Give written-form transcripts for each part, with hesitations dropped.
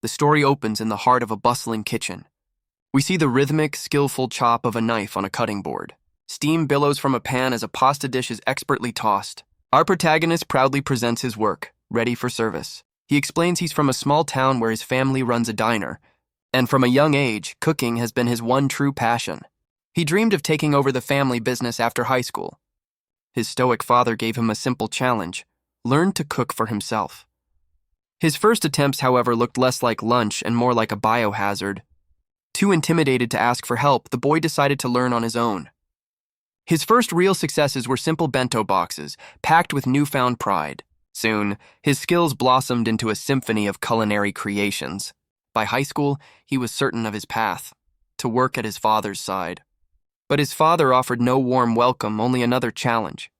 The story opens in the heart of a bustling kitchen. We see the rhythmic, skillful chop of a knife on a cutting board. Steam billows from a pan as a pasta dish is expertly tossed. Our protagonist proudly presents his work, ready for service. He explains he's from a small town where his family runs a diner, and from a young age, cooking has been his one true passion. He dreamed of taking over the family business after high school. His stoic father gave him a simple challenge: learn to cook for himself. His first attempts, however, looked less like lunch and more like a biohazard. Too intimidated to ask for help, the boy decided to learn on his own. His first real successes were simple bento boxes, packed with newfound pride. Soon, his skills blossomed into a symphony of culinary creations. By high school, he was certain of his path: to work at his father's side. But his father offered no warm welcome, only another challenge.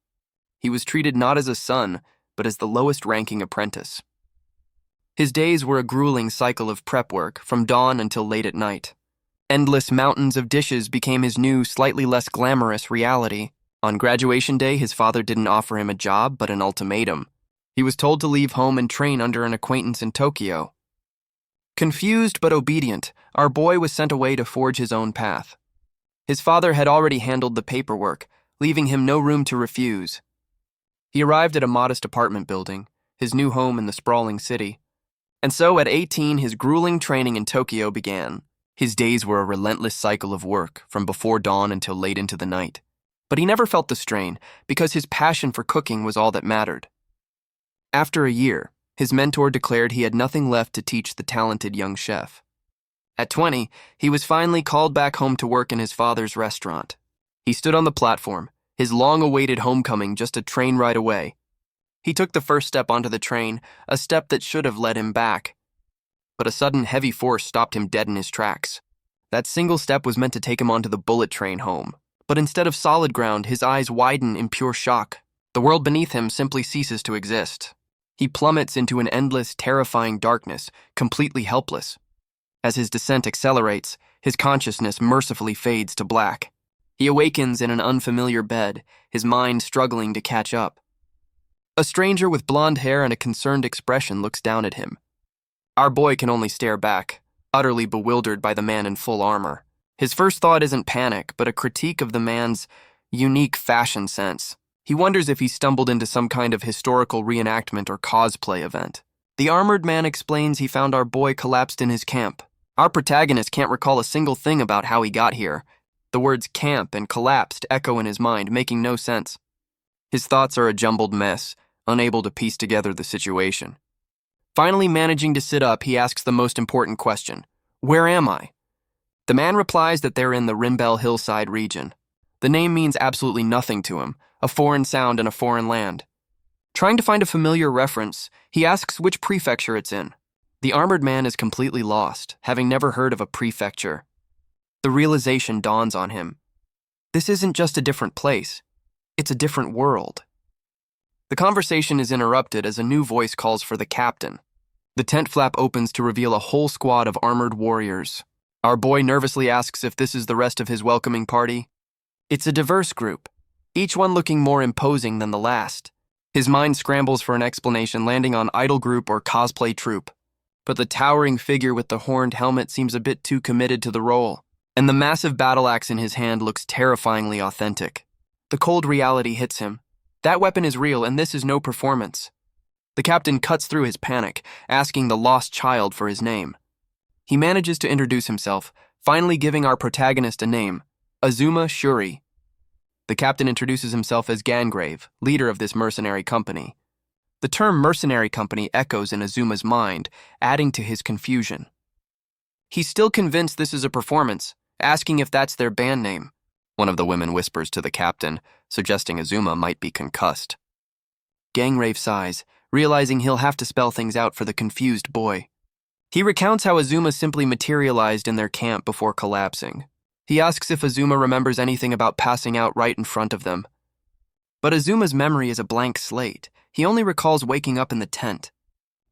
He was treated not as a son, but as the lowest-ranking apprentice. His days were a grueling cycle of prep work, from dawn until late at night. Endless mountains of dishes became his new, slightly less glamorous reality. On graduation day, his father didn't offer him a job, but an ultimatum. He was told to leave home and train under an acquaintance in Tokyo. Confused but obedient, our boy was sent away to forge his own path. His father had already handled the paperwork, leaving him no room to refuse. He arrived at a modest apartment building, his new home in the sprawling city. And so, at 18, his grueling training in Tokyo began. His days were a relentless cycle of work, from before dawn until late into the night. But he never felt the strain, because his passion for cooking was all that mattered. After a year, his mentor declared he had nothing left to teach the talented young chef. At 20, he was finally called back home to work in his father's restaurant. He stood on the platform, his long-awaited homecoming just a train ride away. He took the first step onto the train, a step that should have led him back. But a sudden heavy force stopped him dead in his tracks. That single step was meant to take him onto the bullet train home. But instead of solid ground, his eyes widen in pure shock. The world beneath him simply ceases to exist. He plummets into an endless, terrifying darkness, completely helpless. As his descent accelerates, his consciousness mercifully fades to black. He awakens in an unfamiliar bed, his mind struggling to catch up. A stranger with blonde hair and a concerned expression looks down at him. Our boy can only stare back, utterly bewildered by the man in full armor. His first thought isn't panic, but a critique of the man's unique fashion sense. He wonders if he stumbled into some kind of historical reenactment or cosplay event. The armored man explains he found our boy collapsed in his camp. Our protagonist can't recall a single thing about how he got here. The words camp and collapsed echo in his mind, making no sense. His thoughts are a jumbled mess, unable to piece together the situation. Finally managing to sit up, he asks the most important question: where am I? The man replies that they're in the Rimbel hillside region. The name means absolutely nothing to him, a foreign sound in a foreign land. Trying to find a familiar reference, he asks which prefecture it's in. The armored man is completely lost, having never heard of a prefecture. The realization dawns on him. This isn't just a different place, it's a different world. The conversation is interrupted as a new voice calls for the captain. The tent flap opens to reveal a whole squad of armored warriors. Our boy nervously asks if this is the rest of his welcoming party. It's a diverse group, each one looking more imposing than the last. His mind scrambles for an explanation, landing on idol group or cosplay troupe. But the towering figure with the horned helmet seems a bit too committed to the role, and the massive battle axe in his hand looks terrifyingly authentic. The cold reality hits him. That weapon is real, and this is no performance. The captain cuts through his panic, asking the lost child for his name. He manages to introduce himself, finally giving our protagonist a name: Azuma Shuri. The captain introduces himself as Gangrave, leader of this mercenary company. The term mercenary company echoes in Azuma's mind, adding to his confusion. He's still convinced this is a performance, asking if that's their band name. One of the women whispers to the captain, suggesting Azuma might be concussed. Gangrave sighs, realizing he'll have to spell things out for the confused boy. He recounts how Azuma simply materialized in their camp before collapsing. He asks if Azuma remembers anything about passing out right in front of them. But Azuma's memory is a blank slate. He only recalls waking up in the tent.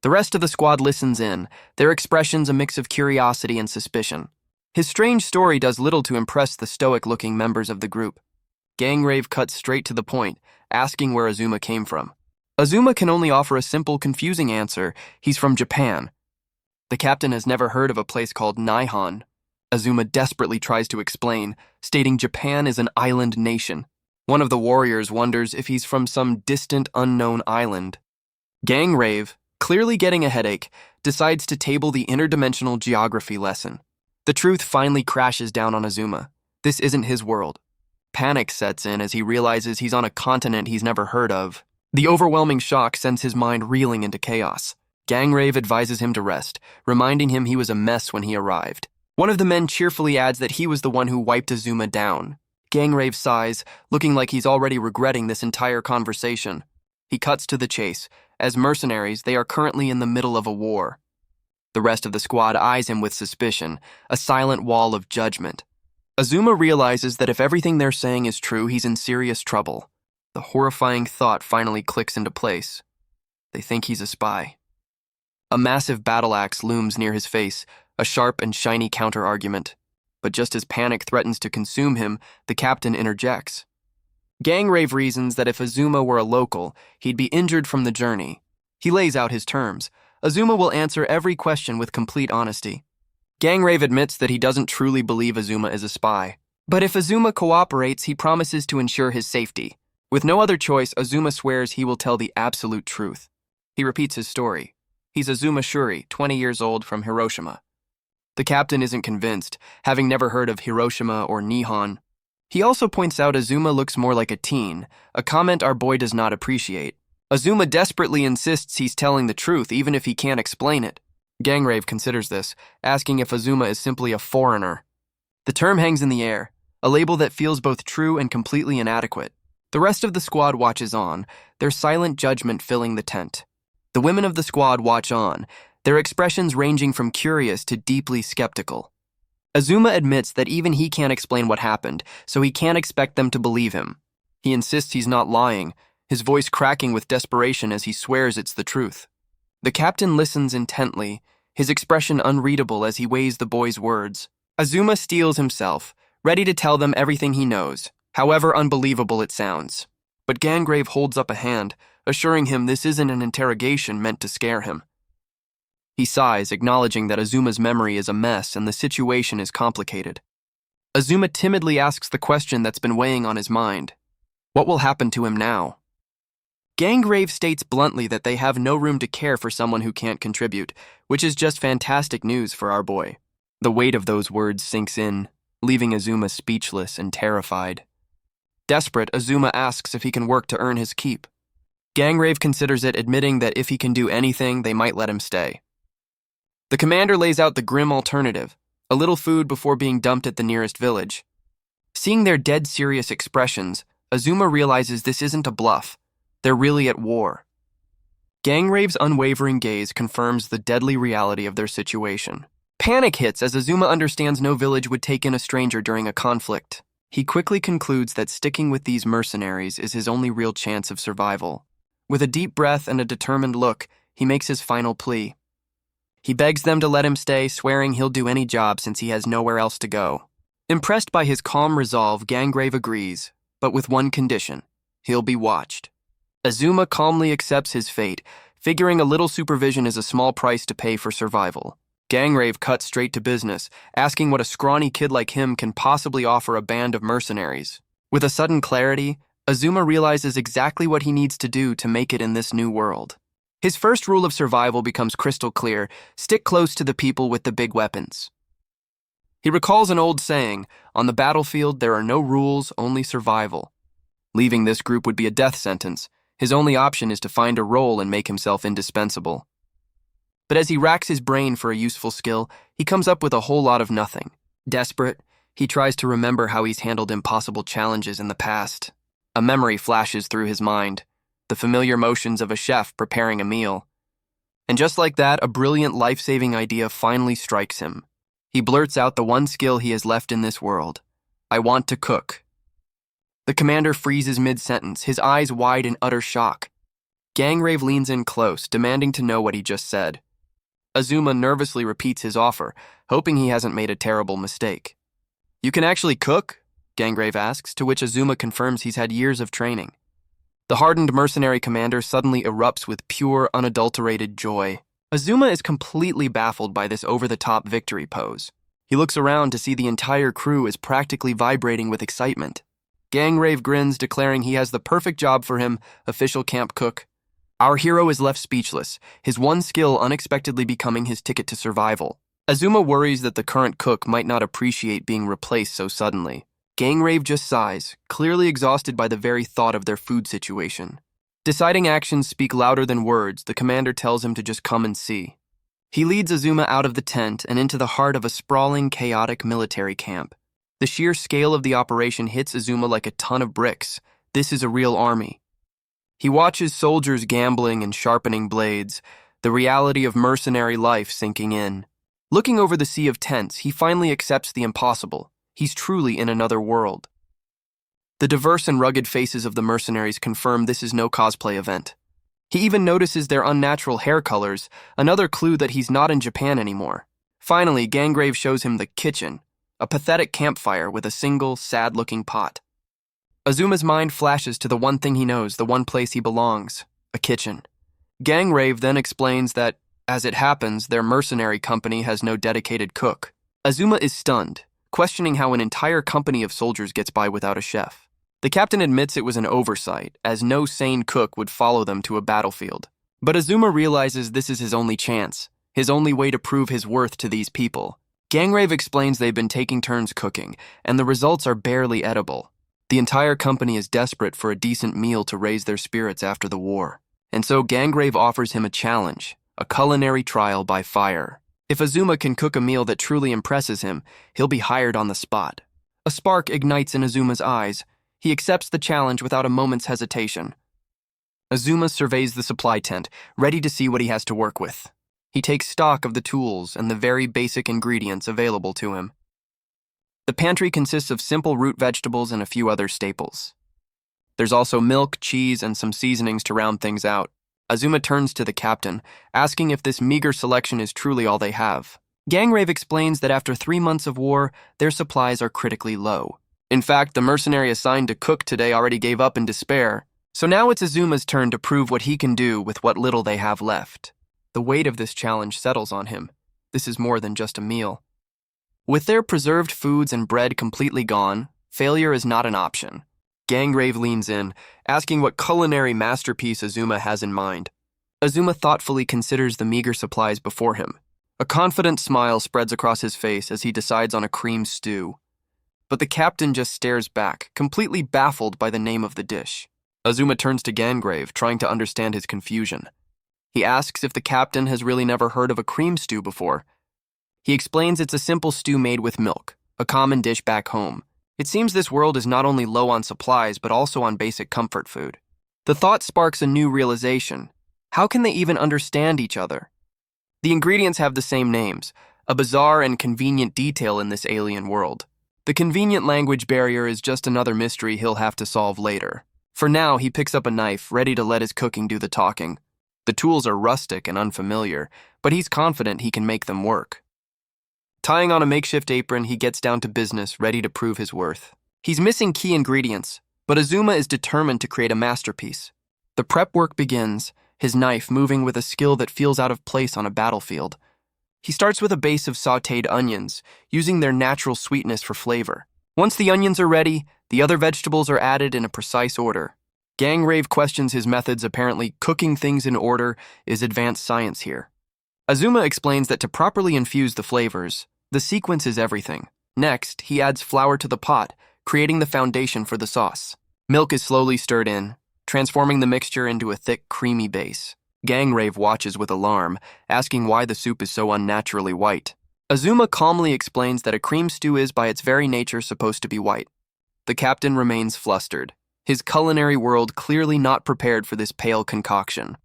The rest of the squad listens in, their expressions a mix of curiosity and suspicion. His strange story does little to impress the stoic-looking members of the group. Gangrave cuts straight to the point, asking where Azuma came from. Azuma can only offer a simple, confusing answer: he's from Japan. The captain has never heard of a place called Nihon. Azuma desperately tries to explain, stating Japan is an island nation. One of the warriors wonders if he's from some distant, unknown island. Gangrave, clearly getting a headache, decides to table the interdimensional geography lesson. The truth finally crashes down on Azuma. This isn't his world. Panic sets in as he realizes he's on a continent he's never heard of. The overwhelming shock sends his mind reeling into chaos. Gangrave advises him to rest, reminding him he was a mess when he arrived. One of the men cheerfully adds that he was the one who wiped Azuma down. Gangrave sighs, looking like he's already regretting this entire conversation. He cuts to the chase. As mercenaries, they are currently in the middle of a war. The rest of the squad eyes him with suspicion, a silent wall of judgment. Azuma realizes that if everything they're saying is true, he's in serious trouble. The horrifying thought finally clicks into place. They think he's a spy. A massive battle axe looms near his face, a sharp and shiny counter-argument. But just as panic threatens to consume him, the captain interjects. Gangrave reasons that if Azuma were a local, he'd be injured from the journey. He lays out his terms. Azuma will answer every question with complete honesty. Gangrave admits that he doesn't truly believe Azuma is a spy. But if Azuma cooperates, he promises to ensure his safety. With no other choice, Azuma swears he will tell the absolute truth. He repeats his story. He's Azuma Shuri, 20 years old, from Hiroshima. The captain isn't convinced, having never heard of Hiroshima or Nihon. He also points out Azuma looks more like a teen, a comment our boy does not appreciate. Azuma desperately insists he's telling the truth, even if he can't explain it. Gangrave considers this, asking if Azuma is simply a foreigner. The term hangs in the air, a label that feels both true and completely inadequate. The rest of the squad watches on, their silent judgment filling the tent. The women of the squad watch on, their expressions ranging from curious to deeply skeptical. Azuma admits that even he can't explain what happened, so he can't expect them to believe him. He insists he's not lying, his voice cracking with desperation as he swears it's the truth. The captain listens intently, his expression unreadable as he weighs the boy's words. Azuma steels himself, ready to tell them everything he knows, however unbelievable it sounds. But Gangrave holds up a hand, assuring him this isn't an interrogation meant to scare him. He sighs, acknowledging that Azuma's memory is a mess and the situation is complicated. Azuma timidly asks the question that's been weighing on his mind. What will happen to him now? Gangrave states bluntly that they have no room to care for someone who can't contribute, which is just fantastic news for our boy. The weight of those words sinks in, leaving Azuma speechless and terrified. Desperate, Azuma asks if he can work to earn his keep. Gangrave considers it, admitting that if he can do anything, they might let him stay. The commander lays out the grim alternative, a little food before being dumped at the nearest village. Seeing their dead serious expressions, Azuma realizes this isn't a bluff. They're really at war. Gangrave's unwavering gaze confirms the deadly reality of their situation. Panic hits as Azuma understands no village would take in a stranger during a conflict. He quickly concludes that sticking with these mercenaries is his only real chance of survival. With a deep breath and a determined look, he makes his final plea. He begs them to let him stay, swearing he'll do any job since he has nowhere else to go. Impressed by his calm resolve, Gangrave agrees, but with one condition: he'll be watched. Azuma calmly accepts his fate, figuring a little supervision is a small price to pay for survival. Gangrave cuts straight to business, asking what a scrawny kid like him can possibly offer a band of mercenaries. With a sudden clarity, Azuma realizes exactly what he needs to do to make it in this new world. His first rule of survival becomes crystal clear: stick close to the people with the big weapons. He recalls an old saying, on the battlefield there are no rules, only survival. Leaving this group would be a death sentence. His only option is to find a role and make himself indispensable. But as he racks his brain for a useful skill, he comes up with a whole lot of nothing. Desperate, he tries to remember how he's handled impossible challenges in the past. A memory flashes through his mind, the familiar motions of a chef preparing a meal. And just like that, a brilliant life-saving idea finally strikes him. He blurts out the one skill he has left in this world: I want to cook. The commander freezes mid-sentence, his eyes wide in utter shock. Gangrave leans in close, demanding to know what he just said. Azuma nervously repeats his offer, hoping he hasn't made a terrible mistake. You can actually cook? Gangrave asks, to which Azuma confirms he's had years of training. The hardened mercenary commander suddenly erupts with pure, unadulterated joy. Azuma is completely baffled by this over-the-top victory pose. He looks around to see the entire crew is practically vibrating with excitement. Gangrave grins, declaring he has the perfect job for him, official camp cook. Our hero is left speechless, his one skill unexpectedly becoming his ticket to survival. Azuma worries that the current cook might not appreciate being replaced so suddenly. Gangrave just sighs, clearly exhausted by the very thought of their food situation. Deciding actions speak louder than words, the commander tells him to just come and see. He leads Azuma out of the tent and into the heart of a sprawling, chaotic military camp. The sheer scale of the operation hits Azuma like a ton of bricks. This is a real army. He watches soldiers gambling and sharpening blades, the reality of mercenary life sinking in. Looking over the sea of tents, he finally accepts the impossible. He's truly in another world. The diverse and rugged faces of the mercenaries confirm this is no cosplay event. He even notices their unnatural hair colors, another clue that he's not in Japan anymore. Finally, Gangrave shows him the kitchen, a pathetic campfire with a single, sad-looking pot. Azuma's mind flashes to the one thing he knows, the one place he belongs, a kitchen. Gangrave then explains that, as it happens, their mercenary company has no dedicated cook. Azuma is stunned, questioning how an entire company of soldiers gets by without a chef. The captain admits it was an oversight, as no sane cook would follow them to a battlefield. But Azuma realizes this is his only chance, his only way to prove his worth to these people. Gangrave explains they've been taking turns cooking, and the results are barely edible. The entire company is desperate for a decent meal to raise their spirits after the war. And so Gangrave offers him a challenge, a culinary trial by fire. If Azuma can cook a meal that truly impresses him, he'll be hired on the spot. A spark ignites in Azuma's eyes. He accepts the challenge without a moment's hesitation. Azuma surveys the supply tent, ready to see what he has to work with. He takes stock of the tools and the very basic ingredients available to him. The pantry consists of simple root vegetables and a few other staples. There's also milk, cheese, and some seasonings to round things out. Azuma turns to the captain, asking if this meager selection is truly all they have. Gangrave explains that after 3 months of war, their supplies are critically low. In fact, the mercenary assigned to cook today already gave up in despair. So now it's Azuma's turn to prove what he can do with what little they have left. The weight of this challenge settles on him. This is more than just a meal. With their preserved foods and bread completely gone, failure is not an option. Gangrave leans in, asking what culinary masterpiece Azuma has in mind. Azuma thoughtfully considers the meager supplies before him. A confident smile spreads across his face as he decides on a cream stew. But the captain just stares back, completely baffled by the name of the dish. Azuma turns to Gangrave, trying to understand his confusion. He asks if the captain has really never heard of a cream stew before. He explains it's a simple stew made with milk, a common dish back home. It seems this world is not only low on supplies, but also on basic comfort food. The thought sparks a new realization. How can they even understand each other? The ingredients have the same names, a bizarre and convenient detail in this alien world. The convenient language barrier is just another mystery he'll have to solve later. For now, he picks up a knife, ready to let his cooking do the talking. The tools are rustic and unfamiliar, but he's confident he can make them work. Tying on a makeshift apron, he gets down to business, ready to prove his worth. He's missing key ingredients, but Azuma is determined to create a masterpiece. The prep work begins, his knife moving with a skill that feels out of place on a battlefield. He starts with a base of sautéed onions, using their natural sweetness for flavor. Once the onions are ready, the other vegetables are added in a precise order. Gangrave questions his methods, apparently cooking things in order is advanced science here. Azuma explains that to properly infuse the flavors, the sequence is everything. Next, he adds flour to the pot, creating the foundation for the sauce. Milk is slowly stirred in, transforming the mixture into a thick, creamy base. Gangrave watches with alarm, asking why the soup is so unnaturally white. Azuma calmly explains that a cream stew is by its very nature supposed to be white. The captain remains flustered, his culinary world clearly not prepared for this pale concoction.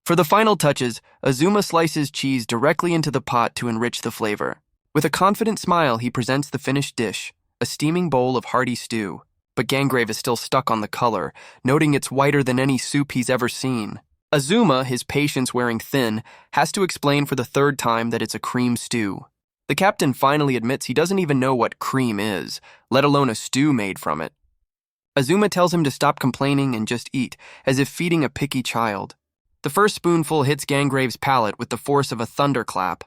For the final touches, Azuma slices cheese directly into the pot to enrich the flavor. With a confident smile, he presents the finished dish, a steaming bowl of hearty stew. But Gangrave is still stuck on the color, noting it's whiter than any soup he's ever seen. Azuma, his patience wearing thin, has to explain for the third time that it's a cream stew. The captain finally admits he doesn't even know what cream is, let alone a stew made from it. Azuma tells him to stop complaining and just eat, as if feeding a picky child. The The first spoonful hits Ganggrave's palate with the force of a thunderclap.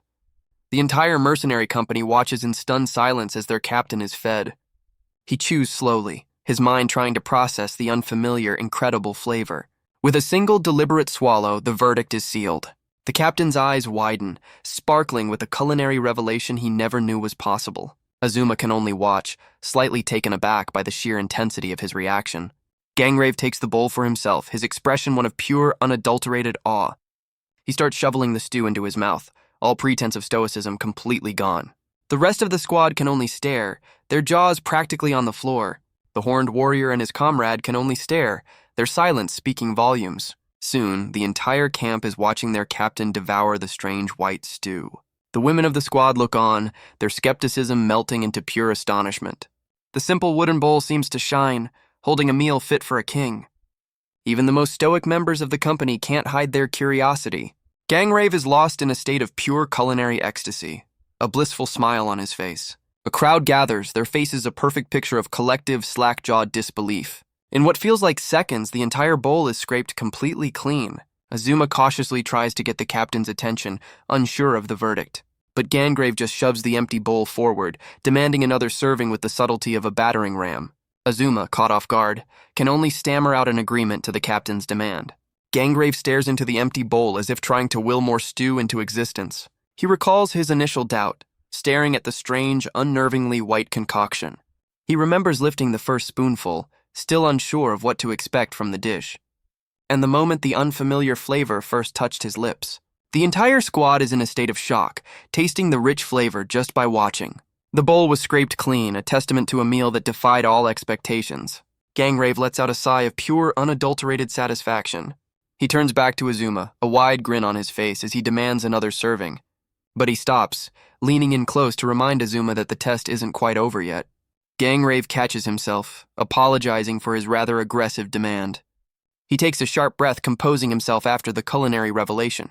The entire mercenary company watches in stunned silence as their captain is fed. He chews slowly, his mind trying to process the unfamiliar, incredible flavor. With a single deliberate swallow, the verdict is sealed. The captain's eyes widen, sparkling with a culinary revelation he never knew was possible. Azuma can only watch, slightly taken aback by the sheer intensity of his reaction. Gangrave takes the bowl for himself, his expression one of pure, unadulterated awe. He starts shoveling the stew into his mouth, all pretense of stoicism completely gone. The rest of the squad can only stare, their jaws practically on the floor. The horned warrior and his comrade can only stare, their silence speaking volumes. Soon, the entire camp is watching their captain devour the strange white stew. The women of the squad look on, their skepticism melting into pure astonishment. The simple wooden bowl seems to shine, holding a meal fit for a king. Even the most stoic members of the company can't hide their curiosity. Gangrave is lost in a state of pure culinary ecstasy, a blissful smile on his face. A crowd gathers, their faces a perfect picture of collective, slack-jawed disbelief. In what feels like seconds, the entire bowl is scraped completely clean. Azuma cautiously tries to get the captain's attention, unsure of the verdict. But Gangrave just shoves the empty bowl forward, demanding another serving with the subtlety of a battering ram. Azuma, caught off guard, can only stammer out an agreement to the captain's demand. Gangrave stares into the empty bowl as if trying to will more stew into existence. He recalls his initial doubt, staring at the strange, unnervingly white concoction. He remembers lifting the first spoonful, still unsure of what to expect from the dish. And the moment the unfamiliar flavor first touched his lips. The entire squad is in a state of shock, tasting the rich flavor just by watching. The bowl was scraped clean, a testament to a meal that defied all expectations. Gangrave lets out a sigh of pure, unadulterated satisfaction. He turns back to Azuma, a wide grin on his face as he demands another serving. But he stops, leaning in close to remind Azuma that the test isn't quite over yet. Gangrave catches himself, apologizing for his rather aggressive demand. He takes a sharp breath, composing himself after the culinary revelation.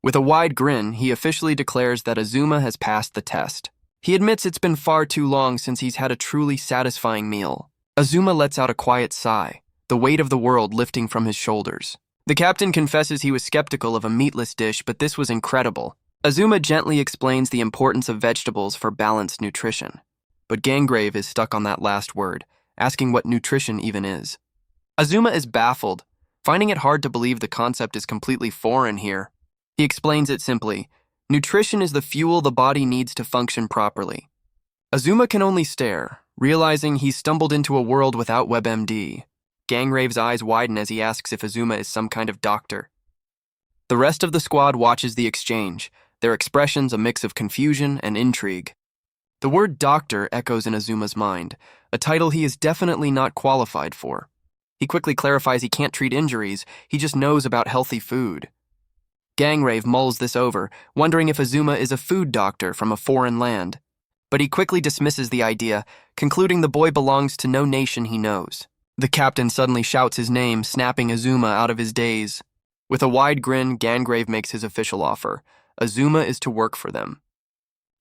With a wide grin, he officially declares that Azuma has passed the test. He admits it's been far too long since he's had a truly satisfying meal. Azuma lets out a quiet sigh, the weight of the world lifting from his shoulders. The captain confesses he was skeptical of a meatless dish, but this was incredible. Azuma gently explains the importance of vegetables for balanced nutrition. But Gangrave is stuck on that last word, asking what nutrition even is. Azuma is baffled, finding it hard to believe the concept is completely foreign here. He explains it simply. Nutrition is the fuel the body needs to function properly. Azuma can only stare, realizing he's stumbled into a world without WebMD. Gangrave's eyes widen as he asks if Azuma is some kind of doctor. The rest of the squad watches the exchange, their expressions a mix of confusion and intrigue. The word doctor echoes in Azuma's mind, a title he is definitely not qualified for. He quickly clarifies he can't treat injuries, he just knows about healthy food. Gangrave mulls this over, wondering if Azuma is a food doctor from a foreign land. But he quickly dismisses the idea, concluding the boy belongs to no nation he knows. The captain suddenly shouts his name, snapping Azuma out of his daze. With a wide grin, Gangrave makes his official offer. Azuma is to work for them.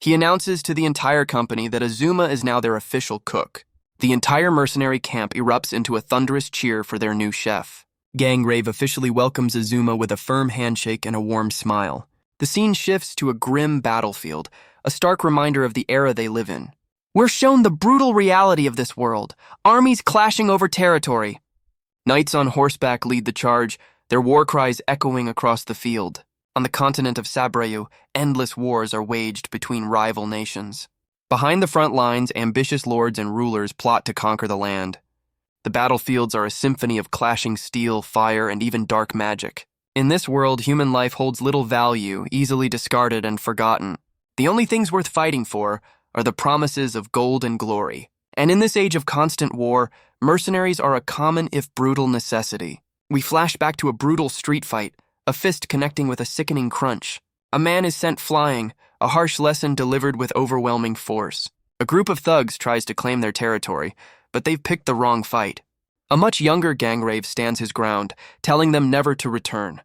He announces to the entire company that Azuma is now their official cook. The entire mercenary camp erupts into a thunderous cheer for their new chef. Gangrave officially welcomes Azuma with a firm handshake and a warm smile. The scene shifts to a grim battlefield, a stark reminder of the era they live in. We're shown the brutal reality of this world, armies clashing over territory. Knights on horseback lead the charge, their war cries echoing across the field. On the continent of Sabrayu, endless wars are waged between rival nations. Behind the front lines, ambitious lords and rulers plot to conquer the land. The battlefields are a symphony of clashing steel, fire, and even dark magic. In this world, human life holds little value, easily discarded and forgotten. The only things worth fighting for are the promises of gold and glory. And in this age of constant war, mercenaries are a common if brutal necessity. We flash back to a brutal street fight, a fist connecting with a sickening crunch. A man is sent flying, a harsh lesson delivered with overwhelming force. A group of thugs tries to claim their territory, but they've picked the wrong fight. A much younger Gangrave stands his ground, telling them never to return.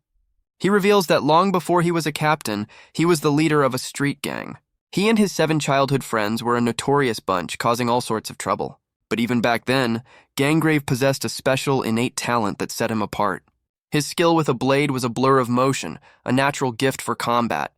He reveals that long before he was a captain, he was the leader of a street gang. He and his 7 childhood friends were a notorious bunch, causing all sorts of trouble. But even back then, Gangrave possessed a special, innate talent that set him apart. His skill with a blade was a blur of motion, a natural gift for combat.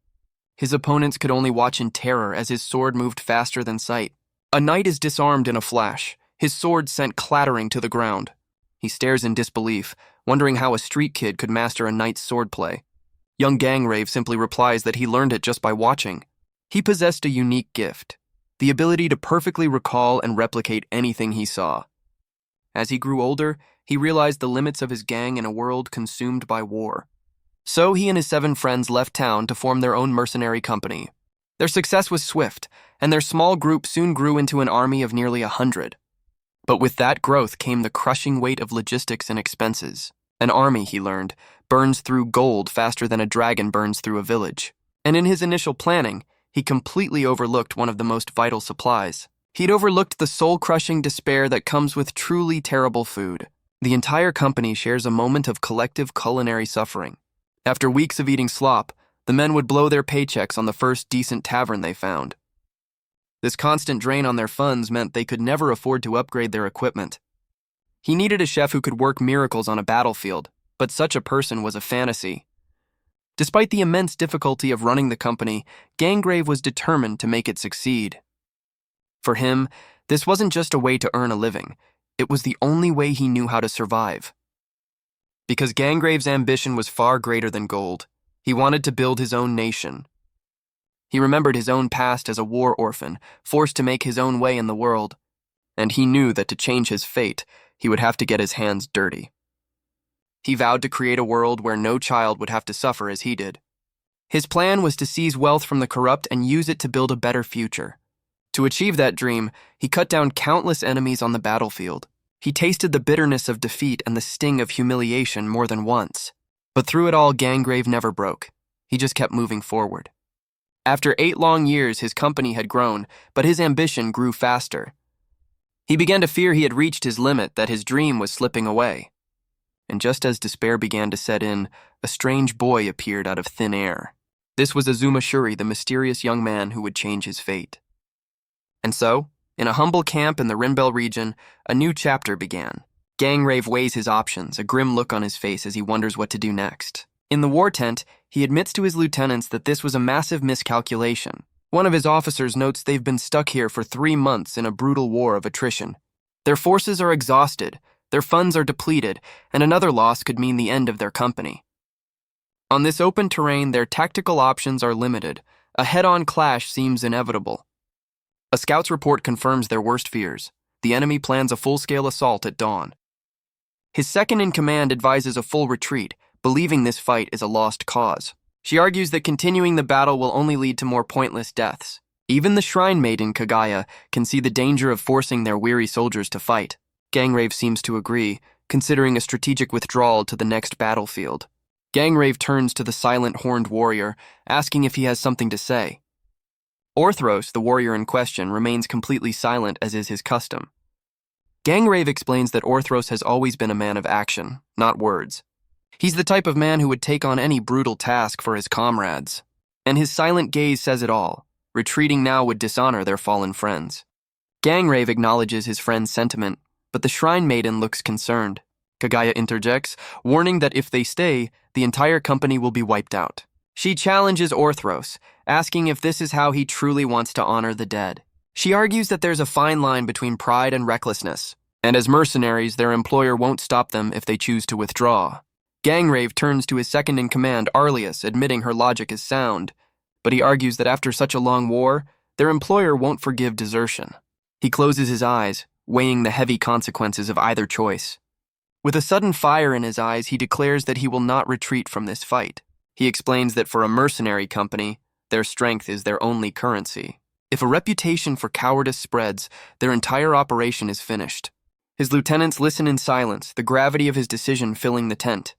His opponents could only watch in terror as his sword moved faster than sight. A knight is disarmed in a flash, his sword sent clattering to the ground. He stares in disbelief, wondering how a street kid could master a knight's swordplay. Young Gangrave simply replies that he learned it just by watching. He possessed a unique gift, the ability to perfectly recall and replicate anything he saw. As he grew older, he realized the limits of his gang in a world consumed by war. So he and his 7 friends left town to form their own mercenary company. Their success was swift, and their small group soon grew into an army of nearly 100. But with that growth came the crushing weight of logistics and expenses. An army, he learned, burns through gold faster than a dragon burns through a village. And in his initial planning, he completely overlooked one of the most vital supplies. He'd overlooked the soul-crushing despair that comes with truly terrible food. The entire company shares a moment of collective culinary suffering. After weeks of eating slop, the men would blow their paychecks on the first decent tavern they found. This constant drain on their funds meant they could never afford to upgrade their equipment. He needed a chef who could work miracles on a battlefield, but such a person was a fantasy. Despite the immense difficulty of running the company, Gangrave was determined to make it succeed. For him, this wasn't just a way to earn a living, it was the only way he knew how to survive. Because Gangrave's ambition was far greater than gold, he wanted to build his own nation. He remembered his own past as a war orphan, forced to make his own way in the world, and he knew that to change his fate, he would have to get his hands dirty. He vowed to create a world where no child would have to suffer as he did. His plan was to seize wealth from the corrupt and use it to build a better future. To achieve that dream, he cut down countless enemies on the battlefield. He tasted the bitterness of defeat and the sting of humiliation more than once. But through it all, Gangrave never broke. He just kept moving forward. After 8 long years, his company had grown, but his ambition grew faster. He began to fear he had reached his limit, that his dream was slipping away. And just as despair began to set in, a strange boy appeared out of thin air. This was Azuma Shuri, the mysterious young man who would change his fate. And so, in a humble camp in the Rinbel region, a new chapter began. Gangrave weighs his options, a grim look on his face as he wonders what to do next. In the war tent, he admits to his lieutenants that this was a massive miscalculation. One of his officers notes they've been stuck here for 3 months in a brutal war of attrition. Their forces are exhausted, their funds are depleted, and another loss could mean the end of their company. On this open terrain, their tactical options are limited. A head-on clash seems inevitable. A scout's report confirms their worst fears. The enemy plans a full-scale assault at dawn. His second-in-command advises a full retreat, believing this fight is a lost cause. She argues that continuing the battle will only lead to more pointless deaths. Even the shrine maiden, Kaguya, can see the danger of forcing their weary soldiers to fight. Gangrave seems to agree, considering a strategic withdrawal to the next battlefield. Gangrave turns to the silent horned warrior, asking if he has something to say. Orthros, the warrior in question, remains completely silent as is his custom. Gangrave explains that Orthros has always been a man of action, not words. He's the type of man who would take on any brutal task for his comrades. And his silent gaze says it all. Retreating now would dishonor their fallen friends. Gangrave acknowledges his friend's sentiment, but the shrine maiden looks concerned. Kaguya interjects, warning that if they stay, the entire company will be wiped out. She challenges Orthros, asking if this is how he truly wants to honor the dead. She argues that there's a fine line between pride and recklessness, and as mercenaries, their employer won't stop them if they choose to withdraw. Gangrave turns to his second-in-command, Arlius, admitting her logic is sound, but he argues that after such a long war, their employer won't forgive desertion. He closes his eyes, weighing the heavy consequences of either choice. With a sudden fire in his eyes, he declares that he will not retreat from this fight. He explains that for a mercenary company, their strength is their only currency. If a reputation for cowardice spreads, their entire operation is finished. His lieutenants listen in silence, the gravity of his decision filling the tent.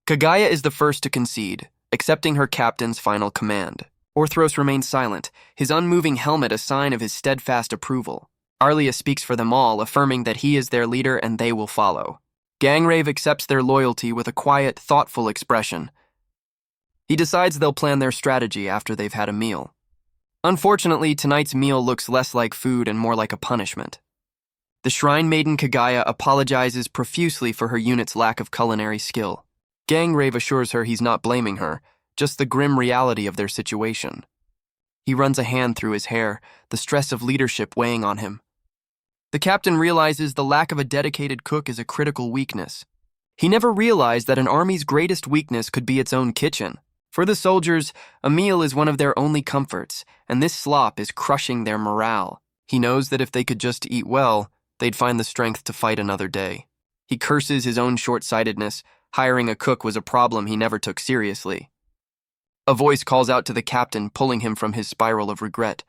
Kaguya is the first to concede, accepting her captain's final command. Orthros remains silent, his unmoving helmet a sign of his steadfast approval. Arlia speaks for them all, affirming that he is their leader and they will follow. Gangrave accepts their loyalty with a quiet, thoughtful expression. He decides they'll plan their strategy after they've had a meal. Unfortunately, tonight's meal looks less like food and more like a punishment. The shrine maiden Kaguya apologizes profusely for her unit's lack of culinary skill. Gangrave assures her he's not blaming her, just the grim reality of their situation. He runs a hand through his hair, the stress of leadership weighing on him. The captain realizes the lack of a dedicated cook is a critical weakness. He never realized that an army's greatest weakness could be its own kitchen. For the soldiers, a meal is one of their only comforts, and this slop is crushing their morale. He knows that if they could just eat well, they'd find the strength to fight another day. He curses his own short-sightedness. Hiring a cook was a problem he never took seriously. A voice calls out to the captain, pulling him from his spiral of regret.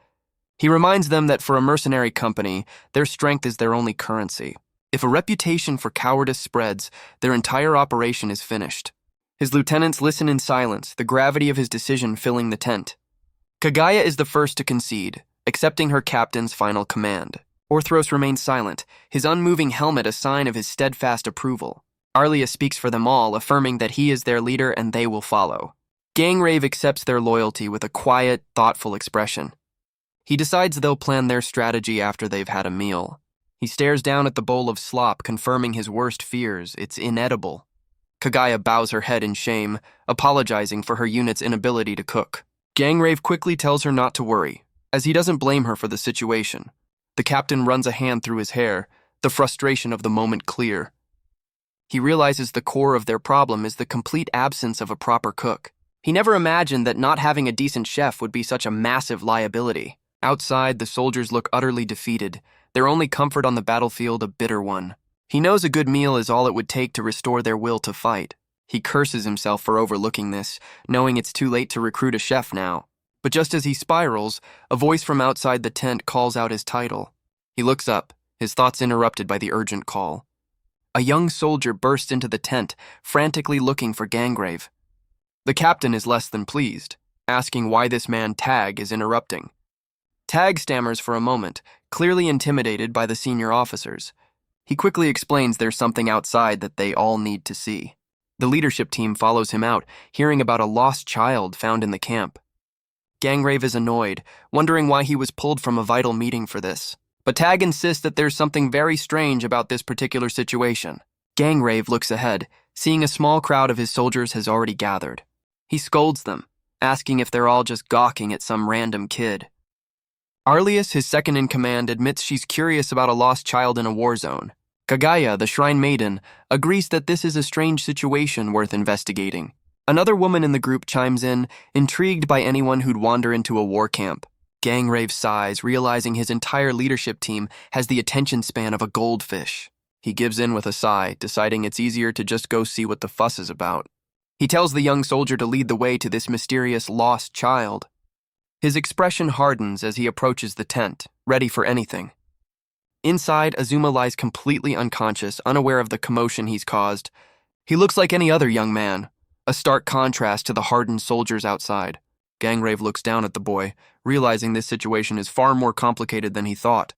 He reminds them that for a mercenary company, their strength is their only currency. If a reputation for cowardice spreads, their entire operation is finished. His lieutenants listen in silence, the gravity of his decision filling the tent. Kaguya is the first to concede, accepting her captain's final command. Orthros remains silent, his unmoving helmet a sign of his steadfast approval. Arlia speaks for them all, affirming that he is their leader and they will follow. Gangrave accepts their loyalty with a quiet, thoughtful expression. He decides they'll plan their strategy after they've had a meal. He stares down at the bowl of slop, confirming his worst fears. It's inedible. Kaguya bows her head in shame, apologizing for her unit's inability to cook. Gangrave quickly tells her not to worry, as he doesn't blame her for the situation. The captain runs a hand through his hair, the frustration of the moment clear. He realizes the core of their problem is the complete absence of a proper cook. He never imagined that not having a decent chef would be such a massive liability. Outside, the soldiers look utterly defeated, their only comfort on the battlefield a bitter one. He knows a good meal is all it would take to restore their will to fight. He curses himself for overlooking this, knowing it's too late to recruit a chef now. But just as he spirals, a voice from outside the tent calls out his title. He looks up, his thoughts interrupted by the urgent call. A young soldier bursts into the tent, frantically looking for Gangrave. The captain is less than pleased, asking why this man Tag is interrupting. Tag stammers for a moment, clearly intimidated by the senior officers. He quickly explains there's something outside that they all need to see. The leadership team follows him out, hearing about a lost child found in the camp. Gangrave is annoyed, wondering why he was pulled from a vital meeting for this. But Tag insists that there's something very strange about this particular situation. Gangrave looks ahead, seeing a small crowd of his soldiers has already gathered. He scolds them, asking if they're all just gawking at some random kid. Arlias, his second-in-command, admits she's curious about a lost child in a war zone. Kaguya, the Shrine Maiden, agrees that this is a strange situation worth investigating. Another woman in the group chimes in, intrigued by anyone who'd wander into a war camp. Gangrave sighs, realizing his entire leadership team has the attention span of a goldfish. He gives in with a sigh, deciding it's easier to just go see what the fuss is about. He tells the young soldier to lead the way to this mysterious lost child. His expression hardens as he approaches the tent, ready for anything. Inside, Azuma lies completely unconscious, unaware of the commotion he's caused. He looks like any other young man, a stark contrast to the hardened soldiers outside. Gangrave looks down at the boy, realizing this situation is far more complicated than he thought.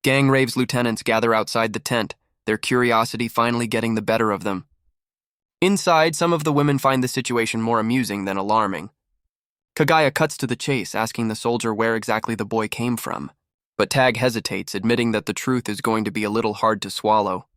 Gangrave's lieutenants gather outside the tent, their curiosity finally getting the better of them. Inside, some of the women find the situation more amusing than alarming. Kaguya cuts to the chase, asking the soldier where exactly the boy came from. But Tag hesitates, admitting that the truth is going to be a little hard to swallow.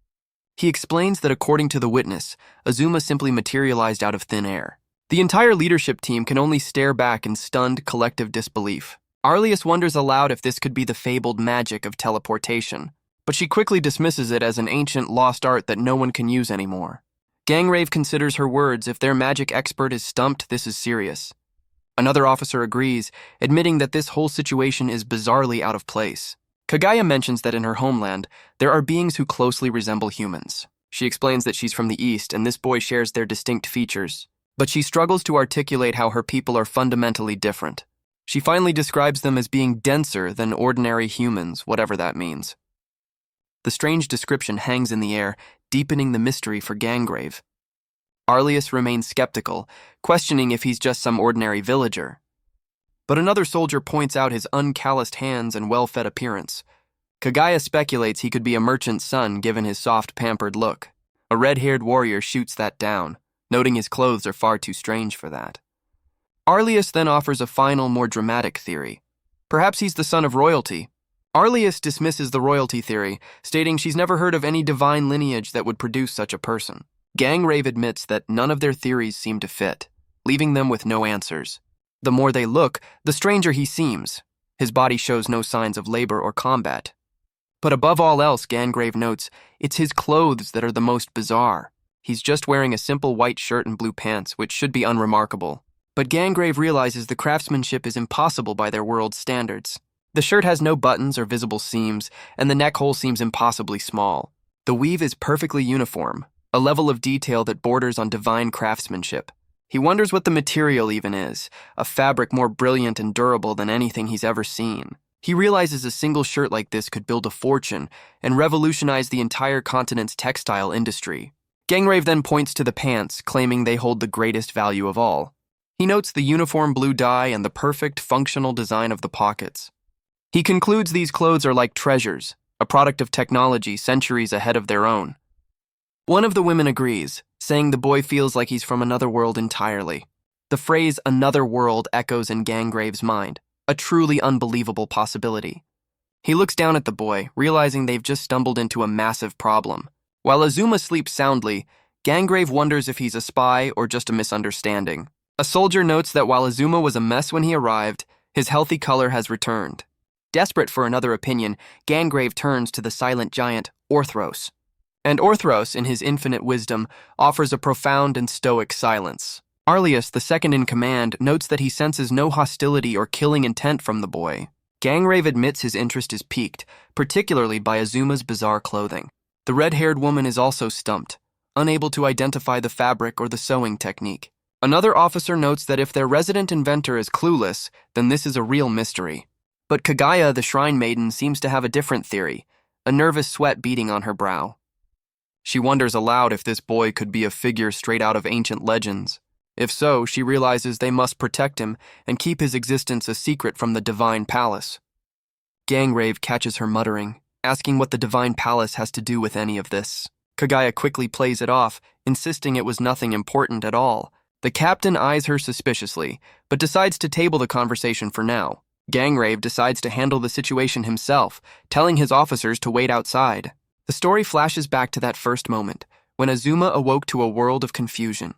He explains that according to the witness, Azuma simply materialized out of thin air. The entire leadership team can only stare back in stunned collective disbelief. Arlias wonders aloud if this could be the fabled magic of teleportation, but she quickly dismisses it as an ancient lost art that no one can use anymore. Gangrave considers her words. If their magic expert is stumped, this is serious. Another officer agrees, admitting that this whole situation is bizarrely out of place. Kaguya mentions that in her homeland, there are beings who closely resemble humans. She explains that she's from the East and this boy shares their distinct features, but she struggles to articulate how her people are fundamentally different. She finally describes them as being denser than ordinary humans, whatever that means. The strange description hangs in the air, deepening the mystery for Gangrave. Arlias remains skeptical, questioning if he's just some ordinary villager. But another soldier points out his uncalloused hands and well-fed appearance. Kaguya speculates he could be a merchant's son given his soft, pampered look. A red-haired warrior shoots that down, noting his clothes are far too strange for that. Arlias then offers a final, more dramatic theory. Perhaps he's the son of royalty. Arlias dismisses the royalty theory, stating she's never heard of any divine lineage that would produce such a person. Gangrave admits that none of their theories seem to fit, leaving them with no answers. The more they look, the stranger he seems. His body shows no signs of labor or combat. But above all else, Gangrave notes, it's his clothes that are the most bizarre. He's just wearing a simple white shirt and blue pants, which should be unremarkable. But Gangrave realizes the craftsmanship is impossible by their world's standards. The shirt has no buttons or visible seams, and the neck hole seems impossibly small. The weave is perfectly uniform, a level of detail that borders on divine craftsmanship. He wonders what the material even is, a fabric more brilliant and durable than anything he's ever seen. He realizes a single shirt like this could build a fortune and revolutionize the entire continent's textile industry. Gangrave then points to the pants, claiming they hold the greatest value of all. He notes the uniform blue dye and the perfect, functional design of the pockets. He concludes these clothes are like treasures, a product of technology centuries ahead of their own. One of the women agrees, saying the boy feels like he's from another world entirely. The phrase "another world" echoes in Gangrave's mind, a truly unbelievable possibility. He looks down at the boy, realizing they've just stumbled into a massive problem. While Azuma sleeps soundly, Gangrave wonders if he's a spy or just a misunderstanding. A soldier notes that while Azuma was a mess when he arrived, his healthy color has returned. Desperate for another opinion, Gangrave turns to the silent giant, Orthros. And Orthros, in his infinite wisdom, offers a profound and stoic silence. Arlius, the second in command, notes that he senses no hostility or killing intent from the boy. Gangrave admits his interest is piqued, particularly by Azuma's bizarre clothing. The red-haired woman is also stumped, unable to identify the fabric or the sewing technique. Another officer notes that if their resident inventor is clueless, then this is a real mystery. But Kagaya, the shrine maiden, seems to have a different theory, a nervous sweat beading on her brow. She wonders aloud if this boy could be a figure straight out of ancient legends. If so, she realizes they must protect him and keep his existence a secret from the Divine Palace. Gangrave catches her muttering, asking what the Divine Palace has to do with any of this. Kagaya quickly plays it off, insisting it was nothing important at all. The captain eyes her suspiciously, but decides to table the conversation for now. Gangrave decides to handle the situation himself, telling his officers to wait outside. The story flashes back to that first moment, when Azuma awoke to a world of confusion.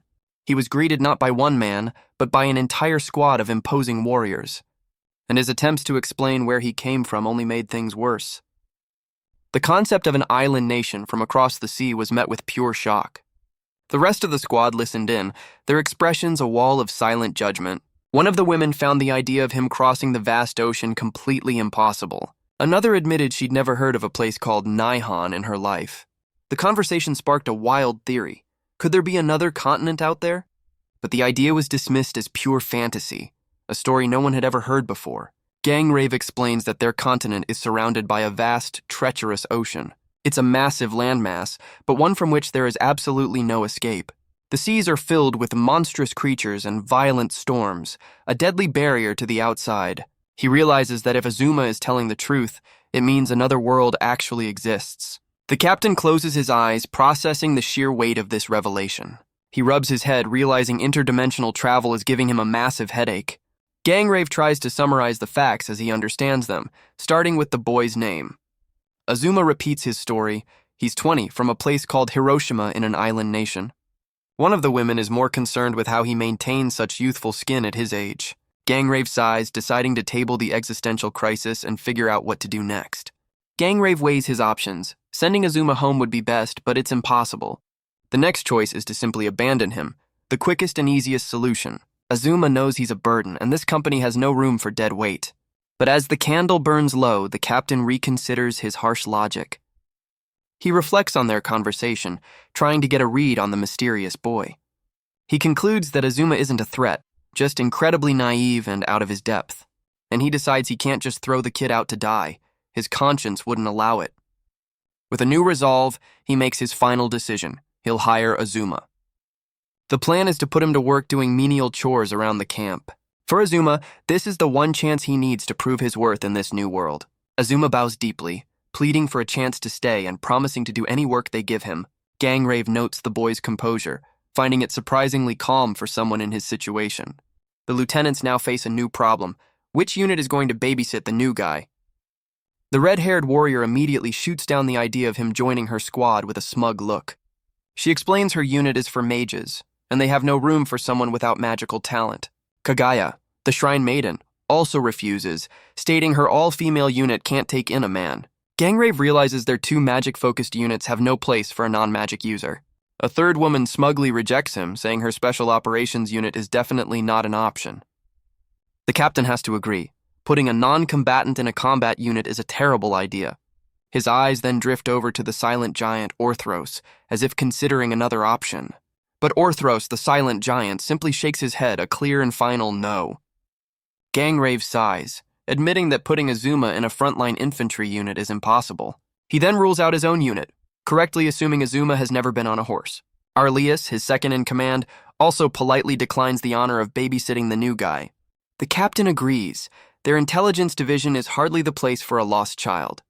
He was greeted not by one man, but by an entire squad of imposing warriors. And his attempts to explain where he came from only made things worse. The concept of an island nation from across the sea was met with pure shock. The rest of the squad listened in, their expressions a wall of silent judgment. One of the women found the idea of him crossing the vast ocean completely impossible. Another admitted she'd never heard of a place called Nihon in her life. The conversation sparked a wild theory. Could there be another continent out there? But the idea was dismissed as pure fantasy, a story no one had ever heard before. Gangrave explains that their continent is surrounded by a vast, treacherous ocean. It's a massive landmass, but one from which there is absolutely no escape. The seas are filled with monstrous creatures and violent storms, a deadly barrier to the outside. He realizes that if Azuma is telling the truth, it means another world actually exists. The captain closes his eyes, processing the sheer weight of this revelation. He rubs his head, realizing interdimensional travel is giving him a massive headache. Gangrave tries to summarize the facts as he understands them, starting with the boy's name. Azuma repeats his story. He's 20, from a place called Hiroshima in an island nation. One of the women is more concerned with how he maintains such youthful skin at his age. Gangrave sighs, deciding to table the existential crisis and figure out what to do next. Gangrave weighs his options. Sending Azuma home would be best, but it's impossible. The next choice is to simply abandon him, the quickest and easiest solution. Azuma knows he's a burden, and this company has no room for dead weight. But as the candle burns low, the captain reconsiders his harsh logic. He reflects on their conversation, trying to get a read on the mysterious boy. He concludes that Azuma isn't a threat, just incredibly naive and out of his depth. And he decides he can't just throw the kid out to die. His conscience wouldn't allow it. With a new resolve, he makes his final decision. He'll hire Azuma. The plan is to put him to work doing menial chores around the camp. For Azuma, this is the one chance he needs to prove his worth in this new world. Azuma bows deeply, pleading for a chance to stay and promising to do any work they give him. Gangrave notes the boy's composure, finding it surprisingly calm for someone in his situation. The lieutenants now face a new problem. Which unit is going to babysit the new guy? The red-haired warrior immediately shoots down the idea of him joining her squad with a smug look. She explains her unit is for mages, and they have no room for someone without magical talent. Kagaya, the shrine maiden, also refuses, stating her all-female unit can't take in a man. Gangrave realizes their two magic-focused units have no place for a non-magic user. A third woman smugly rejects him, saying her special operations unit is definitely not an option. The captain has to agree. Putting a non-combatant in a combat unit is a terrible idea. His eyes then drift over to the silent giant Orthros, as if considering another option. But Orthros, the silent giant, simply shakes his head, a clear and final no. Gangrave sighs, admitting that putting Azuma in a frontline infantry unit is impossible. He then rules out his own unit, correctly assuming Azuma has never been on a horse. Arlias, his second-in-command, also politely declines the honor of babysitting the new guy. The captain agrees. Their intelligence division is hardly the place for a lost child.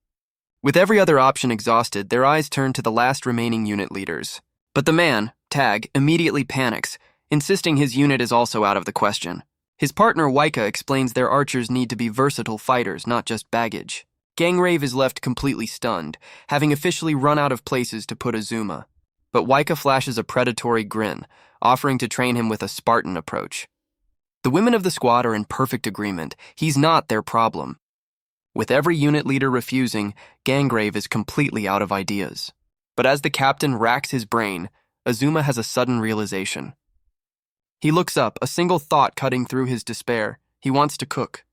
With every other option exhausted, their eyes turn to the last remaining unit leaders. But the man, Tag, immediately panics, insisting his unit is also out of the question. His partner, Waika, explains their archers need to be versatile fighters, not just baggage. Gangrave is left completely stunned, having officially run out of places to put Azuma. But Waika flashes a predatory grin, offering to train him with a Spartan approach. The women of the squad are in perfect agreement. He's not their problem. With every unit leader refusing, Gangrave is completely out of ideas. But as the captain racks his brain, Azuma has a sudden realization. He looks up, a single thought cutting through his despair. He wants to cook.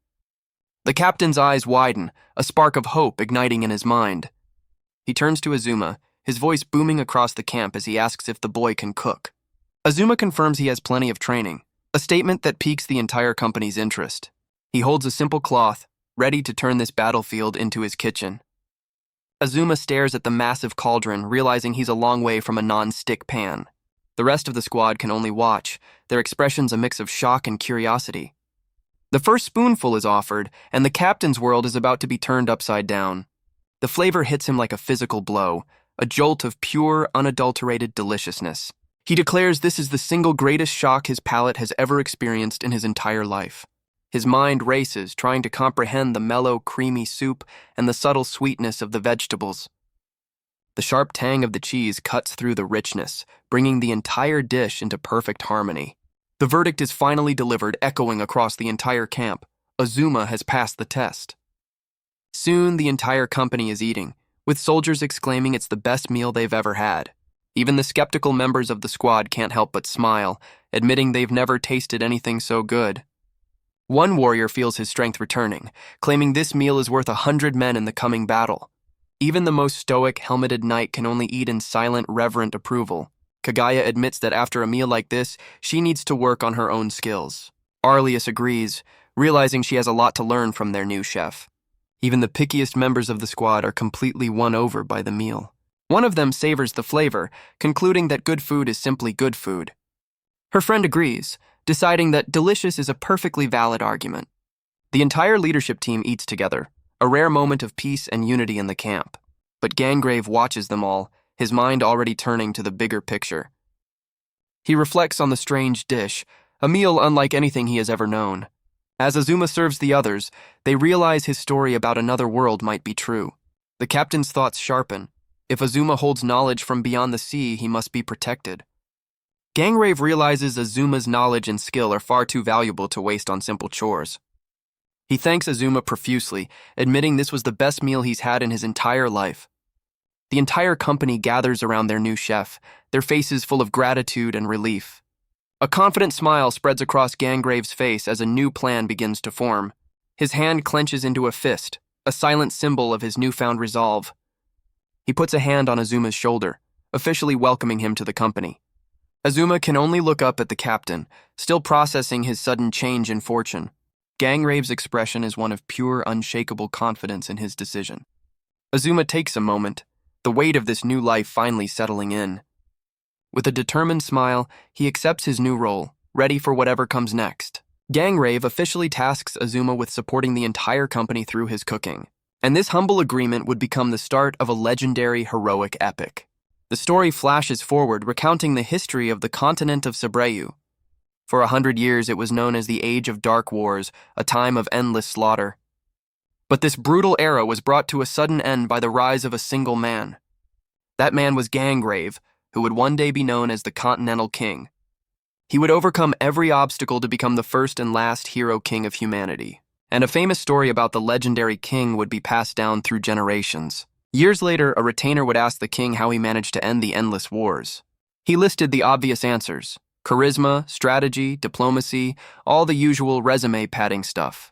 The captain's eyes widen, a spark of hope igniting in his mind. He turns to Azuma, his voice booming across the camp as he asks if the boy can cook. Azuma confirms he has plenty of training, a statement that piques the entire company's interest. He holds a simple cloth, ready to turn this battlefield into his kitchen. Azuma stares at the massive cauldron, realizing he's a long way from a non-stick pan. The rest of the squad can only watch, their expressions a mix of shock and curiosity. The first spoonful is offered, and the captain's world is about to be turned upside down. The flavor hits him like a physical blow, a jolt of pure, unadulterated deliciousness. He declares this is the single greatest shock his palate has ever experienced in his entire life. His mind races, trying to comprehend the mellow, creamy soup and the subtle sweetness of the vegetables. The sharp tang of the cheese cuts through the richness, bringing the entire dish into perfect harmony. The verdict is finally delivered, echoing across the entire camp. Azuma has passed the test. Soon, the entire company is eating, with soldiers exclaiming it's the best meal they've ever had. Even the skeptical members of the squad can't help but smile, admitting they've never tasted anything so good. One warrior feels his strength returning, claiming this meal is worth 100 men in the coming battle. Even the most stoic, helmeted knight can only eat in silent, reverent approval. Kagaya admits that after a meal like this, she needs to work on her own skills. Arlias agrees, realizing she has a lot to learn from their new chef. Even the pickiest members of the squad are completely won over by the meal. One of them savors the flavor, concluding that good food is simply good food. Her friend agrees, deciding that delicious is a perfectly valid argument. The entire leadership team eats together, a rare moment of peace and unity in the camp. But Gangrave watches them all, his mind already turning to the bigger picture. He reflects on the strange dish, a meal unlike anything he has ever known. As Azuma serves the others, they realize his story about another world might be true. The captain's thoughts sharpen. If Azuma holds knowledge from beyond the sea, he must be protected. Gangrave realizes Azuma's knowledge and skill are far too valuable to waste on simple chores. He thanks Azuma profusely, admitting this was the best meal he's had in his entire life. The entire company gathers around their new chef, their faces full of gratitude and relief. A confident smile spreads across Gangrave's face as a new plan begins to form. His hand clenches into a fist, a silent symbol of his newfound resolve. He puts a hand on Azuma's shoulder, officially welcoming him to the company. Azuma can only look up at the captain, still processing his sudden change in fortune. Gangrave's expression is one of pure, unshakable confidence in his decision. Azuma takes a moment, the weight of this new life finally settling in. With a determined smile, he accepts his new role, ready for whatever comes next. Gangrave officially tasks Azuma with supporting the entire company through his cooking, and this humble agreement would become the start of a legendary heroic epic. The story flashes forward, recounting the history of the continent of Sabreu. For 100 years, it was known as the Age of Dark Wars, a time of endless slaughter. But this brutal era was brought to a sudden end by the rise of a single man. That man was Gangrave, who would one day be known as the Continental King. He would overcome every obstacle to become the first and last hero king of humanity. And a famous story about the legendary king would be passed down through generations. Years later, a retainer would ask the king how he managed to end the endless wars. He listed the obvious answers: charisma, strategy, diplomacy, all the usual resume-padding stuff.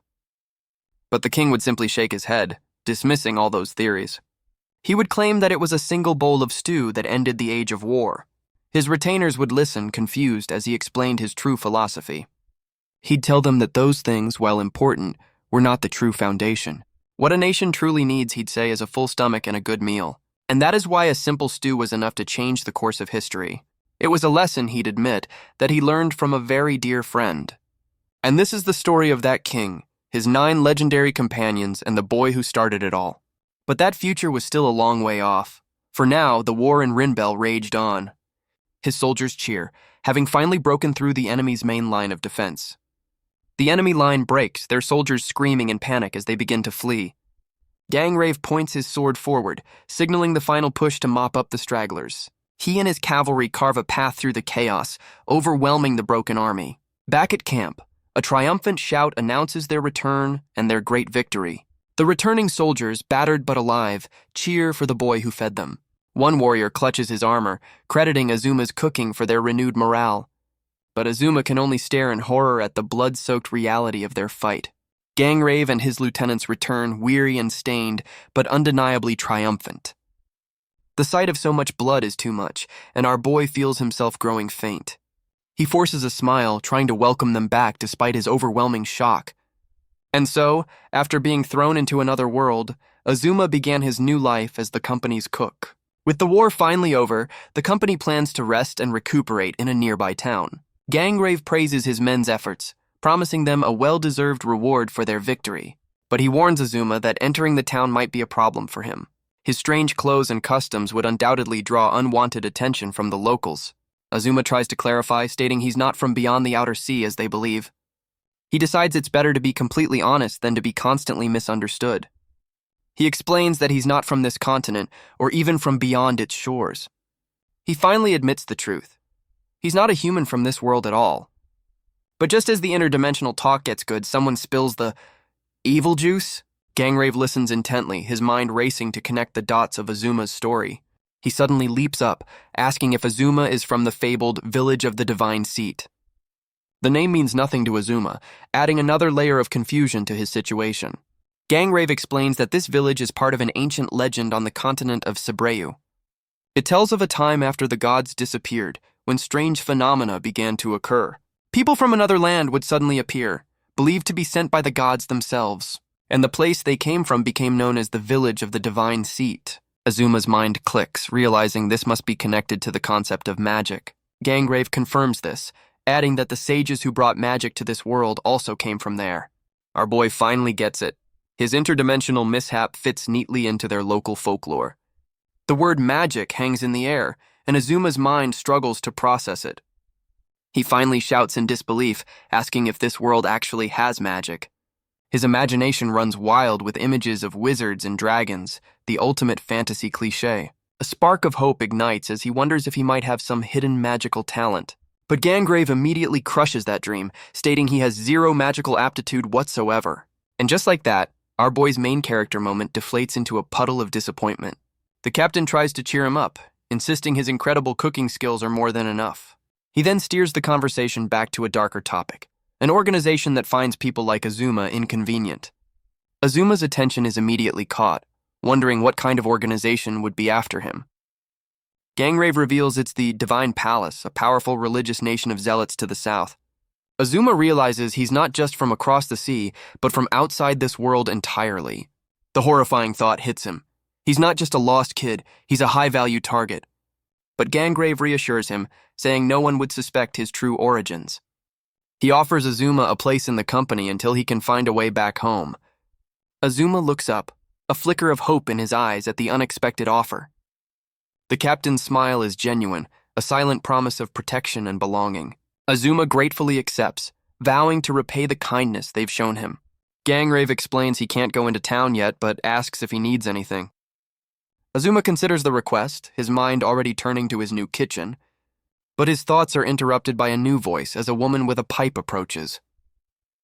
But the king would simply shake his head, dismissing all those theories. He would claim that it was a single bowl of stew that ended the age of war. His retainers would listen, confused, as he explained his true philosophy. He'd tell them that those things, while important, were not the true foundation. What a nation truly needs, he'd say, is a full stomach and a good meal. And that is why a simple stew was enough to change the course of history. It was a lesson, he'd admit, that he learned from a very dear friend. And this is the story of that king, his 9 legendary companions, and the boy who started it all. But that future was still a long way off. For now, the war in Rinbel raged on. His soldiers cheer, having finally broken through the enemy's main line of defense. The enemy line breaks, their soldiers screaming in panic as they begin to flee. Gangrave points his sword forward, signaling the final push to mop up the stragglers. He and his cavalry carve a path through the chaos, overwhelming the broken army. Back at camp, a triumphant shout announces their return and their great victory. The returning soldiers, battered but alive, cheer for the boy who fed them. One warrior clutches his armor, crediting Azuma's cooking for their renewed morale. But Azuma can only stare in horror at the blood-soaked reality of their fight. Gangrave and his lieutenants return, weary and stained, but undeniably triumphant. The sight of so much blood is too much, and our boy feels himself growing faint. He forces a smile, trying to welcome them back despite his overwhelming shock. And so, after being thrown into another world, Azuma began his new life as the company's cook. With the war finally over, the company plans to rest and recuperate in a nearby town. Gangrave praises his men's efforts, promising them a well-deserved reward for their victory. But he warns Azuma that entering the town might be a problem for him. His strange clothes and customs would undoubtedly draw unwanted attention from the locals. Azuma tries to clarify, stating he's not from beyond the outer sea as they believe. He decides it's better to be completely honest than to be constantly misunderstood. He explains that he's not from this continent, or even from beyond its shores. He finally admits the truth. He's not a human from this world at all. But just as the interdimensional talk gets good, someone spills the evil juice. Gangrave listens intently, his mind racing to connect the dots of Azuma's story. He suddenly leaps up, asking if Azuma is from the fabled Village of the Divine Seat. The name means nothing to Azuma, adding another layer of confusion to his situation. Gangrave explains that this village is part of an ancient legend on the continent of Cebreu. It tells of a time after the gods disappeared, when strange phenomena began to occur. People from another land would suddenly appear, believed to be sent by the gods themselves, and the place they came from became known as the Village of the Divine Seat. Azuma's mind clicks, realizing this must be connected to the concept of magic. Gangrave confirms this, adding that the sages who brought magic to this world also came from there. Our boy finally gets it. His interdimensional mishap fits neatly into their local folklore. The word magic hangs in the air, and Azuma's mind struggles to process it. He finally shouts in disbelief, asking if this world actually has magic. His imagination runs wild with images of wizards and dragons, the ultimate fantasy cliché. A spark of hope ignites as he wonders if he might have some hidden magical talent. But Gangrave immediately crushes that dream, stating he has zero magical aptitude whatsoever. And just like that, our boy's main character moment deflates into a puddle of disappointment. The captain tries to cheer him up, insisting his incredible cooking skills are more than enough. He then steers the conversation back to a darker topic, an organization that finds people like Azuma inconvenient. Azuma's attention is immediately caught, wondering what kind of organization would be after him. Gangrave reveals it's the Divine Palace, a powerful religious nation of zealots to the south. Azuma realizes he's not just from across the sea, but from outside this world entirely. The horrifying thought hits him. He's not just a lost kid, he's a high-value target. But Gangrave reassures him, saying no one would suspect his true origins. He offers Azuma a place in the company until he can find a way back home. Azuma looks up, a flicker of hope in his eyes at the unexpected offer. The captain's smile is genuine, a silent promise of protection and belonging. Azuma gratefully accepts, vowing to repay the kindness they've shown him. Gangrave explains he can't go into town yet, but asks if he needs anything. Azuma considers the request, his mind already turning to his new kitchen, but his thoughts are interrupted by a new voice as a woman with a pipe approaches.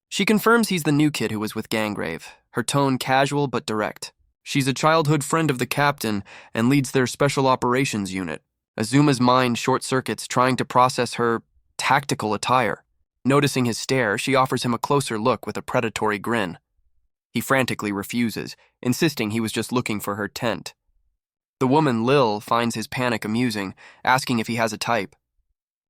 She confirms he's the new kid who was with Gangrave, her tone casual but direct. She's a childhood friend of the captain and leads their special operations unit. Azuma's mind short-circuits trying to process her tactical attire. Noticing his stare, she offers him a closer look with a predatory grin. He frantically refuses, insisting he was just looking for her tent. The woman, Lil, finds his panic amusing, asking if he has a type.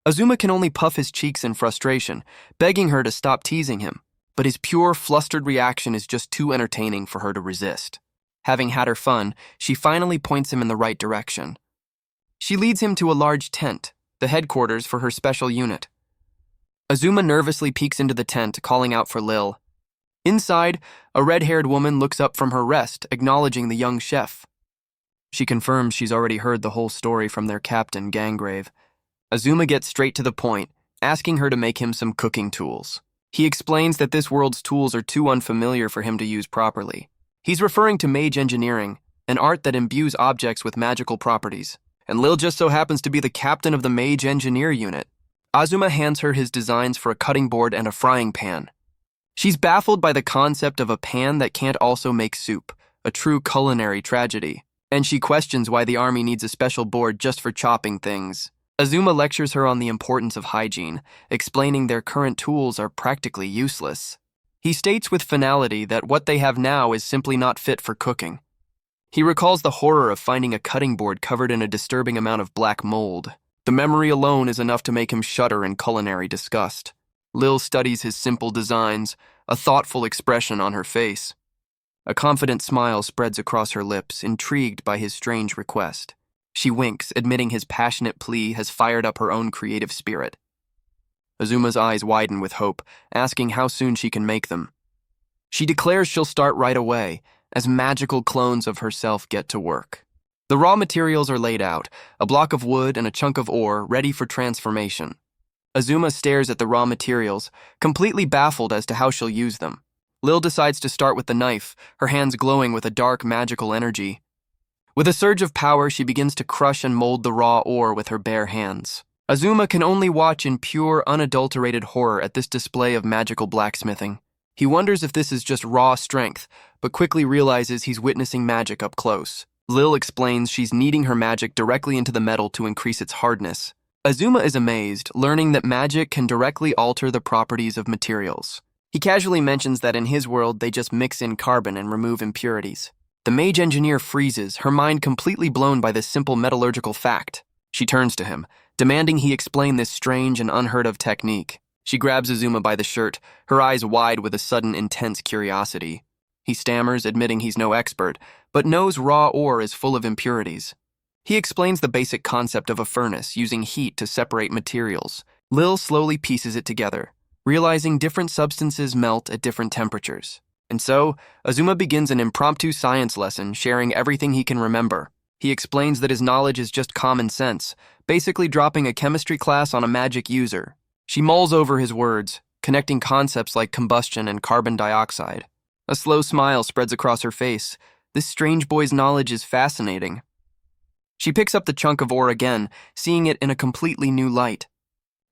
Azuma can only puff his cheeks in frustration, begging her to stop teasing him, but his pure, flustered reaction is just too entertaining for her to resist. Having had her fun, she finally points him in the right direction. She leads him to a large tent, the headquarters for her special unit. Azuma nervously peeks into the tent, calling out for Lil. Inside, a red-haired woman looks up from her rest, acknowledging the young chef. She confirms she's already heard the whole story from their captain, Gangrave. Azuma gets straight to the point, asking her to make him some cooking tools. He explains that this world's tools are too unfamiliar for him to use properly. He's referring to mage engineering, an art that imbues objects with magical properties, and Lil just so happens to be the captain of the mage engineer unit. Azuma hands her his designs for a cutting board and a frying pan. She's baffled by the concept of a pan that can't also make soup, a true culinary tragedy, and she questions why the army needs a special board just for chopping things. Azuma lectures her on the importance of hygiene, explaining their current tools are practically useless. He states with finality that what they have now is simply not fit for cooking. He recalls the horror of finding a cutting board covered in a disturbing amount of black mold. The memory alone is enough to make him shudder in culinary disgust. Lil studies his simple designs, a thoughtful expression on her face. A confident smile spreads across her lips, intrigued by his strange request. She winks, admitting his passionate plea has fired up her own creative spirit. Azuma's eyes widen with hope, asking how soon she can make them. She declares she'll start right away, as magical clones of herself get to work. The raw materials are laid out, a block of wood and a chunk of ore ready for transformation. Azuma stares at the raw materials, completely baffled as to how she'll use them. Lil decides to start with the knife, her hands glowing with a dark magical energy. With a surge of power, she begins to crush and mold the raw ore with her bare hands. Azuma can only watch in pure, unadulterated horror at this display of magical blacksmithing. He wonders if this is just raw strength, but quickly realizes he's witnessing magic up close. Lil explains she's kneading her magic directly into the metal to increase its hardness. Azuma is amazed, learning that magic can directly alter the properties of materials. He casually mentions that in his world they just mix in carbon and remove impurities. The mage engineer freezes, her mind completely blown by this simple metallurgical fact. She turns to him, demanding he explain this strange and unheard-of technique. She grabs Azuma by the shirt, her eyes wide with a sudden intense curiosity. He stammers, admitting he's no expert, but knows raw ore is full of impurities. He explains the basic concept of a furnace, using heat to separate materials. Lil slowly pieces it together, realizing different substances melt at different temperatures. And so, Azuma begins an impromptu science lesson, sharing everything he can remember. He explains that his knowledge is just common sense, basically dropping a chemistry class on a magic user. She mulls over his words, connecting concepts like combustion and carbon dioxide. A slow smile spreads across her face. This strange boy's knowledge is fascinating. She picks up the chunk of ore again, seeing it in a completely new light.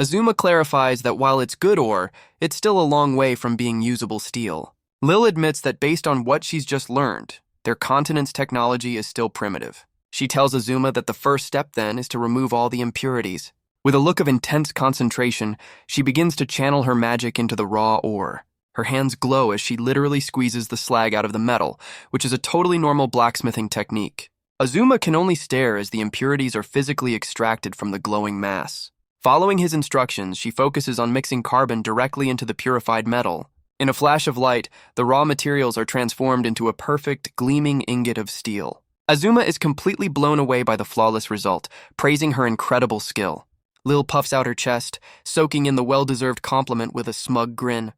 Azuma clarifies that while it's good ore, it's still a long way from being usable steel. Lil admits that based on what she's just learned, their continent's technology is still primitive. She tells Azuma that the first step then is to remove all the impurities. With a look of intense concentration, she begins to channel her magic into the raw ore. Her hands glow as she literally squeezes the slag out of the metal, which is a totally normal blacksmithing technique. Azuma can only stare as the impurities are physically extracted from the glowing mass. Following his instructions, she focuses on mixing carbon directly into the purified metal. In a flash of light, the raw materials are transformed into a perfect, gleaming ingot of steel. Azuma is completely blown away by the flawless result, praising her incredible skill. Lil puffs out her chest, soaking in the well-deserved compliment with a smug grin.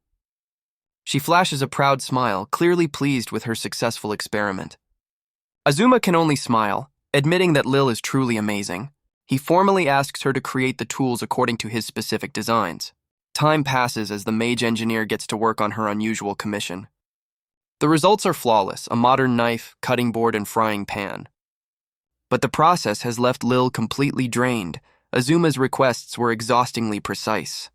She flashes a proud smile, clearly pleased with her successful experiment. Azuma can only smile, admitting that Lil is truly amazing. He formally asks her to create the tools according to his specific designs. Time passes as the mage engineer gets to work on her unusual commission. The results are flawless, a modern knife, cutting board, and frying pan. But the process has left Lil completely drained. Azuma's requests were exhaustingly precise.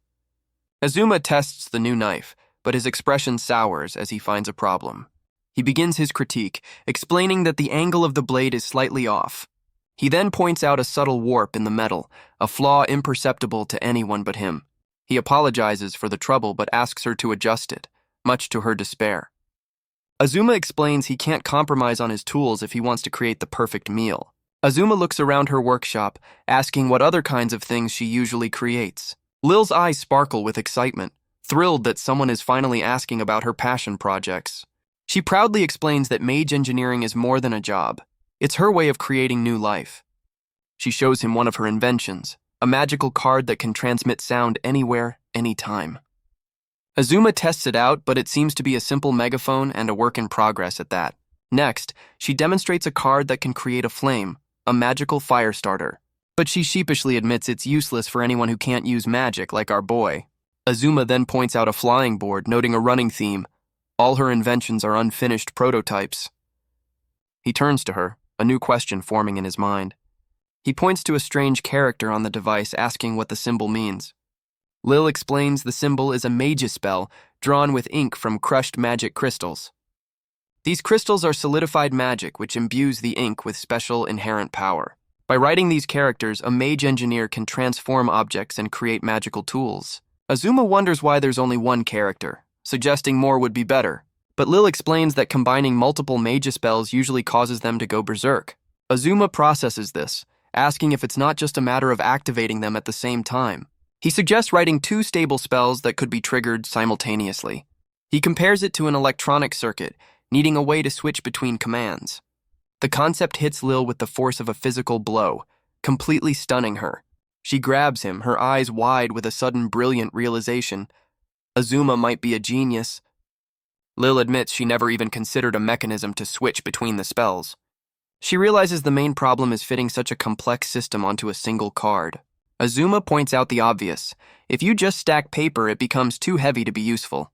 Azuma tests the new knife, but his expression sours as he finds a problem. He begins his critique, explaining that the angle of the blade is slightly off. He then points out a subtle warp in the metal, a flaw imperceptible to anyone but him. He apologizes for the trouble but asks her to adjust it, much to her despair. Azuma explains he can't compromise on his tools if he wants to create the perfect meal. Azuma looks around her workshop, asking what other kinds of things she usually creates. Lil's eyes sparkle with excitement, thrilled that someone is finally asking about her passion projects. She proudly explains that mage engineering is more than a job. It's her way of creating new life. She shows him one of her inventions, a magical card that can transmit sound anywhere, anytime. Azuma tests it out, but it seems to be a simple megaphone and a work in progress at that. Next, she demonstrates a card that can create a flame, a magical fire starter. But she sheepishly admits it's useless for anyone who can't use magic like our boy. Azuma then points out a flying board, noting a running theme. All her inventions are unfinished prototypes. He turns to her, a new question forming in his mind. He points to a strange character on the device, asking what the symbol means. Lil explains the symbol is a Mage spell drawn with ink from crushed magic crystals. These crystals are solidified magic which imbues the ink with special inherent power. By writing these characters, a mage engineer can transform objects and create magical tools. Azuma wonders why there's only one character, suggesting more would be better. But Lil explains that combining multiple mage spells usually causes them to go berserk. Azuma processes this, asking if it's not just a matter of activating them at the same time. He suggests writing 2 stable spells that could be triggered simultaneously. He compares it to an electronic circuit, needing a way to switch between commands. The concept hits Lil with the force of a physical blow, completely stunning her. She grabs him, her eyes wide with a sudden brilliant realization. Azuma might be a genius. Lil admits she never even considered a mechanism to switch between the spells. She realizes the main problem is fitting such a complex system onto a single card. Azuma points out the obvious. If you just stack paper, it becomes too heavy to be useful.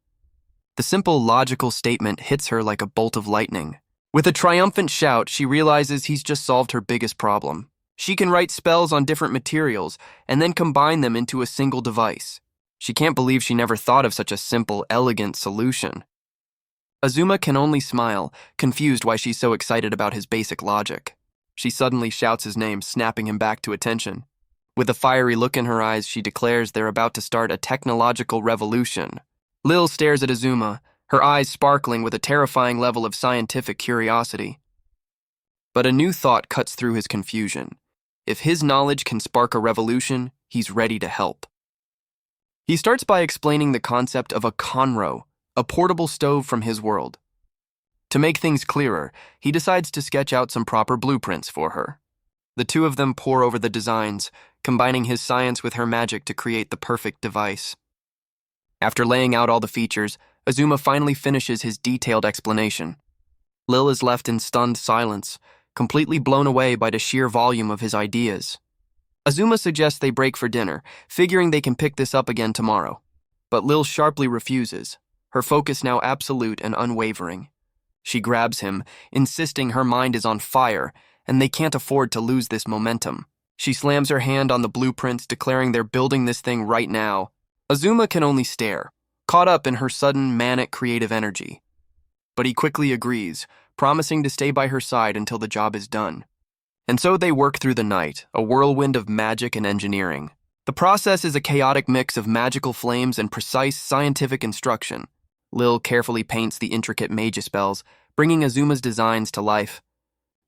The simple logical statement hits her like a bolt of lightning. With a triumphant shout, she realizes he's just solved her biggest problem. She can write spells on different materials and then combine them into a single device. She can't believe she never thought of such a simple, elegant solution. Azuma can only smile, confused why she's so excited about his basic logic. She suddenly shouts his name, snapping him back to attention. With a fiery look in her eyes, she declares they're about to start a technological revolution. Lil stares at Azuma, her eyes sparkling with a terrifying level of scientific curiosity. But a new thought cuts through his confusion. If his knowledge can spark a revolution, he's ready to help. He starts by explaining the concept of a conro, a portable stove from his world. To make things clearer, he decides to sketch out some proper blueprints for her. The two of them pore over the designs, combining his science with her magic to create the perfect device. After laying out all the features, Azuma finally finishes his detailed explanation. Lil is left in stunned silence, completely blown away by the sheer volume of his ideas. Azuma suggests they break for dinner, figuring they can pick this up again tomorrow. But Lil sharply refuses, her focus now absolute and unwavering. She grabs him, insisting her mind is on fire, and they can't afford to lose this momentum. She slams her hand on the blueprints, declaring they're building this thing right now. Azuma can only stare, caught up in her sudden, manic creative energy. But he quickly agrees, promising to stay by her side until the job is done. And so they work through the night, a whirlwind of magic and engineering. The process is a chaotic mix of magical flames and precise scientific instruction. Lil carefully paints the intricate mage spells, bringing Azuma's designs to life.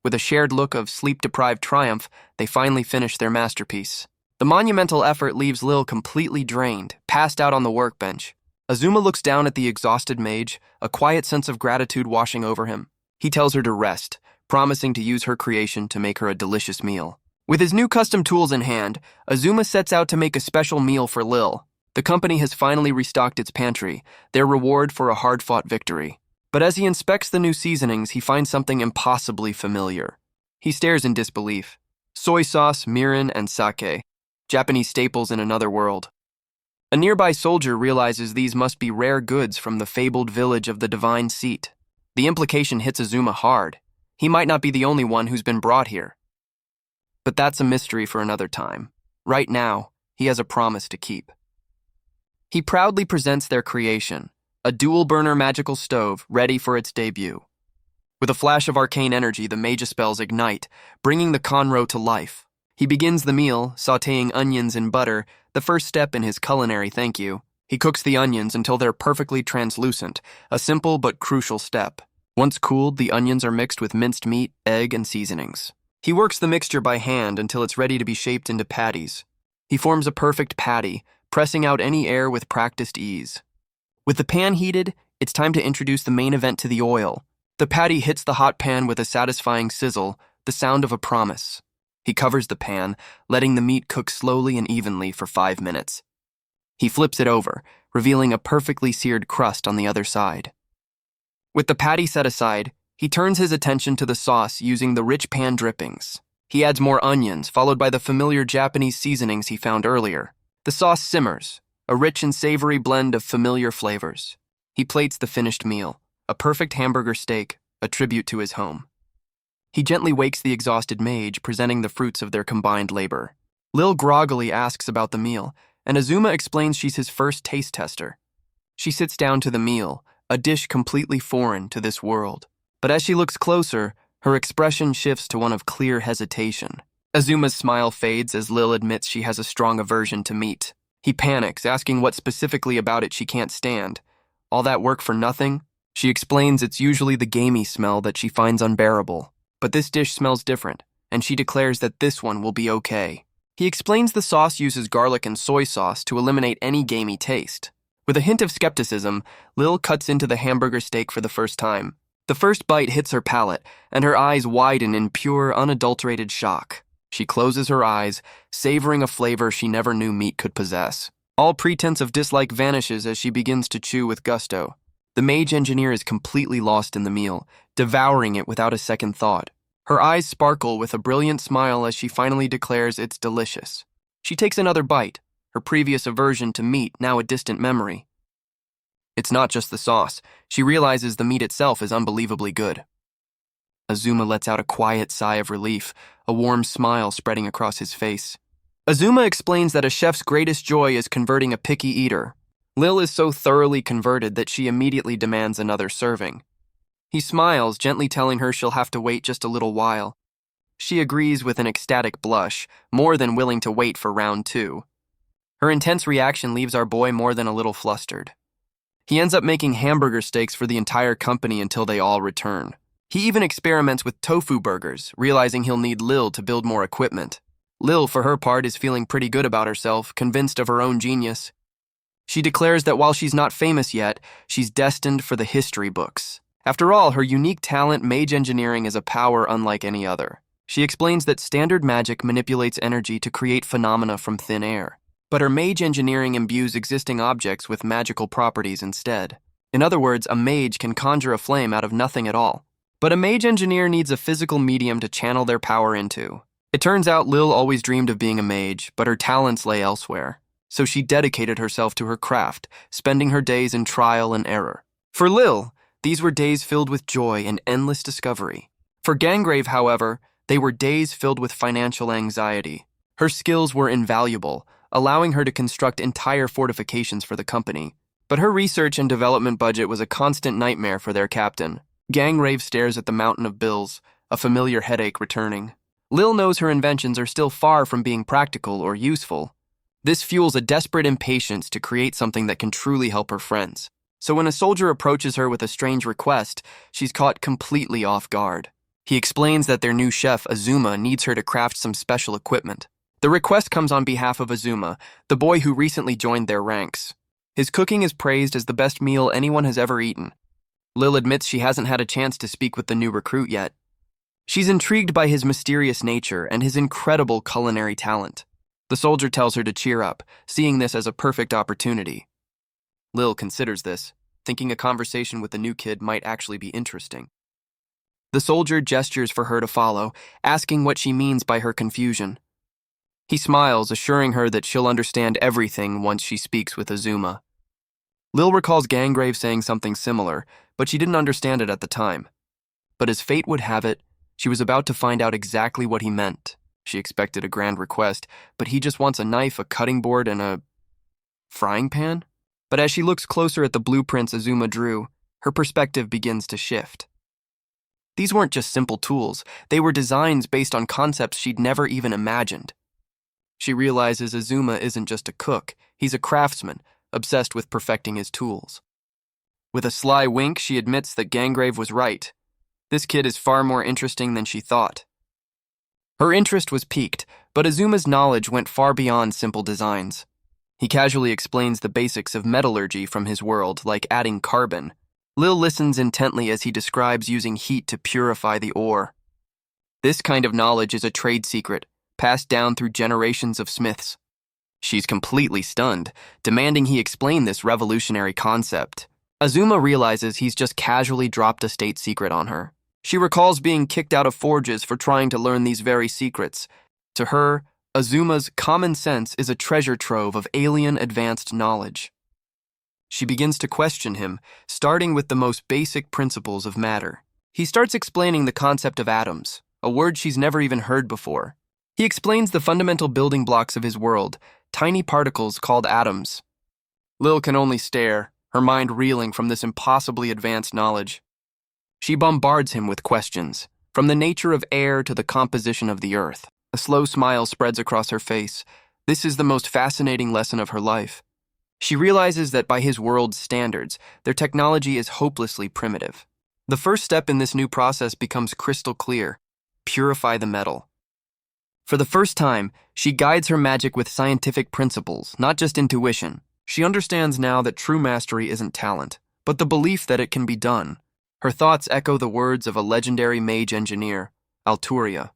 With a shared look of sleep-deprived triumph, they finally finish their masterpiece. The monumental effort leaves Lil completely drained, passed out on the workbench. Azuma looks down at the exhausted mage, a quiet sense of gratitude washing over him. He tells her to rest, promising to use her creation to make her a delicious meal. With his new custom tools in hand, Azuma sets out to make a special meal for Lil. The company has finally restocked its pantry, their reward for a hard-fought victory. But as he inspects the new seasonings, he finds something impossibly familiar. He stares in disbelief. Soy sauce, mirin, and sake, Japanese staples in another world. A nearby soldier realizes these must be rare goods from the fabled village of the Divine Seat. The implication hits Azuma hard. He might not be the only one who's been brought here. But that's a mystery for another time. Right now, he has a promise to keep. He proudly presents their creation, a dual-burner magical stove ready for its debut. With a flash of arcane energy, the Mage spells ignite, bringing the Conro to life. He begins the meal, sautéing onions in butter, the first step in his culinary thank you. He cooks the onions until they're perfectly translucent, a simple but crucial step. Once cooled, the onions are mixed with minced meat, egg, and seasonings. He works the mixture by hand until it's ready to be shaped into patties. He forms a perfect patty, pressing out any air with practiced ease. With the pan heated, it's time to introduce the main event to the oil. The patty hits the hot pan with a satisfying sizzle, the sound of a promise. He covers the pan, letting the meat cook slowly and evenly for 5 minutes. He flips it over, revealing a perfectly seared crust on the other side. With the patty set aside, he turns his attention to the sauce using the rich pan drippings. He adds more onions, followed by the familiar Japanese seasonings he found earlier. The sauce simmers, a rich and savory blend of familiar flavors. He plates the finished meal, a perfect hamburger steak, a tribute to his home. He gently wakes the exhausted Mage, presenting the fruits of their combined labor. Lil groggily asks about the meal, and Azuma explains she's his first taste tester. She sits down to the meal, a dish completely foreign to this world. But as she looks closer, her expression shifts to one of clear hesitation. Azuma's smile fades as Lil admits she has a strong aversion to meat. He panics, asking what specifically about it she can't stand. All that work for nothing? She explains it's usually the gamey smell that she finds unbearable. But this dish smells different, and she declares that this one will be okay. He explains the sauce uses garlic and soy sauce to eliminate any gamey taste. With a hint of skepticism, Lil cuts into the hamburger steak for the first time. The first bite hits her palate, and her eyes widen in pure, unadulterated shock. She closes her eyes, savoring a flavor she never knew meat could possess. All pretense of dislike vanishes as she begins to chew with gusto. The Mage engineer is completely lost in the meal, devouring it without a second thought. Her eyes sparkle with a brilliant smile as she finally declares it's delicious. She takes another bite, her previous aversion to meat now a distant memory. It's not just the sauce. She realizes the meat itself is unbelievably good. Azuma lets out a quiet sigh of relief, a warm smile spreading across his face. Azuma explains that a chef's greatest joy is converting a picky eater. Lil is so thoroughly converted that she immediately demands another serving. He smiles, gently telling her she'll have to wait just a little while. She agrees with an ecstatic blush, more than willing to wait for round 2. Her intense reaction leaves our boy more than a little flustered. He ends up making hamburger steaks for the entire company until they all return. He even experiments with tofu burgers, realizing he'll need Lil to build more equipment. Lil, for her part, is feeling pretty good about herself, convinced of her own genius. She declares that while she's not famous yet, she's destined for the history books. After all, her unique talent, Mage engineering, is a power unlike any other. She explains that standard magic manipulates energy to create phenomena from thin air. But her Mage engineering imbues existing objects with magical properties instead. In other words, a mage can conjure a flame out of nothing at all. But a Mage engineer needs a physical medium to channel their power into. It turns out Lil always dreamed of being a mage, but her talents lay elsewhere. So she dedicated herself to her craft, spending her days in trial and error. For Lil, these were days filled with joy and endless discovery. For Gangrave, however, they were days filled with financial anxiety. Her skills were invaluable, allowing her to construct entire fortifications for the company. But her research and development budget was a constant nightmare for their captain. Gangrave stares at the mountain of bills, a familiar headache returning. Lil knows her inventions are still far from being practical or useful. This fuels a desperate impatience to create something that can truly help her friends. So when a soldier approaches her with a strange request, she's caught completely off guard. He explains that their new chef, Azuma, needs her to craft some special equipment. The request comes on behalf of Azuma, the boy who recently joined their ranks. His cooking is praised as the best meal anyone has ever eaten. Lil admits she hasn't had a chance to speak with the new recruit yet. She's intrigued by his mysterious nature and his incredible culinary talent. The soldier tells her to cheer up, seeing this as a perfect opportunity. Lil considers this, thinking a conversation with the new kid might actually be interesting. The soldier gestures for her to follow, asking what she means by her confusion. He smiles, assuring her that she'll understand everything once she speaks with Azuma. Lil recalls Gangrave saying something similar, but she didn't understand it at the time. But as fate would have it, she was about to find out exactly what he meant. She expected a grand request, but he just wants a knife, a cutting board, and a frying pan? But as she looks closer at the blueprints Azuma drew, her perspective begins to shift. These weren't just simple tools, they were designs based on concepts she'd never even imagined. She realizes Azuma isn't just a cook, he's a craftsman, obsessed with perfecting his tools. With a sly wink, she admits that Gangrave was right. This kid is far more interesting than she thought. Her interest was piqued, but Azuma's knowledge went far beyond simple designs. He casually explains the basics of metallurgy from his world, like adding carbon. Lil listens intently as he describes using heat to purify the ore. This kind of knowledge is a trade secret, passed down through generations of smiths. She's completely stunned, demanding he explain this revolutionary concept. Azuma realizes he's just casually dropped a state secret on her. She recalls being kicked out of forges for trying to learn these very secrets. To her, Azuma's common sense is a treasure trove of alien advanced knowledge. She begins to question him, starting with the most basic principles of matter. He starts explaining the concept of atoms, a word she's never even heard before. He explains the fundamental building blocks of his world, tiny particles called atoms. Lil can only stare, her mind reeling from this impossibly advanced knowledge. She bombards him with questions, from the nature of air to the composition of the earth. A slow smile spreads across her face. This is the most fascinating lesson of her life. She realizes that by his world's standards, their technology is hopelessly primitive. The first step in this new process becomes crystal clear: purify the metal. For the first time, she guides her magic with scientific principles, not just intuition. She understands now that true mastery isn't talent, but the belief that it can be done. Her thoughts echo the words of a legendary mage engineer, Alturia.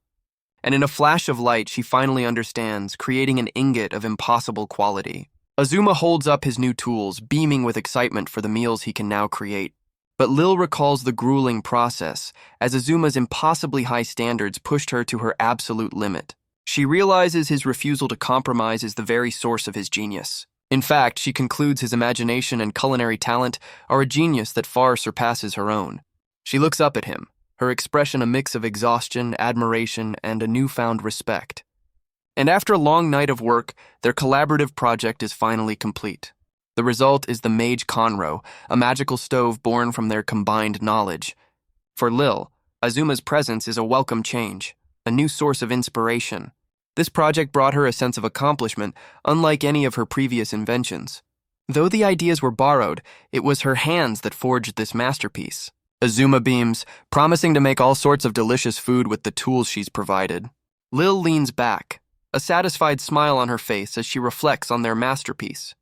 And in a flash of light, she finally understands, creating an ingot of impossible quality. Azuma holds up his new tools, beaming with excitement for the meals he can now create. But Lil recalls the grueling process, as Azuma's impossibly high standards pushed her to her absolute limit. She realizes his refusal to compromise is the very source of his genius. In fact, she concludes his imagination and culinary talent are a genius that far surpasses her own. She looks up at him, her expression a mix of exhaustion, admiration, and a newfound respect. And after a long night of work, their collaborative project is finally complete. The result is the Mage Conro, a magical stove born from their combined knowledge. For Lil, Azuma's presence is a welcome change, a new source of inspiration. This project brought her a sense of accomplishment, unlike any of her previous inventions. Though the ideas were borrowed, it was her hands that forged this masterpiece. Azuma beams, promising to make all sorts of delicious food with the tools she's provided. Lil leans back, a satisfied smile on her face as she reflects on their masterpiece.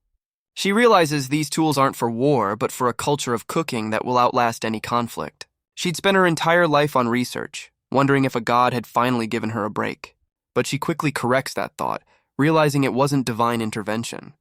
She realizes these tools aren't for war, but for a culture of cooking that will outlast any conflict. She'd spent her entire life on research, wondering if a god had finally given her a break. But she quickly corrects that thought, realizing it wasn't divine intervention.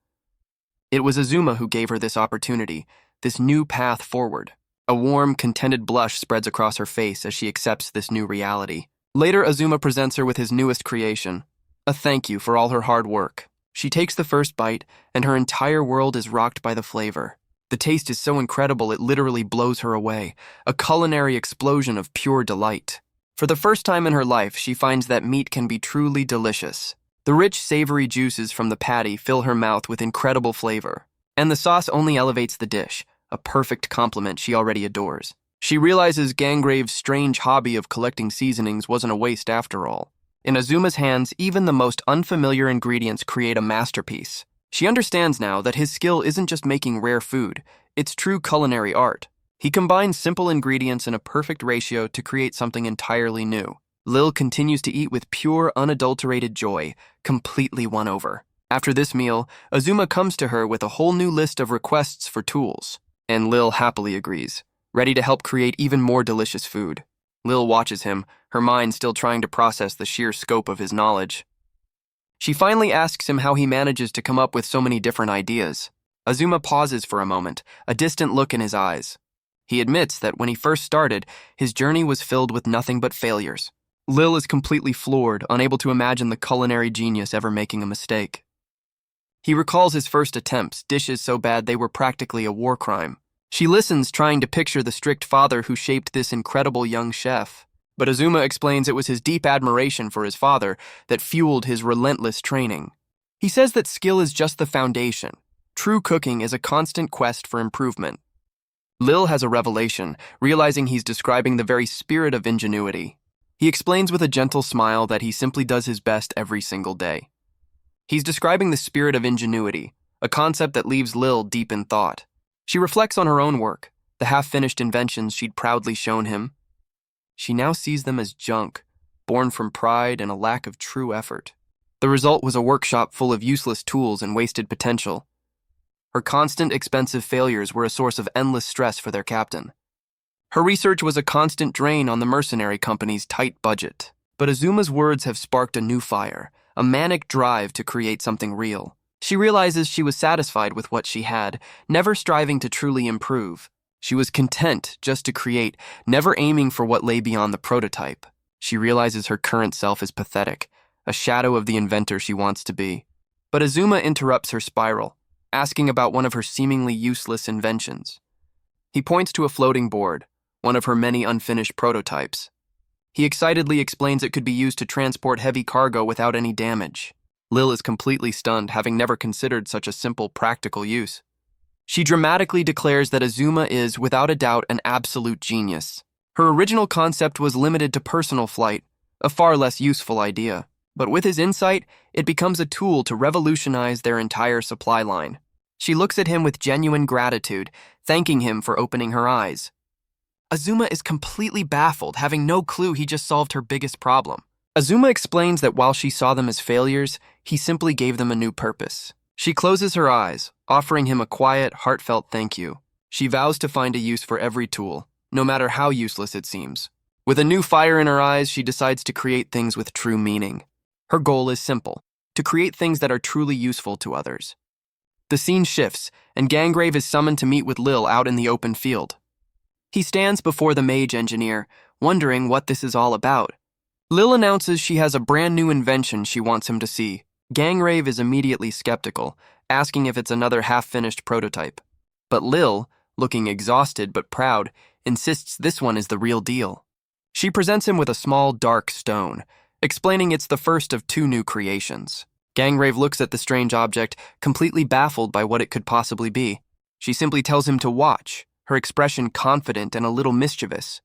It was Azuma who gave her this opportunity, this new path forward. A warm, contented blush spreads across her face as she accepts this new reality. Later, Azuma presents her with his newest creation, a thank you for all her hard work. She takes the first bite, and her entire world is rocked by the flavor. The taste is so incredible it literally blows her away, a culinary explosion of pure delight. For the first time in her life, she finds that meat can be truly delicious. The rich, savory juices from the patty fill her mouth with incredible flavor, and the sauce only elevates the dish, a perfect compliment she already adores. She realizes Gangrave's strange hobby of collecting seasonings wasn't a waste after all. In Azuma's hands, even the most unfamiliar ingredients create a masterpiece. She understands now that his skill isn't just making rare food, it's true culinary art. He combines simple ingredients in a perfect ratio to create something entirely new. Lil continues to eat with pure, unadulterated joy, completely won over. After this meal, Azuma comes to her with a whole new list of requests for tools, and Lil happily agrees, ready to help create even more delicious food. Lil watches him, her mind still trying to process the sheer scope of his knowledge. She finally asks him how he manages to come up with so many different ideas. Azuma pauses for a moment, a distant look in his eyes. He admits that when he first started, his journey was filled with nothing but failures. Lil is completely floored, unable to imagine the culinary genius ever making a mistake. He recalls his first attempts, dishes so bad they were practically a war crime. She listens, trying to picture the strict father who shaped this incredible young chef. But Azuma explains it was his deep admiration for his father that fueled his relentless training. He says that skill is just the foundation. True cooking is a constant quest for improvement. Lil has a revelation, realizing he's describing the very spirit of ingenuity. He explains with a gentle smile that he simply does his best every single day. He's describing the spirit of ingenuity, a concept that leaves Lil deep in thought. She reflects on her own work, the half-finished inventions she'd proudly shown him. She now sees them as junk, born from pride and a lack of true effort. The result was a workshop full of useless tools and wasted potential. Her constant expensive failures were a source of endless stress for their captain. Her research was a constant drain on the mercenary company's tight budget. But Azuma's words have sparked a new fire, a manic drive to create something real. She realizes she was satisfied with what she had, never striving to truly improve. She was content just to create, never aiming for what lay beyond the prototype. She realizes her current self is pathetic, a shadow of the inventor she wants to be. But Azuma interrupts her spiral, asking about one of her seemingly useless inventions. He points to a floating board, one of her many unfinished prototypes. He excitedly explains it could be used to transport heavy cargo without any damage. Lil is completely stunned, having never considered such a simple, practical use. She dramatically declares that Azuma is, without a doubt, an absolute genius. Her original concept was limited to personal flight, a far less useful idea. But with his insight, it becomes a tool to revolutionize their entire supply line. She looks at him with genuine gratitude, thanking him for opening her eyes. Azuma is completely baffled, having no clue he just solved her biggest problem. Azuma explains that while she saw them as failures, he simply gave them a new purpose. She closes her eyes, offering him a quiet, heartfelt thank you. She vows to find a use for every tool, no matter how useless it seems. With a new fire in her eyes, she decides to create things with true meaning. Her goal is simple, to create things that are truly useful to others. The scene shifts, and Gangrave is summoned to meet with Lil out in the open field. He stands before the Mage engineer, wondering what this is all about. Lil announces she has a brand new invention she wants him to see. Gangrave is immediately skeptical, asking if it's another half-finished prototype. But Lil, looking exhausted but proud, insists this one is the real deal. She presents him with a small, dark stone, explaining it's the first of 2 new creations. Gangrave looks at the strange object, completely baffled by what it could possibly be. She simply tells him to watch, her expression confident and a little mischievous.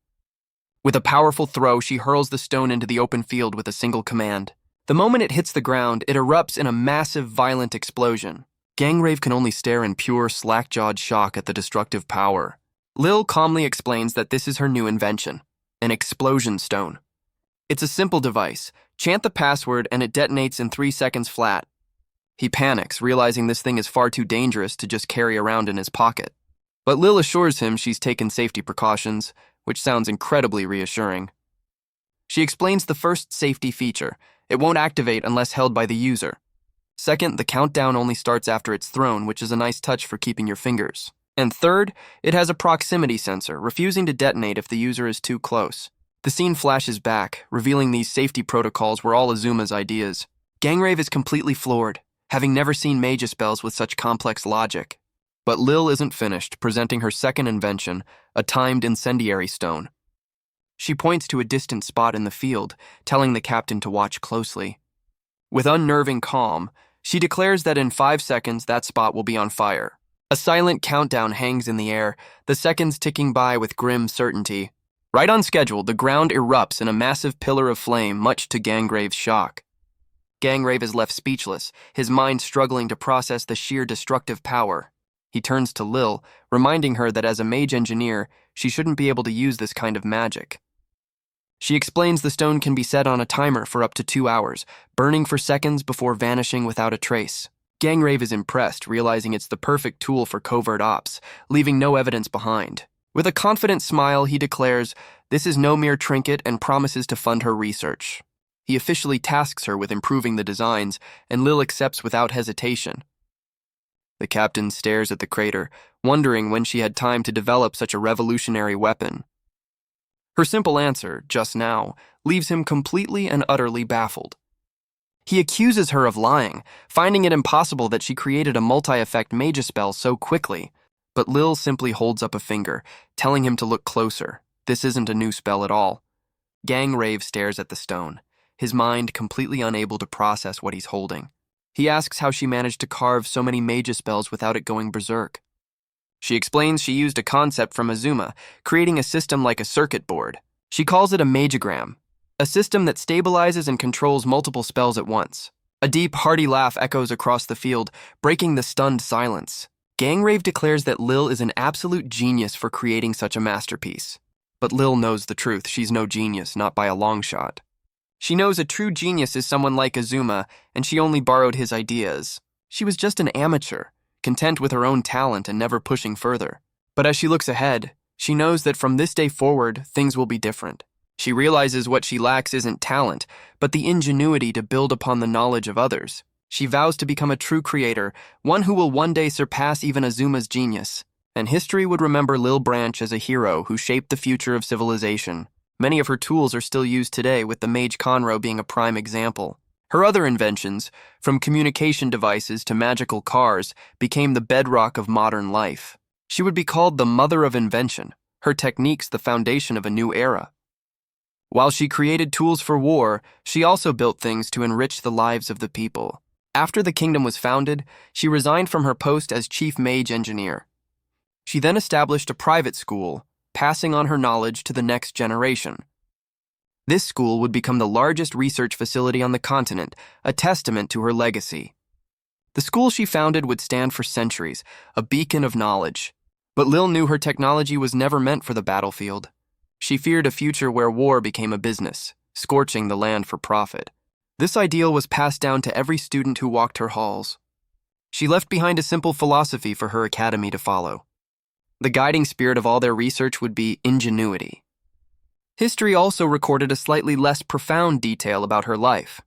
With a powerful throw, she hurls the stone into the open field with a single command. The moment it hits the ground, it erupts in a massive, violent explosion. Gangrave can only stare in pure, slack-jawed shock at the destructive power. Lil calmly explains that this is her new invention, an explosion stone. It's a simple device. Chant the password and it detonates in 3 seconds flat. He panics, realizing this thing is far too dangerous to just carry around in his pocket. But Lil assures him she's taken safety precautions, which sounds incredibly reassuring. She explains the first safety feature. It won't activate unless held by the user. Second, the countdown only starts after it's thrown, which is a nice touch for keeping your fingers. And third, it has a proximity sensor, refusing to detonate if the user is too close. The scene flashes back, revealing these safety protocols were all Azuma's ideas. Gangrave is completely floored, having never seen Mage spells with such complex logic. But Lil isn't finished, presenting her second invention, a timed incendiary stone. She points to a distant spot in the field, telling the captain to watch closely. With unnerving calm, she declares that in 5 seconds that spot will be on fire. A silent countdown hangs in the air, the seconds ticking by with grim certainty. Right on schedule, the ground erupts in a massive pillar of flame, much to Gangrave's shock. Gangrave is left speechless, his mind struggling to process the sheer destructive power. He turns to Lil, reminding her that as a mage engineer, she shouldn't be able to use this kind of magic. She explains the stone can be set on a timer for up to 2 hours, burning for seconds before vanishing without a trace. Gangrave is impressed, realizing it's the perfect tool for covert ops, leaving no evidence behind. With a confident smile, he declares this is no mere trinket and promises to fund her research. He officially tasks her with improving the designs, and Lil accepts without hesitation. The captain stares at the crater, wondering when she had time to develop such a revolutionary weapon. Her simple answer, just now, leaves him completely and utterly baffled. He accuses her of lying, finding it impossible that she created a multi-effect mage spell so quickly. But Lil simply holds up a finger, telling him to look closer. This isn't a new spell at all. Gangrave stares at the stone, his mind completely unable to process what he's holding. He asks how she managed to carve so many mage spells without it going berserk. She explains she used a concept from Azuma, creating a system like a circuit board. She calls it a mageogram, a system that stabilizes and controls multiple spells at once. A deep, hearty laugh echoes across the field, breaking the stunned silence. Gangrave declares that Lil is an absolute genius for creating such a masterpiece. But Lil knows the truth. She's no genius, not by a long shot. She knows a true genius is someone like Azuma, and she only borrowed his ideas. She was just an amateur, content with her own talent and never pushing further. But as she looks ahead, she knows that from this day forward, things will be different. She realizes what she lacks isn't talent, but the ingenuity to build upon the knowledge of others. She vows to become a true creator, one who will one day surpass even Azuma's genius. And history would remember Lil Branch as a hero who shaped the future of civilization. Many of her tools are still used today, with the Mage Conro being a prime example. Her other inventions, from communication devices to magical cars, became the bedrock of modern life. She would be called the mother of invention, her techniques the foundation of a new era. While she created tools for war, she also built things to enrich the lives of the people. After the kingdom was founded, she resigned from her post as chief mage engineer. She then established a private school, passing on her knowledge to the next generation. This school would become the largest research facility on the continent, a testament to her legacy. The school she founded would stand for centuries, a beacon of knowledge. But Lil knew her technology was never meant for the battlefield. She feared a future where war became a business, scorching the land for profit. This ideal was passed down to every student who walked her halls. She left behind a simple philosophy for her academy to follow. The guiding spirit of all their research would be ingenuity. History also recorded a slightly less profound detail about her life.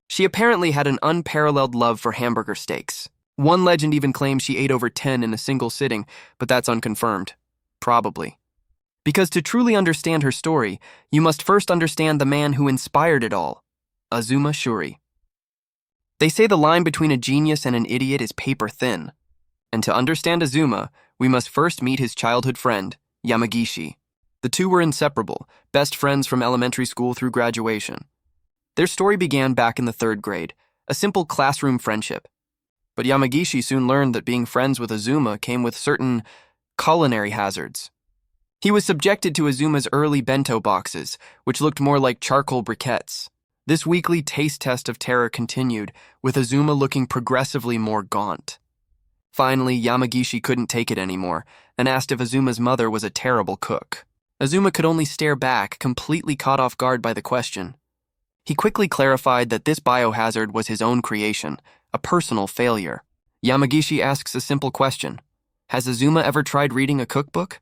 She apparently had an unparalleled love for hamburger steaks. One legend even claims she ate over 10 in a single sitting, but that's unconfirmed. Probably. Because to truly understand her story, you must first understand the man who inspired it all, Azuma Shuri. They say the line between a genius and an idiot is paper thin. And to understand Azuma, we must first meet his childhood friend, Yamagishi. The two were inseparable, best friends from elementary school through graduation. Their story began back in the 3rd grade, a simple classroom friendship. But Yamagishi soon learned that being friends with Azuma came with certain culinary hazards. He was subjected to Azuma's early bento boxes, which looked more like charcoal briquettes. This weekly taste test of terror continued, with Azuma looking progressively more gaunt. Finally, Yamagishi couldn't take it anymore and asked if Azuma's mother was a terrible cook. Azuma could only stare back, completely caught off guard by the question. He quickly clarified that this biohazard was his own creation, a personal failure. Yamagishi asks a simple question. Has Azuma ever tried reading a cookbook?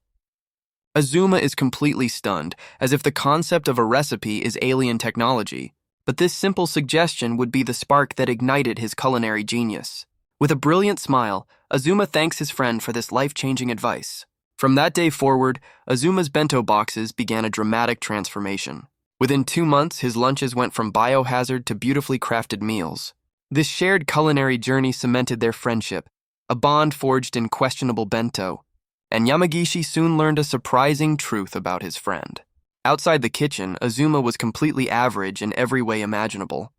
Azuma is completely stunned, as if the concept of a recipe is alien technology. But this simple suggestion would be the spark that ignited his culinary genius. With a brilliant smile, Azuma thanks his friend for this life-changing advice. From that day forward, Azuma's bento boxes began a dramatic transformation. Within 2 months, his lunches went from biohazard to beautifully crafted meals. This shared culinary journey cemented their friendship, a bond forged in questionable bento. And Yamagishi soon learned a surprising truth about his friend. Outside the kitchen, Azuma was completely average in every way imaginable.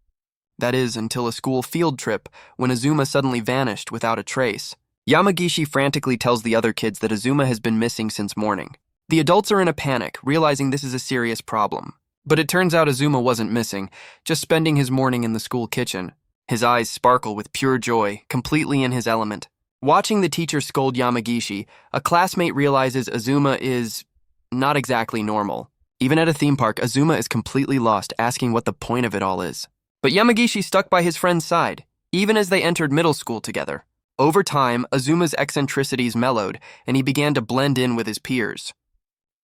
That is, until a school field trip, when Azuma suddenly vanished without a trace. Yamagishi frantically tells the other kids that Azuma has been missing since morning. The adults are in a panic, realizing this is a serious problem. But it turns out Azuma wasn't missing, just spending his morning in the school kitchen. His eyes sparkle with pure joy, completely in his element. Watching the teacher scold Yamagishi, a classmate realizes Azuma is not exactly normal. Even at a theme park, Azuma is completely lost, asking what the point of it all is. But Yamagishi stuck by his friend's side, even as they entered middle school together. Over time, Azuma's eccentricities mellowed, and he began to blend in with his peers.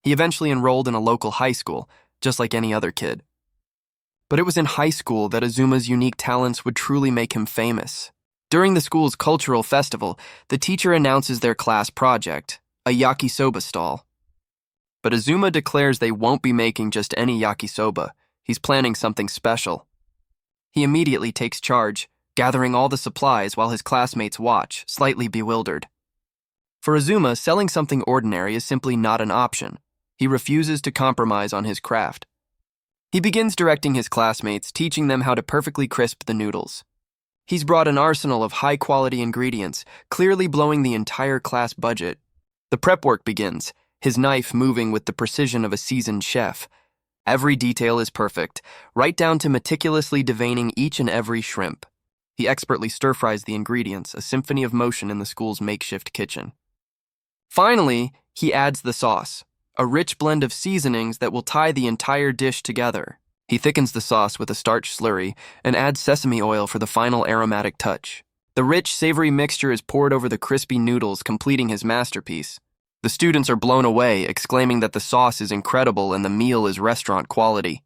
He eventually enrolled in a local high school, just like any other kid. But it was in high school that Azuma's unique talents would truly make him famous. During the school's cultural festival, the teacher announces their class project, a yakisoba stall. But Azuma declares they won't be making just any yakisoba. He's planning something special. He immediately takes charge, gathering all the supplies while his classmates watch, slightly bewildered. For Azuma, selling something ordinary is simply not an option. He refuses to compromise on his craft. He begins directing his classmates, teaching them how to perfectly crisp the noodles. He's brought an arsenal of high-quality ingredients, clearly blowing the entire class budget. The prep work begins, his knife moving with the precision of a seasoned chef. Every detail is perfect, right down to meticulously deveining each and every shrimp. He expertly stir-fries the ingredients, a symphony of motion in the school's makeshift kitchen. Finally, he adds the sauce, a rich blend of seasonings that will tie the entire dish together. He thickens the sauce with a starch slurry and adds sesame oil for the final aromatic touch. The rich, savory mixture is poured over the crispy noodles, completing his masterpiece. The students are blown away, exclaiming that the sauce is incredible and the meal is restaurant quality.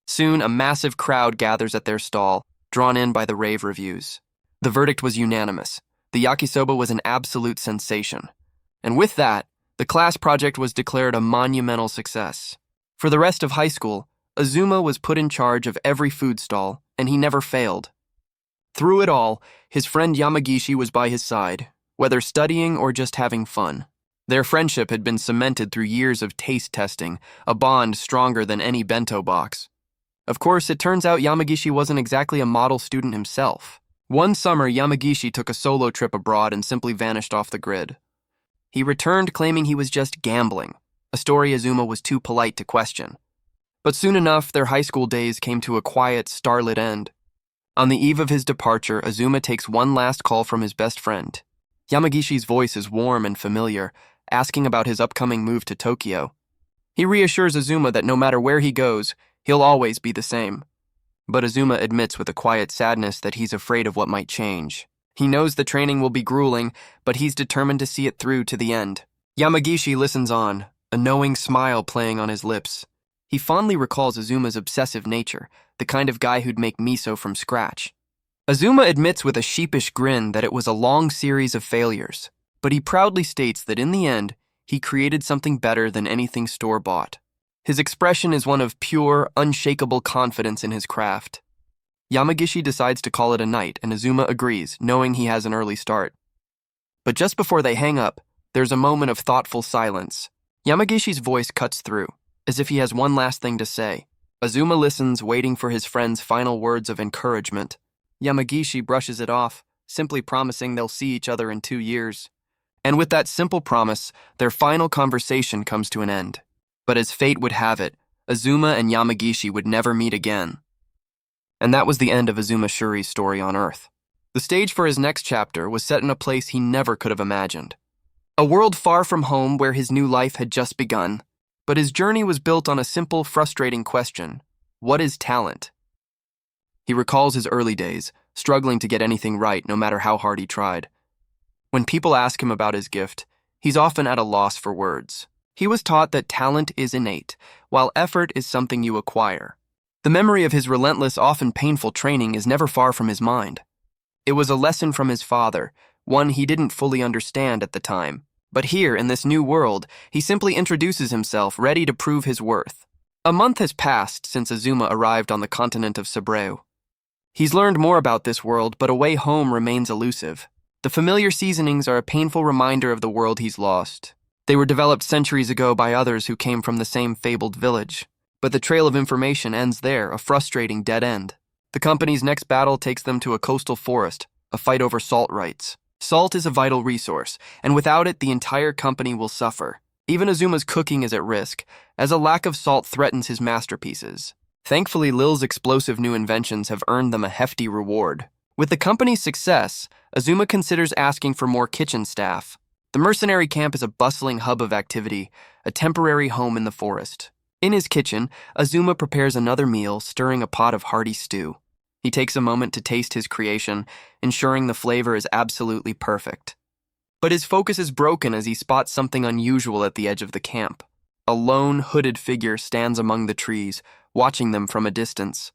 Soon, a massive crowd gathers at their stall, drawn in by the rave reviews. The verdict was unanimous. The yakisoba was an absolute sensation. And with that, the class project was declared a monumental success. For the rest of high school, Azuma was put in charge of every food stall, and he never failed. Through it all, his friend Yamagishi was by his side, whether studying or just having fun. Their friendship had been cemented through years of taste testing, a bond stronger than any bento box. Of course, it turns out Yamagishi wasn't exactly a model student himself. One summer, Yamagishi took a solo trip abroad and simply vanished off the grid. He returned claiming he was just gambling, a story Azuma was too polite to question. But soon enough, their high school days came to a quiet, starlit end. On the eve of his departure, Azuma takes one last call from his best friend. Yamagishi's voice is warm and familiar, asking about his upcoming move to Tokyo. He reassures Azuma that no matter where he goes, he'll always be the same. But Azuma admits with a quiet sadness that he's afraid of what might change. He knows the training will be grueling, but he's determined to see it through to the end. Yamagishi listens on, a knowing smile playing on his lips. He fondly recalls Azuma's obsessive nature, the kind of guy who'd make miso from scratch. Azuma admits with a sheepish grin that it was a long series of failures, but he proudly states that in the end, he created something better than anything store-bought. His expression is one of pure, unshakable confidence in his craft. Yamagishi decides to call it a night, and Azuma agrees, knowing he has an early start. But just before they hang up, there's a moment of thoughtful silence. Yamagishi's voice cuts through, as if he has one last thing to say. Azuma listens, waiting for his friend's final words of encouragement. Yamagishi brushes it off, simply promising they'll see each other in 2 years. And with that simple promise, their final conversation comes to an end. But as fate would have it, Azuma and Yamagishi would never meet again. And that was the end of Azuma Shuri's story on Earth. The stage for his next chapter was set in a place he never could have imagined. A world far from home where his new life had just begun, but his journey was built on a simple, frustrating question: what is talent? He recalls his early days, struggling to get anything right no matter how hard he tried. When people ask him about his gift, he's often at a loss for words. He was taught that talent is innate, while effort is something you acquire. The memory of his relentless, often painful training is never far from his mind. It was a lesson from his father, one he didn't fully understand at the time. But here, in this new world, he simply introduces himself, ready to prove his worth. A month has passed since Azuma arrived on the continent of Sabreu. He's learned more about this world, but a way home remains elusive. The familiar seasonings are a painful reminder of the world he's lost. They were developed centuries ago by others who came from the same fabled village. But the trail of information ends there, a frustrating dead end. The company's next battle takes them to a coastal forest, a fight over salt rights. Salt is a vital resource, and without it, the entire company will suffer. Even Azuma's cooking is at risk, as a lack of salt threatens his masterpieces. Thankfully, Lil's explosive new inventions have earned them a hefty reward. With the company's success, Azuma considers asking for more kitchen staff. The mercenary camp is a bustling hub of activity, a temporary home in the forest. In his kitchen, Azuma prepares another meal, stirring a pot of hearty stew. He takes a moment to taste his creation, ensuring the flavor is absolutely perfect. But his focus is broken as he spots something unusual at the edge of the camp. A lone, hooded figure stands among the trees, watching them from a distance.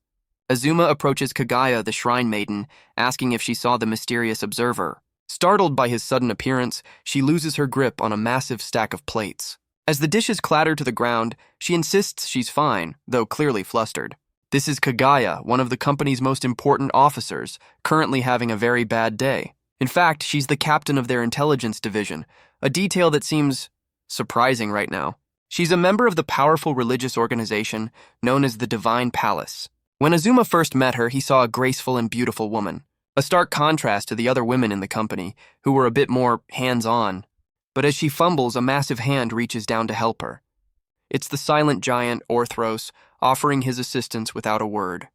Azuma approaches Kagaya, the shrine maiden, asking if she saw the mysterious observer. Startled by his sudden appearance, she loses her grip on a massive stack of plates. As the dishes clatter to the ground, she insists she's fine, though clearly flustered. This is Kagaya, one of the company's most important officers, currently having a very bad day. In fact, she's the captain of their intelligence division, a detail that seems surprising right now. She's a member of the powerful religious organization known as the Divine Palace. When Azuma first met her, he saw a graceful and beautiful woman, a stark contrast to the other women in the company, who were a bit more hands-on. But as she fumbles, a massive hand reaches down to help her. It's the silent giant, Orthros, offering his assistance without a word.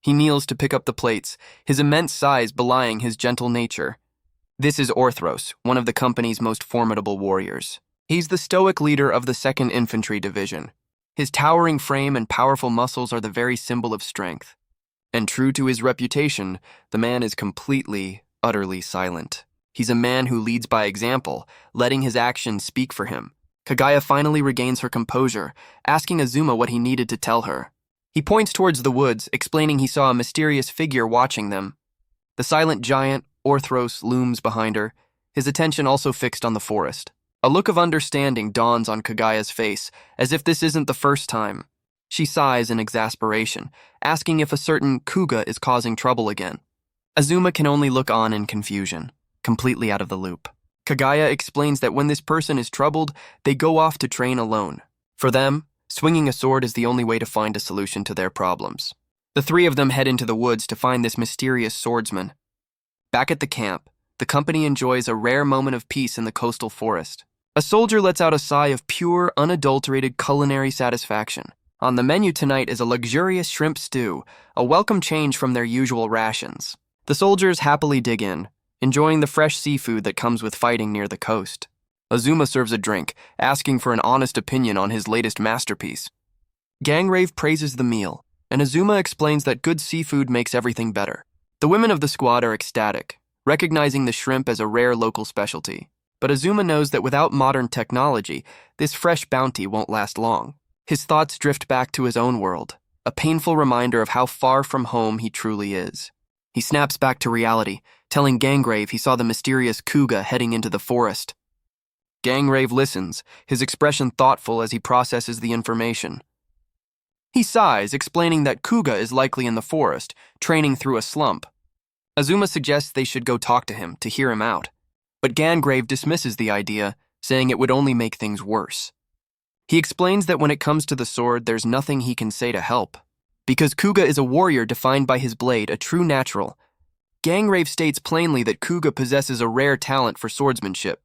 He kneels to pick up the plates, his immense size belying his gentle nature. This is Orthros, one of the company's most formidable warriors. He's the stoic leader of the 2nd Infantry Division. His towering frame and powerful muscles are the very symbol of strength. And true to his reputation, the man is completely, utterly silent. He's a man who leads by example, letting his actions speak for him. Kaguya finally regains her composure, asking Azuma what he needed to tell her. He points towards the woods, explaining he saw a mysterious figure watching them. The silent giant, Orthros, looms behind her, his attention also fixed on the forest. A look of understanding dawns on Kaguya's face, as if this isn't the first time. She sighs in exasperation, asking if a certain Kuga is causing trouble again. Azuma can only look on in confusion, completely out of the loop. Kaguya explains that when this person is troubled, they go off to train alone. For them, swinging a sword is the only way to find a solution to their problems. The three of them head into the woods to find this mysterious swordsman. Back at the camp, the company enjoys a rare moment of peace in the coastal forest. A soldier lets out a sigh of pure, unadulterated culinary satisfaction. On the menu tonight is a luxurious shrimp stew, a welcome change from their usual rations. The soldiers happily dig in, enjoying the fresh seafood that comes with fighting near the coast. Azuma serves a drink, asking for an honest opinion on his latest masterpiece. Gangrave praises the meal, and Azuma explains that good seafood makes everything better. The women of the squad are ecstatic, recognizing the shrimp as a rare local specialty. But Azuma knows that without modern technology, this fresh bounty won't last long. His thoughts drift back to his own world, a painful reminder of how far from home he truly is. He snaps back to reality, telling Gangrave he saw the mysterious Kuga heading into the forest. Gangrave listens, his expression thoughtful as he processes the information. He sighs, explaining that Kuga is likely in the forest, training through a slump. Azuma suggests they should go talk to him to hear him out. But Gangrave dismisses the idea, saying it would only make things worse. He explains that when it comes to the sword, there's nothing he can say to help. Because Kuga is a warrior defined by his blade, a true natural. Gangrave states plainly that Kuga possesses a rare talent for swordsmanship.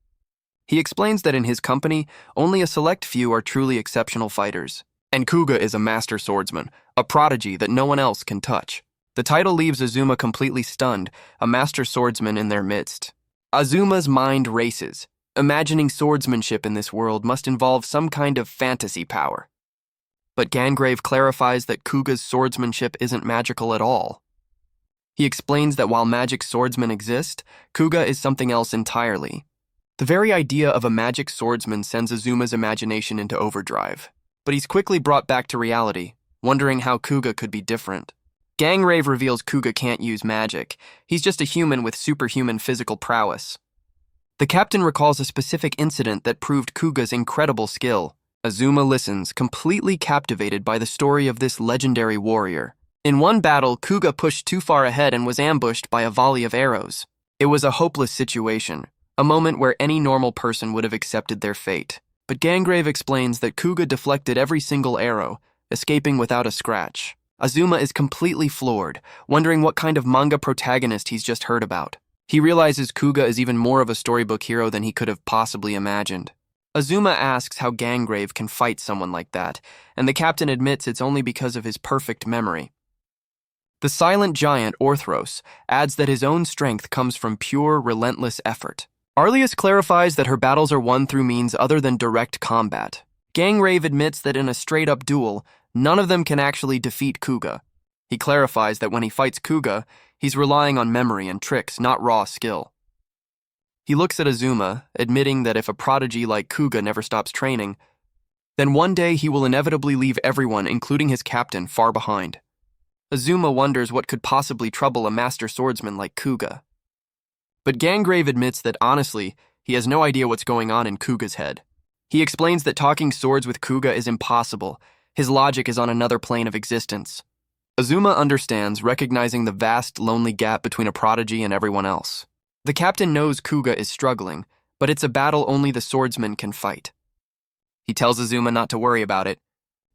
He explains that in his company, only a select few are truly exceptional fighters. And Kuga is a master swordsman, a prodigy that no one else can touch. The title leaves Azuma completely stunned, a master swordsman in their midst. Azuma's mind races, imagining swordsmanship in this world must involve some kind of fantasy power. But Gangrave clarifies that Kuga's swordsmanship isn't magical at all. He explains that while magic swordsmen exist, Kuga is something else entirely. The very idea of a magic swordsman sends Azuma's imagination into overdrive. But he's quickly brought back to reality, wondering how Kuga could be different. Gangrave reveals Kuga can't use magic. He's just a human with superhuman physical prowess. The captain recalls a specific incident that proved Kuga's incredible skill. Azuma listens, completely captivated by the story of this legendary warrior. In one battle, Kuga pushed too far ahead and was ambushed by a volley of arrows. It was a hopeless situation, a moment where any normal person would have accepted their fate. But Gangrave explains that Kuga deflected every single arrow, escaping without a scratch. Azuma is completely floored, wondering what kind of manga protagonist he's just heard about. He realizes Kuga is even more of a storybook hero than he could have possibly imagined. Azuma asks how Gangrave can fight someone like that, and the captain admits it's only because of his perfect memory. The silent giant, Orthros, adds that his own strength comes from pure, relentless effort. Arlias clarifies that her battles are won through means other than direct combat. Gangrave admits that in a straight-up duel, none of them can actually defeat Kuga. He clarifies that when he fights Kuga, he's relying on memory and tricks, not raw skill. He looks at Azuma, admitting that if a prodigy like Kuga never stops training, then one day he will inevitably leave everyone, including his captain, far behind. Azuma wonders what could possibly trouble a master swordsman like Kuga. But Gangrave admits that, honestly, he has no idea what's going on in Kuga's head. He explains that talking swords with Kuga is impossible. His logic is on another plane of existence. Azuma understands, recognizing the vast, lonely gap between a prodigy and everyone else. The captain knows Kuga is struggling, but it's a battle only the swordsman can fight. He tells Azuma not to worry about it.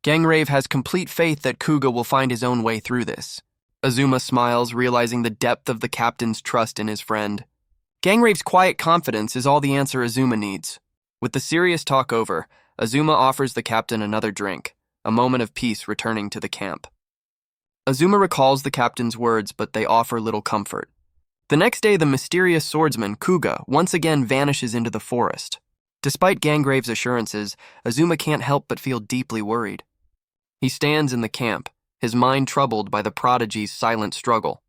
Gangrave has complete faith that Kuga will find his own way through this. Azuma smiles, realizing the depth of the captain's trust in his friend. Gangrave's quiet confidence is all the answer Azuma needs. With the serious talk over, Azuma offers the captain another drink, a moment of peace returning to the camp. Azuma recalls the captain's words, but they offer little comfort. The next day, the mysterious swordsman, Kuga, once again vanishes into the forest. Despite Gangrave's assurances, Azuma can't help but feel deeply worried. He stands in the camp, his mind troubled by the prodigy's silent struggle.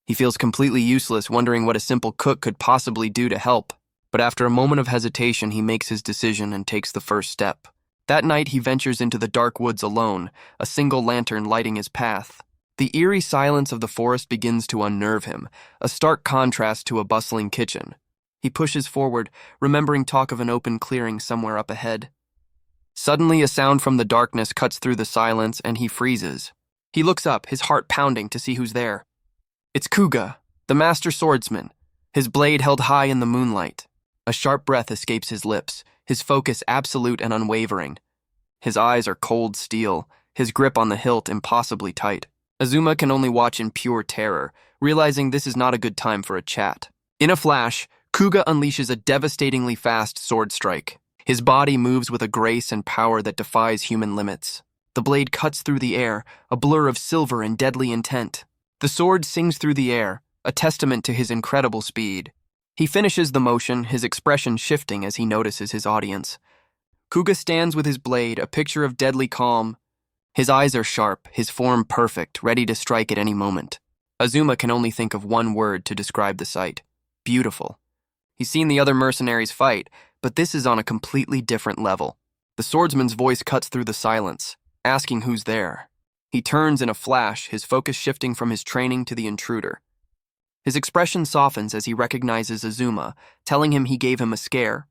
He feels completely useless, wondering what a simple cook could possibly do to help. But after a moment of hesitation, he makes his decision and takes the first step. That night, he ventures into the dark woods alone, a single lantern lighting his path. The eerie silence of the forest begins to unnerve him, a stark contrast to a bustling kitchen. He pushes forward, remembering talk of an open clearing somewhere up ahead. Suddenly, a sound from the darkness cuts through the silence, and he freezes. He looks up, his heart pounding, to see who's there. It's Kuga, the master swordsman, his blade held high in the moonlight. A sharp breath escapes his lips, his focus absolute and unwavering. His eyes are cold steel, his grip on the hilt impossibly tight. Azuma can only watch in pure terror, realizing this is not a good time for a chat. In a flash, Kuga unleashes a devastatingly fast sword strike. His body moves with a grace and power that defies human limits. The blade cuts through the air, a blur of silver and deadly intent. The sword sings through the air, a testament to his incredible speed. He finishes the motion, his expression shifting as he notices his audience. Kuga stands with his blade, a picture of deadly calm. His eyes are sharp, his form perfect, ready to strike at any moment. Azuma can only think of one word to describe the sight: beautiful. He's seen the other mercenaries fight, but this is on a completely different level. The swordsman's voice cuts through the silence, asking who's there. He turns in a flash, his focus shifting from his training to the intruder. His expression softens as he recognizes Azuma, telling him he gave him a scare.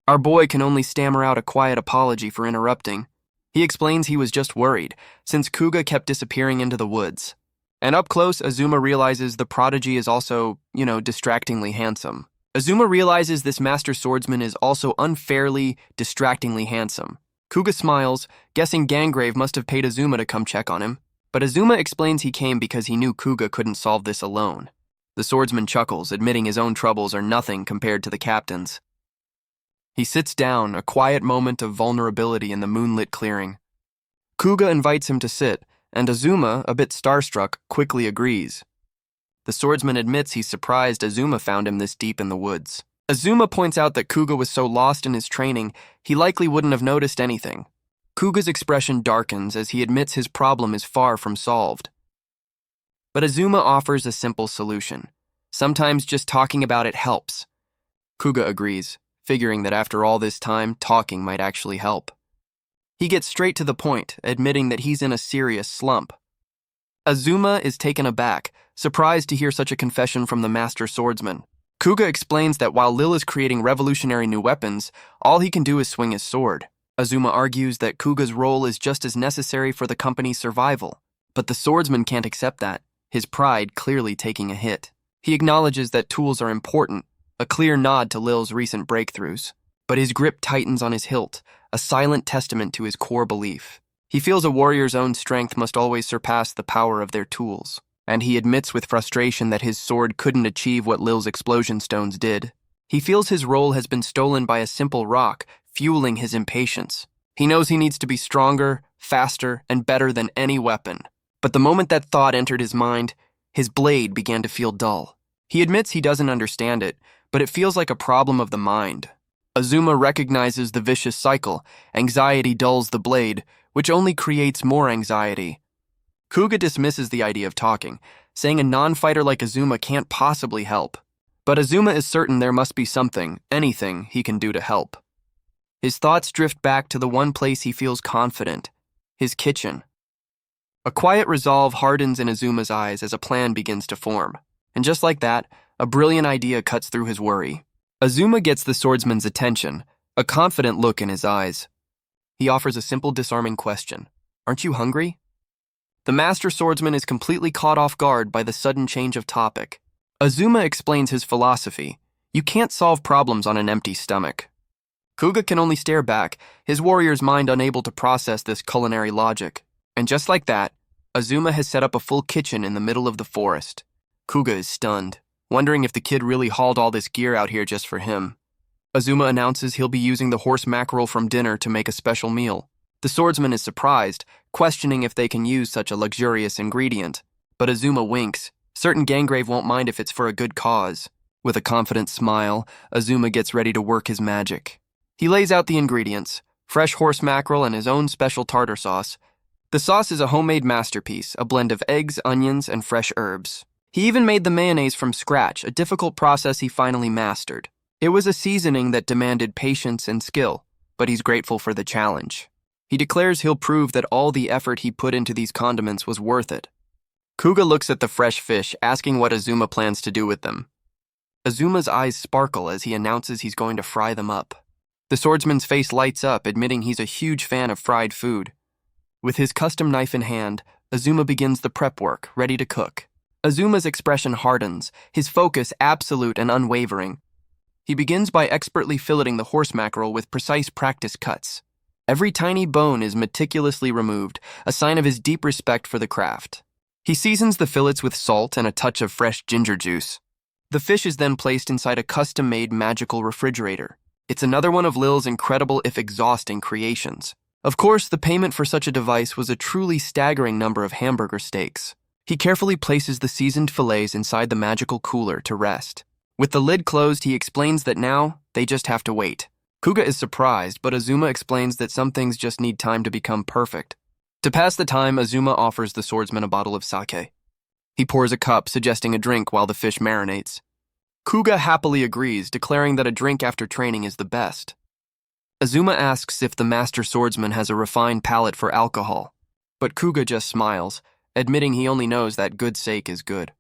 Our boy can only stammer out a quiet apology for interrupting. He explains he was just worried, since Kuga kept disappearing into the woods. And up close, Azuma realizes the prodigy is also, distractingly handsome. Azuma realizes this master swordsman is also unfairly, distractingly handsome. Kuga smiles, guessing Gangrave must have paid Azuma to come check on him. But Azuma explains he came because he knew Kuga couldn't solve this alone. The swordsman chuckles, admitting his own troubles are nothing compared to the captain's. He sits down, a quiet moment of vulnerability in the moonlit clearing. Kuga invites him to sit, and Azuma, a bit starstruck, quickly agrees. The swordsman admits he's surprised Azuma found him this deep in the woods. Azuma points out that Kuga was so lost in his training, he likely wouldn't have noticed anything. Kuga's expression darkens as he admits his problem is far from solved. But Azuma offers a simple solution. Sometimes just talking about it helps. Kuga agrees, figuring that after all this time, talking might actually help. He gets straight to the point, admitting that he's in a serious slump. Azuma is taken aback, surprised to hear such a confession from the master swordsman. Kuga explains that while Lil is creating revolutionary new weapons, all he can do is swing his sword. Azuma argues that Kuga's role is just as necessary for the company's survival, but the swordsman can't accept that, his pride clearly taking a hit. He acknowledges that tools are important, a clear nod to Lil's recent breakthroughs, but his grip tightens on his hilt, a silent testament to his core belief. He feels a warrior's own strength must always surpass the power of their tools, and he admits with frustration that his sword couldn't achieve what Lil's explosion stones did. He feels his role has been stolen by a simple rock, fueling his impatience. He knows he needs to be stronger, faster, and better than any weapon. But the moment that thought entered his mind, his blade began to feel dull. He admits he doesn't understand it, but it feels like a problem of the mind. Azuma recognizes the vicious cycle. Anxiety dulls the blade, which only creates more anxiety. Kuga dismisses the idea of talking, saying a non-fighter like Azuma can't possibly help. But Azuma is certain there must be something, anything, he can do to help. His thoughts drift back to the one place he feels confident, his kitchen. A quiet resolve hardens in Azuma's eyes as a plan begins to form. And just like that, a brilliant idea cuts through his worry. Azuma gets the swordsman's attention, a confident look in his eyes. He offers a simple disarming question. Aren't you hungry? The master swordsman is completely caught off guard by the sudden change of topic. Azuma explains his philosophy. You can't solve problems on an empty stomach. Kuga can only stare back, his warrior's mind unable to process this culinary logic. And just like that, Azuma has set up a full kitchen in the middle of the forest. Kuga is stunned, wondering if the kid really hauled all this gear out here just for him. Azuma announces he'll be using the horse mackerel from dinner to make a special meal. The swordsman is surprised, questioning if they can use such a luxurious ingredient. But Azuma winks, certain Gangrave won't mind if it's for a good cause. With a confident smile, Azuma gets ready to work his magic. He lays out the ingredients, fresh horse mackerel and his own special tartar sauce. The sauce is a homemade masterpiece, a blend of eggs, onions, and fresh herbs. He even made the mayonnaise from scratch, a difficult process he finally mastered. It was a seasoning that demanded patience and skill, but he's grateful for the challenge. He declares he'll prove that all the effort he put into these condiments was worth it. Kuga looks at the fresh fish, asking what Azuma plans to do with them. Azuma's eyes sparkle as he announces he's going to fry them up. The swordsman's face lights up, admitting he's a huge fan of fried food. With his custom knife in hand, Azuma begins the prep work, ready to cook. Azuma's expression hardens, his focus absolute and unwavering. He begins by expertly filleting the horse mackerel with precise practice cuts. Every tiny bone is meticulously removed, a sign of his deep respect for the craft. He seasons the fillets with salt and a touch of fresh ginger juice. The fish is then placed inside a custom-made magical refrigerator. It's another one of Lil's incredible if exhausting creations. Of course, the payment for such a device was a truly staggering number of hamburger steaks. He carefully places the seasoned fillets inside the magical cooler to rest. With the lid closed, he explains that now, they just have to wait. Kuga is surprised, but Azuma explains that some things just need time to become perfect. To pass the time, Azuma offers the swordsman a bottle of sake. He pours a cup, suggesting a drink while the fish marinates. Kuga happily agrees, declaring that a drink after training is the best. Azuma asks if the master swordsman has a refined palate for alcohol, but Kuga just smiles, admitting he only knows that good sake is good.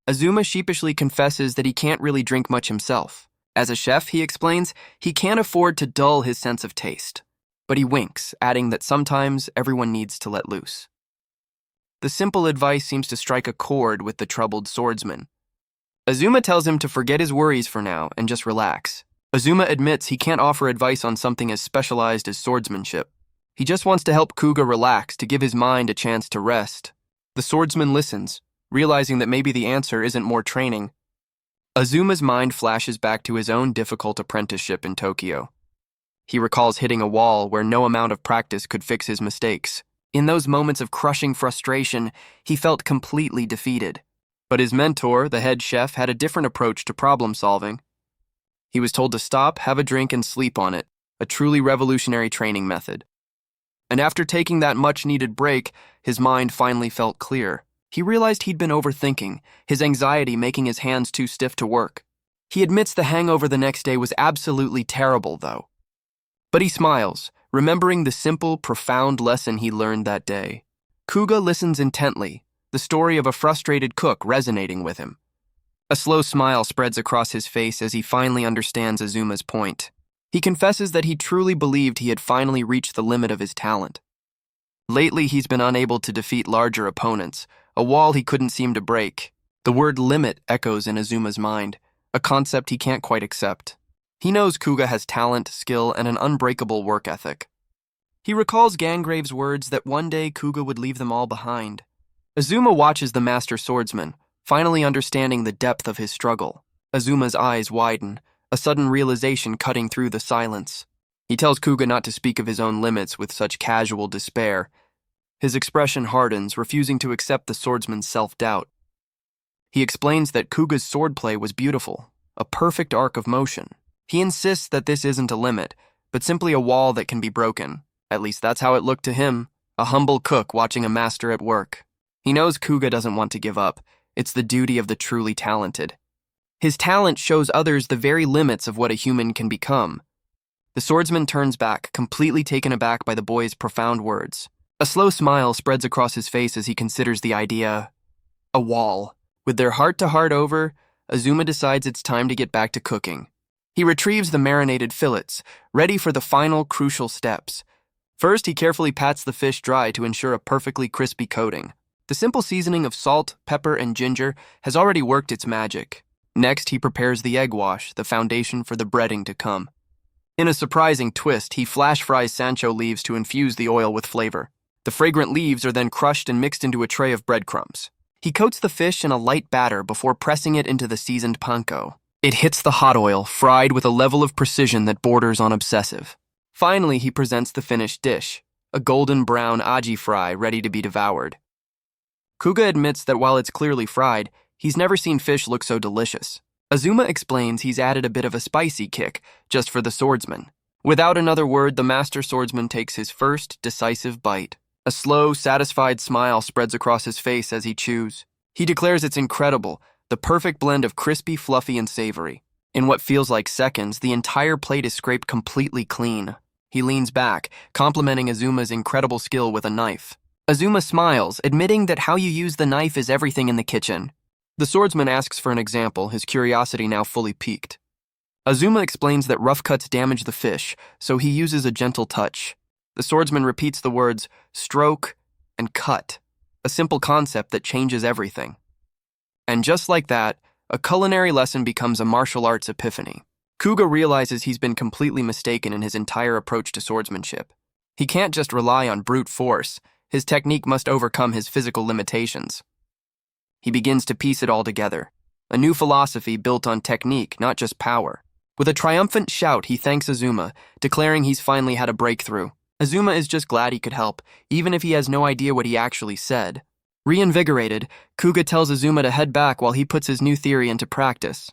Azuma sheepishly confesses that he can't really drink much himself. As a chef, he explains, he can't afford to dull his sense of taste. But he winks, adding that sometimes everyone needs to let loose. The simple advice seems to strike a chord with the troubled swordsman. Azuma tells him to forget his worries for now and just relax. Azuma admits he can't offer advice on something as specialized as swordsmanship. He just wants to help Kuga relax, to give his mind a chance to rest. The swordsman listens, realizing that maybe the answer isn't more training. Azuma's mind flashes back to his own difficult apprenticeship in Tokyo. He recalls hitting a wall where no amount of practice could fix his mistakes. In those moments of crushing frustration, he felt completely defeated. But his mentor, the head chef, had a different approach to problem solving. He was told to stop, have a drink, and sleep on it, a truly revolutionary training method. And after taking that much-needed break, his mind finally felt clear. He realized he'd been overthinking, his anxiety making his hands too stiff to work. He admits the hangover the next day was absolutely terrible, though. But he smiles, remembering the simple, profound lesson he learned that day. Kuga listens intently, the story of a frustrated cook resonating with him. A slow smile spreads across his face as he finally understands Azuma's point. He confesses that he truly believed he had finally reached the limit of his talent. Lately, he's been unable to defeat larger opponents, a wall he couldn't seem to break. The word limit echoes in Azuma's mind, a concept he can't quite accept. He knows Kuga has talent, skill, and an unbreakable work ethic. He recalls Gangrave's words that one day Kuga would leave them all behind. Azuma watches the master swordsman, finally understanding the depth of his struggle. Azuma's eyes widen, a sudden realization cutting through the silence. He tells Kuga not to speak of his own limits with such casual despair. His expression hardens, refusing to accept the swordsman's self-doubt. He explains that Kuga's swordplay was beautiful, a perfect arc of motion. He insists that this isn't a limit, but simply a wall that can be broken. At least that's how it looked to him, a humble cook watching a master at work. He knows Kuga doesn't want to give up. It's the duty of the truly talented. His talent shows others the very limits of what a human can become. The swordsman turns back, completely taken aback by the boy's profound words. A slow smile spreads across his face as he considers the idea. A wall. With their heart-to-heart over, Azuma decides it's time to get back to cooking. He retrieves the marinated fillets, ready for the final crucial steps. First, he carefully pats the fish dry to ensure a perfectly crispy coating. The simple seasoning of salt, pepper, and ginger has already worked its magic. Next, he prepares the egg wash, the foundation for the breading to come. In a surprising twist, he flash fries Sancho leaves to infuse the oil with flavor. The fragrant leaves are then crushed and mixed into a tray of breadcrumbs. He coats the fish in a light batter before pressing it into the seasoned panko. It hits the hot oil, fried with a level of precision that borders on obsessive. Finally, he presents the finished dish, a golden brown aji fry ready to be devoured. Kuga admits that while it's clearly fried, he's never seen fish look so delicious. Azuma explains he's added a bit of a spicy kick, just for the swordsman. Without another word, the master swordsman takes his first decisive bite. A slow, satisfied smile spreads across his face as he chews. He declares it's incredible, the perfect blend of crispy, fluffy, and savory. In what feels like seconds, the entire plate is scraped completely clean. He leans back, complimenting Azuma's incredible skill with a knife. Azuma smiles, admitting that how you use the knife is everything in the kitchen. The swordsman asks for an example, his curiosity now fully piqued. Azuma explains that rough cuts damage the fish, so he uses a gentle touch. The swordsman repeats the words, stroke and cut, a simple concept that changes everything. And just like that, a culinary lesson becomes a martial arts epiphany. Kuga realizes he's been completely mistaken in his entire approach to swordsmanship. He can't just rely on brute force. His technique must overcome his physical limitations. He begins to piece it all together. A new philosophy built on technique, not just power. With a triumphant shout, he thanks Azuma, declaring he's finally had a breakthrough. Azuma is just glad he could help, even if he has no idea what he actually said. Reinvigorated, Kuga tells Azuma to head back while he puts his new theory into practice.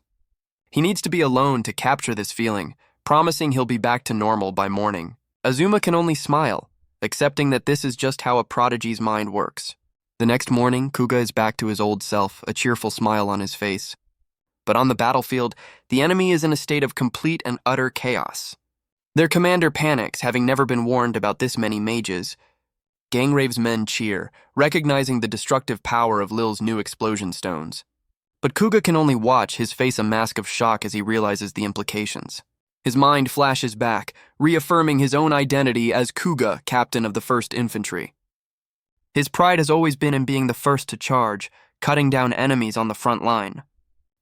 He needs to be alone to capture this feeling, promising he'll be back to normal by morning. Azuma can only smile, accepting that this is just how a prodigy's mind works. The next morning, Kuga is back to his old self, a cheerful smile on his face. But on the battlefield, the enemy is in a state of complete and utter chaos. Their commander panics, having never been warned about this many mages. Gangrave's men cheer, recognizing the destructive power of Lil's new explosion stones. But Kuga can only watch, his face a mask of shock as he realizes the implications. His mind flashes back, reaffirming his own identity as Kuga, captain of the 1st Infantry. His pride has always been in being the first to charge, cutting down enemies on the front line.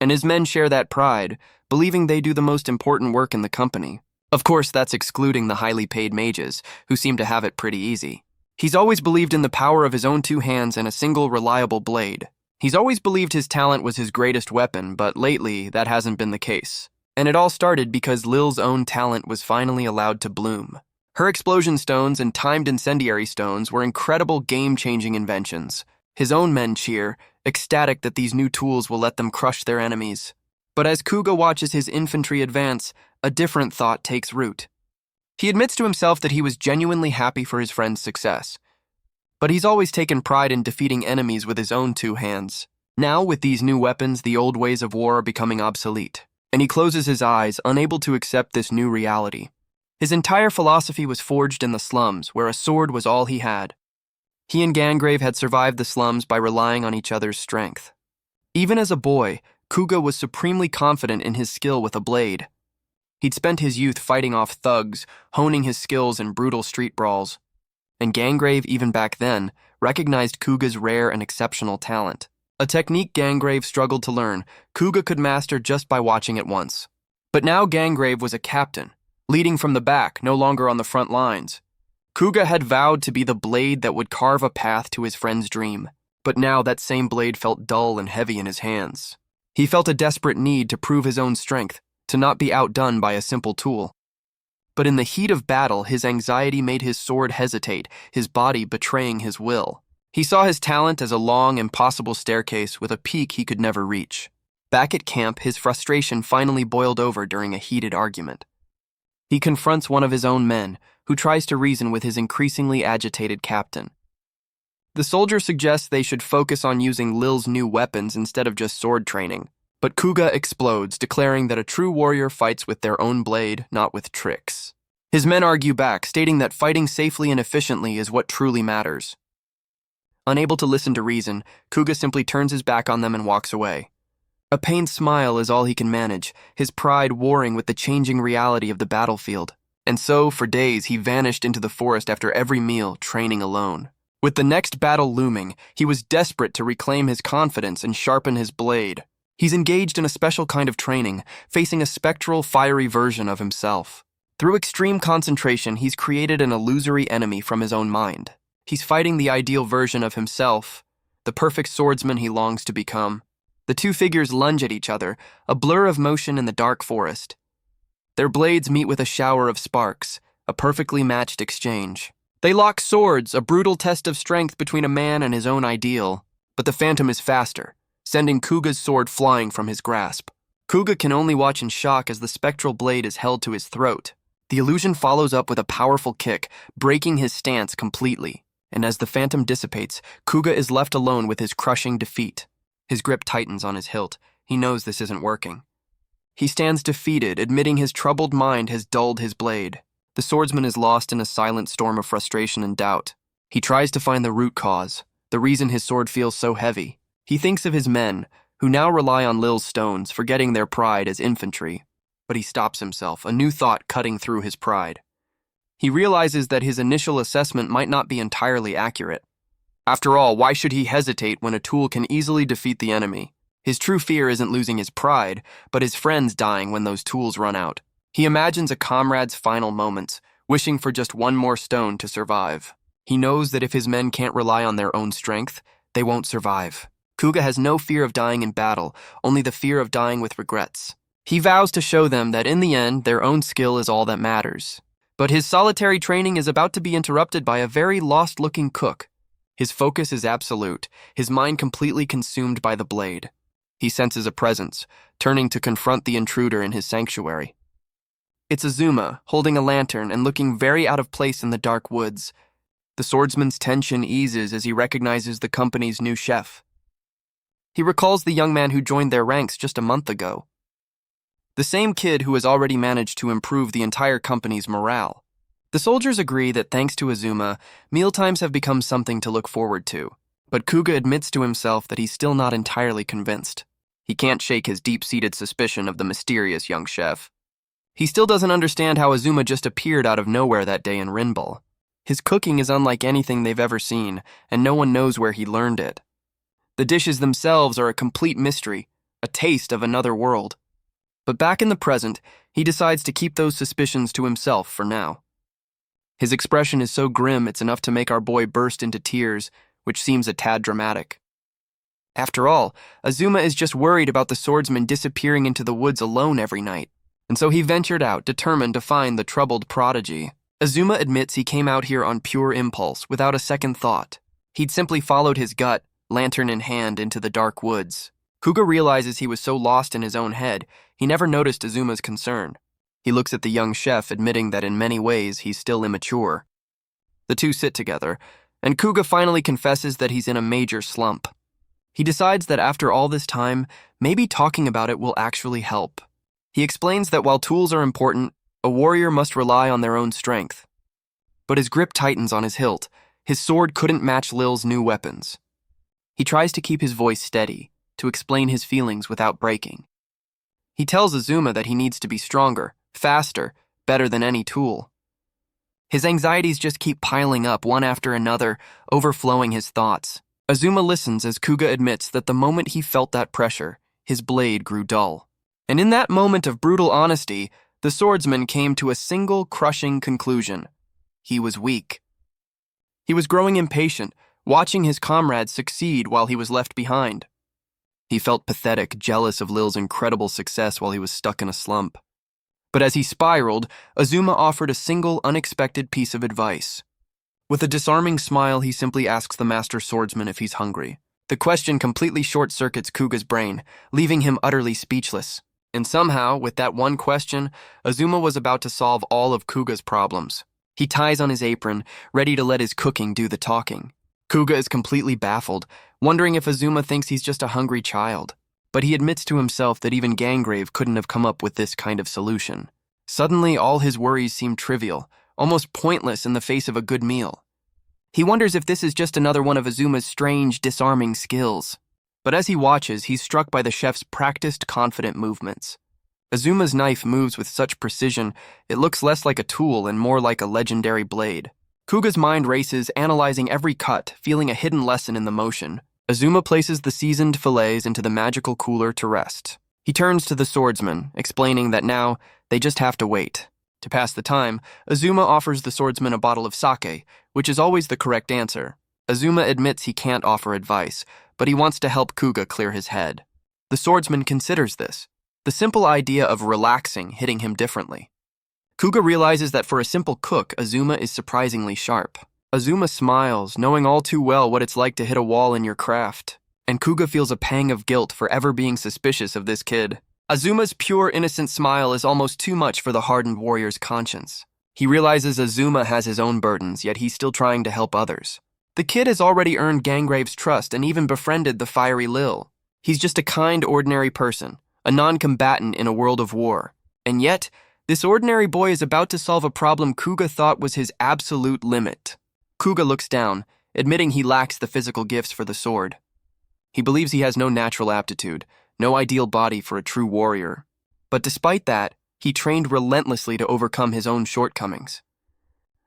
And his men share that pride, believing they do the most important work in the company. Of course, that's excluding the highly paid mages, who seem to have it pretty easy. He's always believed in the power of his own 2 hands and a single reliable blade. He's always believed his talent was his greatest weapon, but lately that hasn't been the case. And it all started because Lil's own talent was finally allowed to bloom. Her explosion stones and timed incendiary stones were incredible game-changing inventions. His own men cheer, ecstatic that these new tools will let them crush their enemies. But as Kuga watches his infantry advance, a different thought takes root. He admits to himself that he was genuinely happy for his friend's success. But he's always taken pride in defeating enemies with his own 2 hands. Now, with these new weapons, the old ways of war are becoming obsolete, and he closes his eyes, unable to accept this new reality. His entire philosophy was forged in the slums, where a sword was all he had. He and Gangrave had survived the slums by relying on each other's strength. Even as a boy, Kuga was supremely confident in his skill with a blade. He'd spent his youth fighting off thugs, honing his skills in brutal street brawls. And Gangrave, even back then, recognized Kuga's rare and exceptional talent. A technique Gangrave struggled to learn, Kuga could master just by watching it once. But now Gangrave was a captain, leading from the back, no longer on the front lines. Kuga had vowed to be the blade that would carve a path to his friend's dream, but now that same blade felt dull and heavy in his hands. He felt a desperate need to prove his own strength, to not be outdone by a simple tool. But in the heat of battle, his anxiety made his sword hesitate, his body betraying his will. He saw his talent as a long, impossible staircase with a peak he could never reach. Back at camp, his frustration finally boiled over during a heated argument. He confronts one of his own men, who tries to reason with his increasingly agitated captain. The soldier suggests they should focus on using Lil's new weapons instead of just sword training. But Kuga explodes, declaring that a true warrior fights with their own blade, not with tricks. His men argue back, stating that fighting safely and efficiently is what truly matters. Unable to listen to reason, Kuga simply turns his back on them and walks away. A pained smile is all he can manage, his pride warring with the changing reality of the battlefield. And so, for days, he vanished into the forest after every meal, training alone. With the next battle looming, he was desperate to reclaim his confidence and sharpen his blade. He's engaged in a special kind of training, facing a spectral, fiery version of himself. Through extreme concentration, he's created an illusory enemy from his own mind. He's fighting the ideal version of himself, the perfect swordsman he longs to become. The two figures lunge at each other, a blur of motion in the dark forest. Their blades meet with a shower of sparks, a perfectly matched exchange. They lock swords, a brutal test of strength between a man and his own ideal. But the phantom is faster, sending Kuga's sword flying from his grasp. Kuga can only watch in shock as the spectral blade is held to his throat. The illusion follows up with a powerful kick, breaking his stance completely. And as the phantom dissipates, Kuga is left alone with his crushing defeat. His grip tightens on his hilt. He knows this isn't working. He stands defeated, admitting his troubled mind has dulled his blade. The swordsman is lost in a silent storm of frustration and doubt. He tries to find the root cause, the reason his sword feels so heavy. He thinks of his men, who now rely on Lil's stones, forgetting their pride as infantry. But he stops himself, a new thought cutting through his pride. He realizes that his initial assessment might not be entirely accurate. After all, why should he hesitate when a tool can easily defeat the enemy? His true fear isn't losing his pride, but his friends dying when those tools run out. He imagines a comrade's final moments, wishing for just one more stone to survive. He knows that if his men can't rely on their own strength, they won't survive. Kuga has no fear of dying in battle, only the fear of dying with regrets. He vows to show them that in the end, their own skill is all that matters. But his solitary training is about to be interrupted by a very lost-looking cook. His focus is absolute, his mind completely consumed by the blade. He senses a presence, turning to confront the intruder in his sanctuary. It's Azuma, holding a lantern and looking very out of place in the dark woods. The swordsman's tension eases as he recognizes the company's new chef. He recalls the young man who joined their ranks just a month ago. The same kid who has already managed to improve the entire company's morale. The soldiers agree that thanks to Azuma, mealtimes have become something to look forward to. But Kuga admits to himself that he's still not entirely convinced. He can't shake his deep-seated suspicion of the mysterious young chef. He still doesn't understand how Azuma just appeared out of nowhere that day in Rinbal. His cooking is unlike anything they've ever seen, and no one knows where he learned it. The dishes themselves are a complete mystery, a taste of another world. But back in the present, he decides to keep those suspicions to himself for now. His expression is so grim it's enough to make our boy burst into tears, which seems a tad dramatic. After all, Azuma is just worried about the swordsman disappearing into the woods alone every night, and so he ventured out, determined to find the troubled prodigy. Azuma admits he came out here on pure impulse, without a second thought. He'd simply followed his gut, lantern in hand, into the dark woods. Kuga realizes he was so lost in his own head, he never noticed Azuma's concern. He looks at the young chef, admitting that in many ways he's still immature. The two sit together, and Kuga finally confesses that he's in a major slump. He decides that after all this time, maybe talking about it will actually help. He explains that while tools are important, a warrior must rely on their own strength. But his grip tightens on his hilt. His sword couldn't match Lil's new weapons. He tries to keep his voice steady, to explain his feelings without breaking. He tells Azuma that he needs to be stronger, faster, better than any tool. His anxieties just keep piling up one after another, overflowing his thoughts. Azuma listens as Kuga admits that the moment he felt that pressure, his blade grew dull. And in that moment of brutal honesty, the swordsman came to a single crushing conclusion. He was weak. He was growing impatient, watching his comrades succeed while he was left behind. He felt pathetic, jealous of Lil's incredible success while he was stuck in a slump. But as he spiraled, Azuma offered a single, unexpected piece of advice. With a disarming smile, he simply asks the master swordsman if he's hungry. The question completely short-circuits Kuga's brain, leaving him utterly speechless. And somehow, with that one question, Azuma was about to solve all of Kuga's problems. He ties on his apron, ready to let his cooking do the talking. Kuga is completely baffled, wondering if Azuma thinks he's just a hungry child. But he admits to himself that even Gangrave couldn't have come up with this kind of solution. Suddenly, all his worries seem trivial, almost pointless in the face of a good meal. He wonders if this is just another one of Azuma's strange, disarming skills. But as he watches, he's struck by the chef's practiced, confident movements. Azuma's knife moves with such precision, it looks less like a tool and more like a legendary blade. Kuga's mind races, analyzing every cut, feeling a hidden lesson in the motion. Azuma places the seasoned fillets into the magical cooler to rest. He turns to the swordsman, explaining that now they just have to wait. To pass the time, Azuma offers the swordsman a bottle of sake, which is always the correct answer. Azuma admits he can't offer advice, but he wants to help Kuga clear his head. The swordsman considers this, the simple idea of relaxing hitting him differently. Kuga realizes that for a simple cook, Azuma is surprisingly sharp. Azuma smiles, knowing all too well what it's like to hit a wall in your craft. And Kuga feels a pang of guilt for ever being suspicious of this kid. Azuma's pure, innocent smile is almost too much for the hardened warrior's conscience. He realizes Azuma has his own burdens, yet he's still trying to help others. The kid has already earned Ganggrave's trust and even befriended the fiery Lil. He's just a kind, ordinary person, a non-combatant in a world of war. And yet, this ordinary boy is about to solve a problem Kuga thought was his absolute limit. Kuga looks down, admitting he lacks the physical gifts for the sword. He believes he has no natural aptitude, no ideal body for a true warrior. But despite that, he trained relentlessly to overcome his own shortcomings.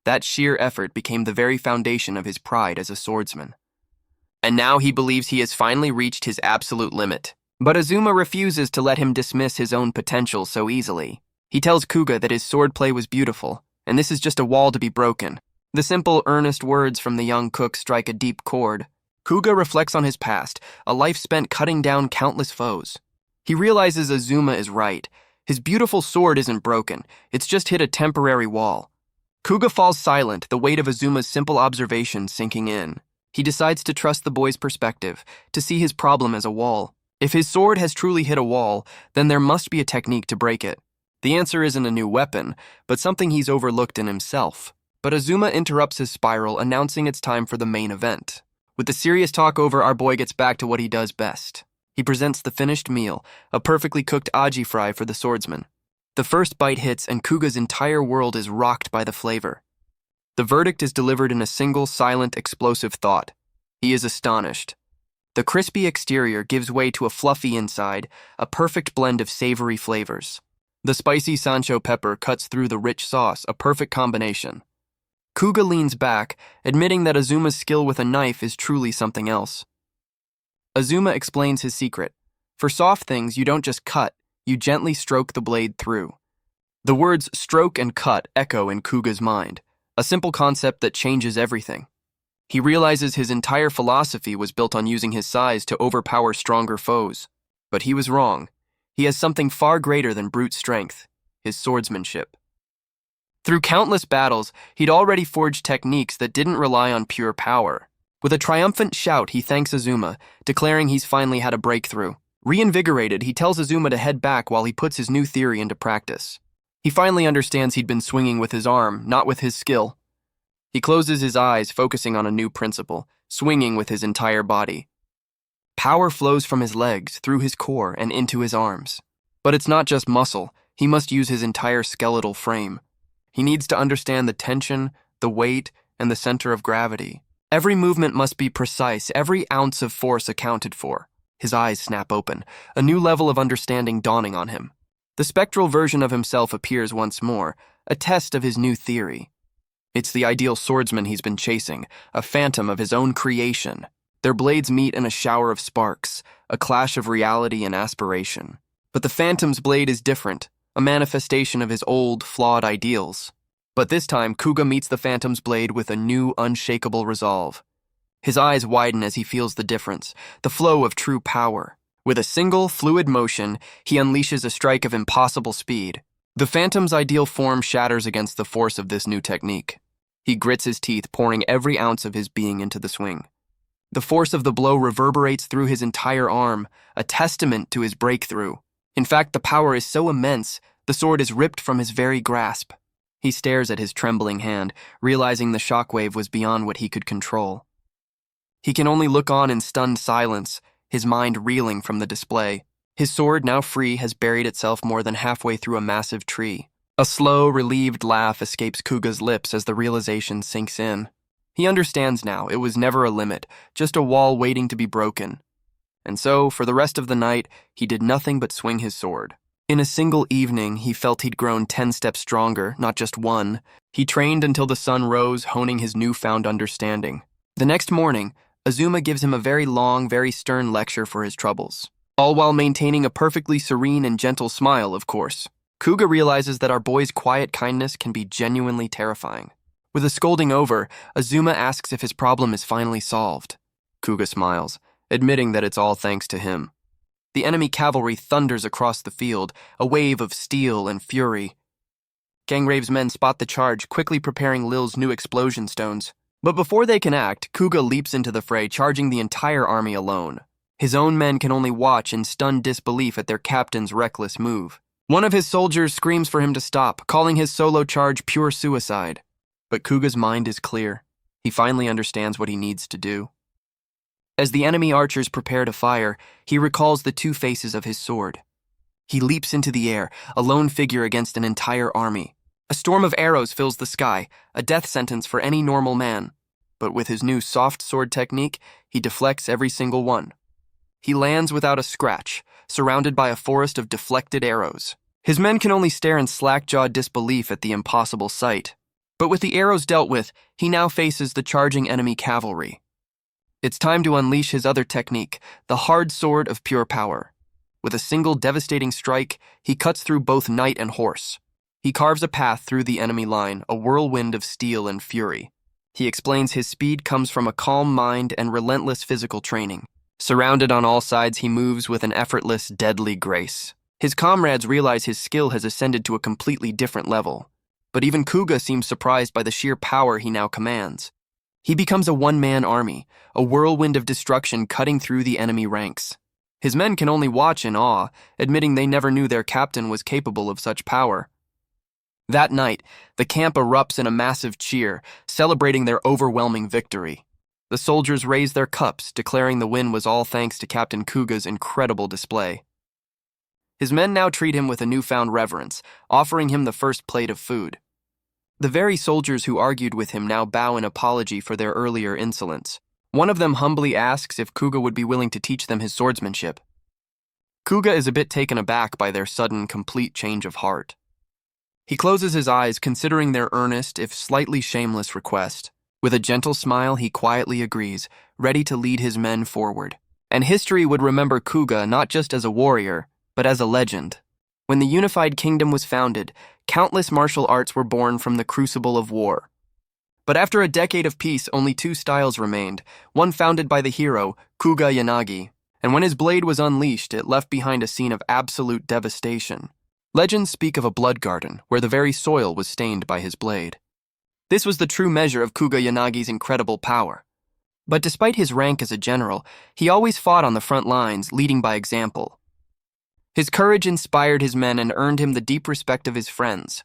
That sheer effort became the very foundation of his pride as a swordsman. And now he believes he has finally reached his absolute limit. But Azuma refuses to let him dismiss his own potential so easily. He tells Kuga that his swordplay was beautiful, and this is just a wall to be broken. The simple, earnest words from the young cook strike a deep chord. Kuga reflects on his past, a life spent cutting down countless foes. He realizes Azuma is right. His beautiful sword isn't broken, it's just hit a temporary wall. Kuga falls silent, the weight of Azuma's simple observation sinking in. He decides to trust the boy's perspective, to see his problem as a wall. If his sword has truly hit a wall, then there must be a technique to break it. The answer isn't a new weapon, but something he's overlooked in himself. But Azuma interrupts his spiral, announcing it's time for the main event. With the serious talk over, our boy gets back to what he does best. He presents the finished meal, a perfectly cooked aji fry for the swordsman. The first bite hits and Kuga's entire world is rocked by the flavor. The verdict is delivered in a single, silent, explosive thought. He is astonished. The crispy exterior gives way to a fluffy inside, a perfect blend of savory flavors. The spicy Sancho pepper cuts through the rich sauce, a perfect combination. Kuga leans back, admitting that Azuma's skill with a knife is truly something else. Azuma explains his secret. For soft things, you don't just cut, you gently stroke the blade through. The words stroke and cut echo in Kuga's mind, a simple concept that changes everything. He realizes his entire philosophy was built on using his size to overpower stronger foes. But he was wrong. He has something far greater than brute strength, his swordsmanship. Through countless battles, he'd already forged techniques that didn't rely on pure power. With a triumphant shout, he thanks Azuma, declaring he's finally had a breakthrough. Reinvigorated, he tells Azuma to head back while he puts his new theory into practice. He finally understands he'd been swinging with his arm, not with his skill. He closes his eyes, focusing on a new principle, swinging with his entire body. Power flows from his legs, through his core, and into his arms. But it's not just muscle, he must use his entire skeletal frame. He needs to understand the tension, the weight, and the center of gravity. Every movement must be precise, every ounce of force accounted for. His eyes snap open, a new level of understanding dawning on him. The spectral version of himself appears once more, a test of his new theory. It's the ideal swordsman he's been chasing, a phantom of his own creation. Their blades meet in a shower of sparks, a clash of reality and aspiration. But the phantom's blade is different, a manifestation of his old, flawed ideals. But this time, Kuga meets the phantom's blade with a new, unshakable resolve. His eyes widen as he feels the difference, the flow of true power. With a single, fluid motion, he unleashes a strike of impossible speed. The phantom's ideal form shatters against the force of this new technique. He grits his teeth, pouring every ounce of his being into the swing. The force of the blow reverberates through his entire arm, a testament to his breakthrough. In fact, the power is so immense, the sword is ripped from his very grasp. He stares at his trembling hand, realizing the shockwave was beyond what he could control. He can only look on in stunned silence, his mind reeling from the display. His sword, now free, has buried itself more than halfway through a massive tree. A slow, relieved laugh escapes Kuga's lips as the realization sinks in. He understands now, it was never a limit, just a wall waiting to be broken. And so, for the rest of the night, he did nothing but swing his sword. In a single evening, he felt he'd grown 10 steps stronger, not just one. He trained until the sun rose, honing his newfound understanding. The next morning, Azuma gives him a very long, very stern lecture for his troubles. All while maintaining a perfectly serene and gentle smile, of course. Kuga realizes that our boy's quiet kindness can be genuinely terrifying. With the scolding over, Azuma asks if his problem is finally solved. Kuga smiles, admitting that it's all thanks to him. The enemy cavalry thunders across the field, a wave of steel and fury. Gangrave's men spot the charge, quickly preparing Lil's new explosion stones. But before they can act, Kuga leaps into the fray, charging the entire army alone. His own men can only watch in stunned disbelief at their captain's reckless move. One of his soldiers screams for him to stop, calling his solo charge pure suicide. But Kuga's mind is clear. He finally understands what he needs to do. As the enemy archers prepare to fire, he recalls the two faces of his sword. He leaps into the air, a lone figure against an entire army. A storm of arrows fills the sky, a death sentence for any normal man. But with his new soft sword technique, he deflects every single one. He lands without a scratch, surrounded by a forest of deflected arrows. His men can only stare in slack-jawed disbelief at the impossible sight. But with the arrows dealt with, he now faces the charging enemy cavalry. It's time to unleash his other technique, the hard sword of pure power. With a single devastating strike, he cuts through both knight and horse. He carves a path through the enemy line, a whirlwind of steel and fury. He explains his speed comes from a calm mind and relentless physical training. Surrounded on all sides, he moves with an effortless, deadly grace. His comrades realize his skill has ascended to a completely different level. But even Kuga seems surprised by the sheer power he now commands. He becomes a one-man army, a whirlwind of destruction cutting through the enemy ranks. His men can only watch in awe, admitting they never knew their captain was capable of such power. That night, the camp erupts in a massive cheer, celebrating their overwhelming victory. The soldiers raise their cups, declaring the win was all thanks to Captain Kuga's incredible display. His men now treat him with a newfound reverence, offering him the first plate of food. The very soldiers who argued with him now bow in apology for their earlier insolence. One of them humbly asks if Kuga would be willing to teach them his swordsmanship. Kuga is a bit taken aback by their sudden, complete change of heart. He closes his eyes, considering their earnest, if slightly shameless request. With a gentle smile, he quietly agrees, ready to lead his men forward. And history would remember Kuga not just as a warrior, but as a legend. When the unified kingdom was founded, countless martial arts were born from the crucible of war. But after a decade of peace, only two styles remained, one founded by the hero, Kuga Yanagi, and when his blade was unleashed, it left behind a scene of absolute devastation. Legends speak of a blood garden, where the very soil was stained by his blade. This was the true measure of Kuga Yanagi's incredible power. But despite his rank as a general, he always fought on the front lines, leading by example. His courage inspired his men and earned him the deep respect of his friends.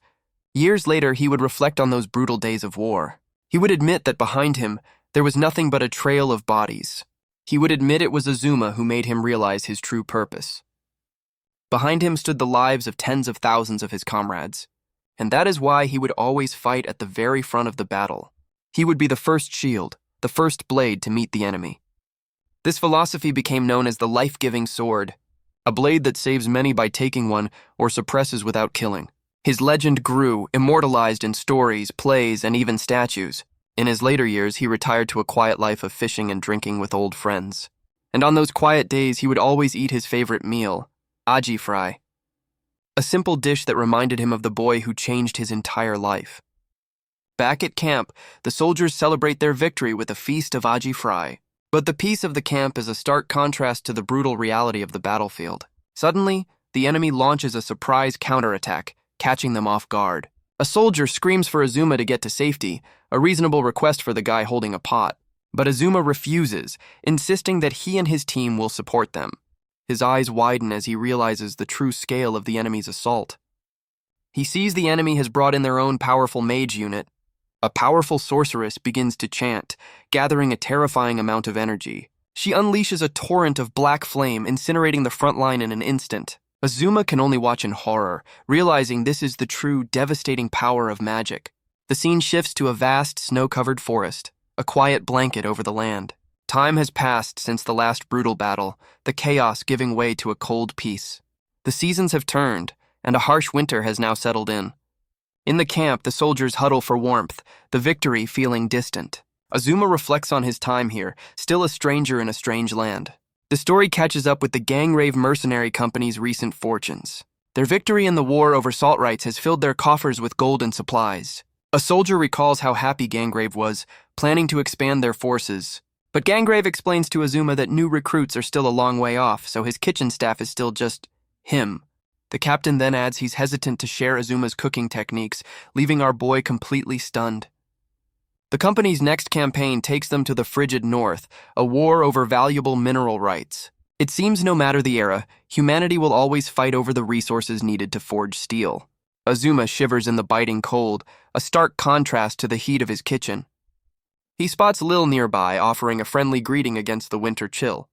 Years later, he would reflect on those brutal days of war. He would admit that behind him, there was nothing but a trail of bodies. He would admit it was Azuma who made him realize his true purpose. Behind him stood the lives of tens of thousands of his comrades, and that is why he would always fight at the very front of the battle. He would be the first shield, the first blade to meet the enemy. This philosophy became known as the life-giving sword, a blade that saves many by taking one or suppresses without killing. His legend grew, immortalized in stories, plays, and even statues. In his later years, he retired to a quiet life of fishing and drinking with old friends. And on those quiet days, he would always eat his favorite meal, aji fry, a simple dish that reminded him of the boy who changed his entire life. Back at camp, the soldiers celebrate their victory with a feast of aji fry. But the peace of the camp is a stark contrast to the brutal reality of the battlefield. Suddenly, the enemy launches a surprise counterattack, catching them off guard. A soldier screams for Azuma to get to safety, a reasonable request for the guy holding a pot. But Azuma refuses, insisting that he and his team will support them. His eyes widen as he realizes the true scale of the enemy's assault. He sees the enemy has brought in their own powerful mage unit. A powerful sorceress begins to chant, gathering a terrifying amount of energy. She unleashes a torrent of black flame, incinerating the front line in an instant. Azuma can only watch in horror, realizing this is the true, devastating power of magic. The scene shifts to a vast, snow-covered forest, a quiet blanket over the land. Time has passed since the last brutal battle, the chaos giving way to a cold peace. The seasons have turned, and a harsh winter has now settled in. In the camp, the soldiers huddle for warmth, the victory feeling distant. Azuma reflects on his time here, still a stranger in a strange land. The story catches up with the Gangrave Mercenary Company's recent fortunes. Their victory in the war over salt rights has filled their coffers with gold and supplies. A soldier recalls how happy Gangrave was, planning to expand their forces. But Gangrave explains to Azuma that new recruits are still a long way off, so his kitchen staff is still just him. The captain then adds he's hesitant to share Azuma's cooking techniques, leaving our boy completely stunned. The company's next campaign takes them to the frigid north, a war over valuable mineral rights. It seems no matter the era, humanity will always fight over the resources needed to forge steel. Azuma shivers in the biting cold, a stark contrast to the heat of his kitchen. He spots Lil nearby, offering a friendly greeting against the winter chill.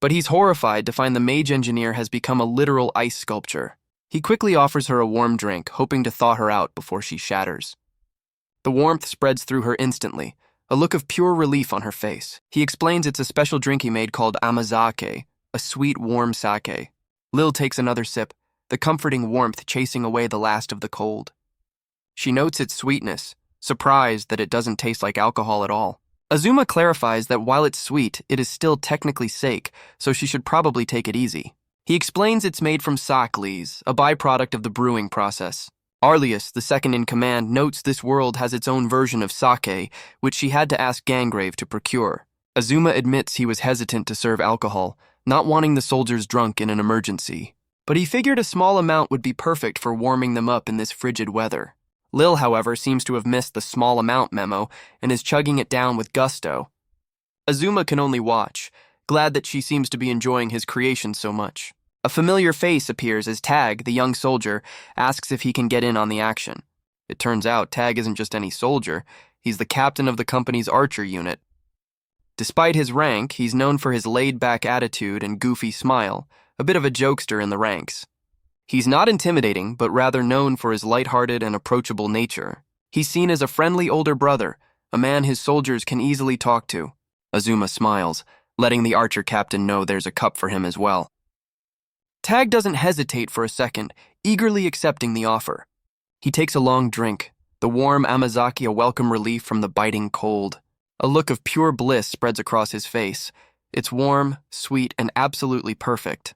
But he's horrified to find the mage engineer has become a literal ice sculpture. He quickly offers her a warm drink, hoping to thaw her out before she shatters. The warmth spreads through her instantly, a look of pure relief on her face. He explains it's a special drink he made called amazake, a sweet, warm sake. Lil takes another sip, the comforting warmth chasing away the last of the cold. She notes its sweetness, surprised that it doesn't taste like alcohol at all. Azuma clarifies that while it's sweet, it is still technically sake, so she should probably take it easy. He explains it's made from sake leaves, a byproduct of the brewing process. Arlius, the second-in-command, notes this world has its own version of sake, which she had to ask Gangrave to procure. Azuma admits he was hesitant to serve alcohol, not wanting the soldiers drunk in an emergency. But he figured a small amount would be perfect for warming them up in this frigid weather. Lil, however, seems to have missed the small amount memo and is chugging it down with gusto. Azuma can only watch, glad that she seems to be enjoying his creation so much. A familiar face appears as Tag, the young soldier, asks if he can get in on the action. It turns out Tag isn't just any soldier, he's the captain of the company's archer unit. Despite his rank, he's known for his laid-back attitude and goofy smile, a bit of a jokester in the ranks. He's not intimidating, but rather known for his lighthearted and approachable nature. He's seen as a friendly older brother, a man his soldiers can easily talk to. Azuma smiles, letting the archer captain know there's a cup for him as well. Tag doesn't hesitate for a second, eagerly accepting the offer. He takes a long drink, the warm amazake a welcome relief from the biting cold. A look of pure bliss spreads across his face. It's warm, sweet, and absolutely perfect.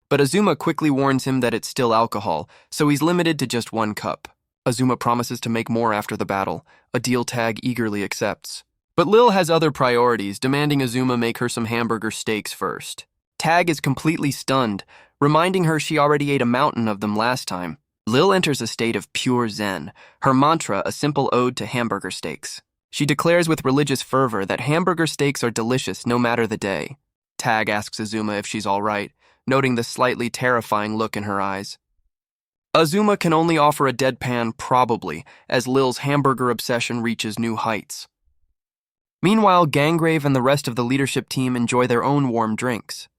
But Azuma quickly warns him that it's still alcohol, so he's limited to just one cup. Azuma promises to make more after the battle, a deal Tag eagerly accepts. But Lil has other priorities, demanding Azuma make her some hamburger steaks first. Tag is completely stunned, reminding her she already ate a mountain of them last time. Lil enters a state of pure zen, her mantra a simple ode to hamburger steaks. She declares with religious fervor that hamburger steaks are delicious no matter the day. Tag asks Azuma if she's all right, noting the slightly terrifying look in her eyes. Azuma can only offer a deadpan probably, as Lil's hamburger obsession reaches new heights. Meanwhile, Gangrave and the rest of the leadership team enjoy their own warm drinks.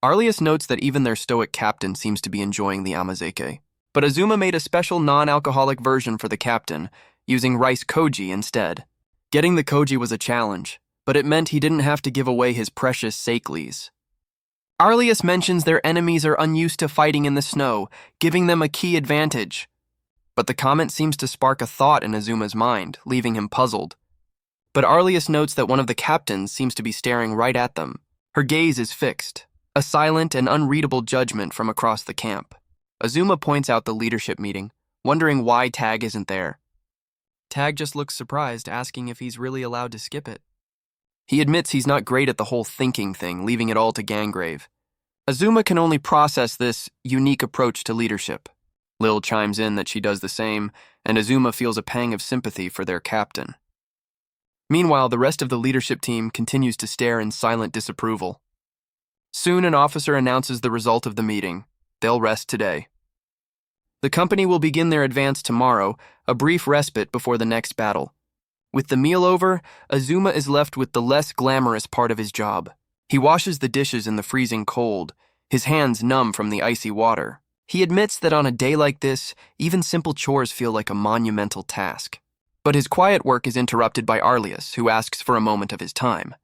Arlius notes that even their stoic captain seems to be enjoying the amazake. But Azuma made a special non-alcoholic version for the captain, using rice koji instead. Getting the koji was a challenge, but it meant he didn't have to give away his precious sake leaves. Arlius mentions their enemies are unused to fighting in the snow, giving them a key advantage. But the comment seems to spark a thought in Azuma's mind, leaving him puzzled. But Arlius notes that one of the captains seems to be staring right at them. Her gaze is fixed, a silent and unreadable judgment from across the camp. Azuma points out the leadership meeting, wondering why Tag isn't there. Tag just looks surprised, asking if he's really allowed to skip it. He admits he's not great at the whole thinking thing, leaving it all to Gangrave. Azuma can only process this unique approach to leadership. Lil chimes in that she does the same, and Azuma feels a pang of sympathy for their captain. Meanwhile, the rest of the leadership team continues to stare in silent disapproval. Soon, an officer announces the result of the meeting. They'll rest today. The company will begin their advance tomorrow, a brief respite before the next battle. With the meal over, Azuma is left with the less glamorous part of his job. He washes the dishes in the freezing cold, his hands numb from the icy water. He admits that on a day like this, even simple chores feel like a monumental task. But his quiet work is interrupted by Arlius, who asks for a moment of his time.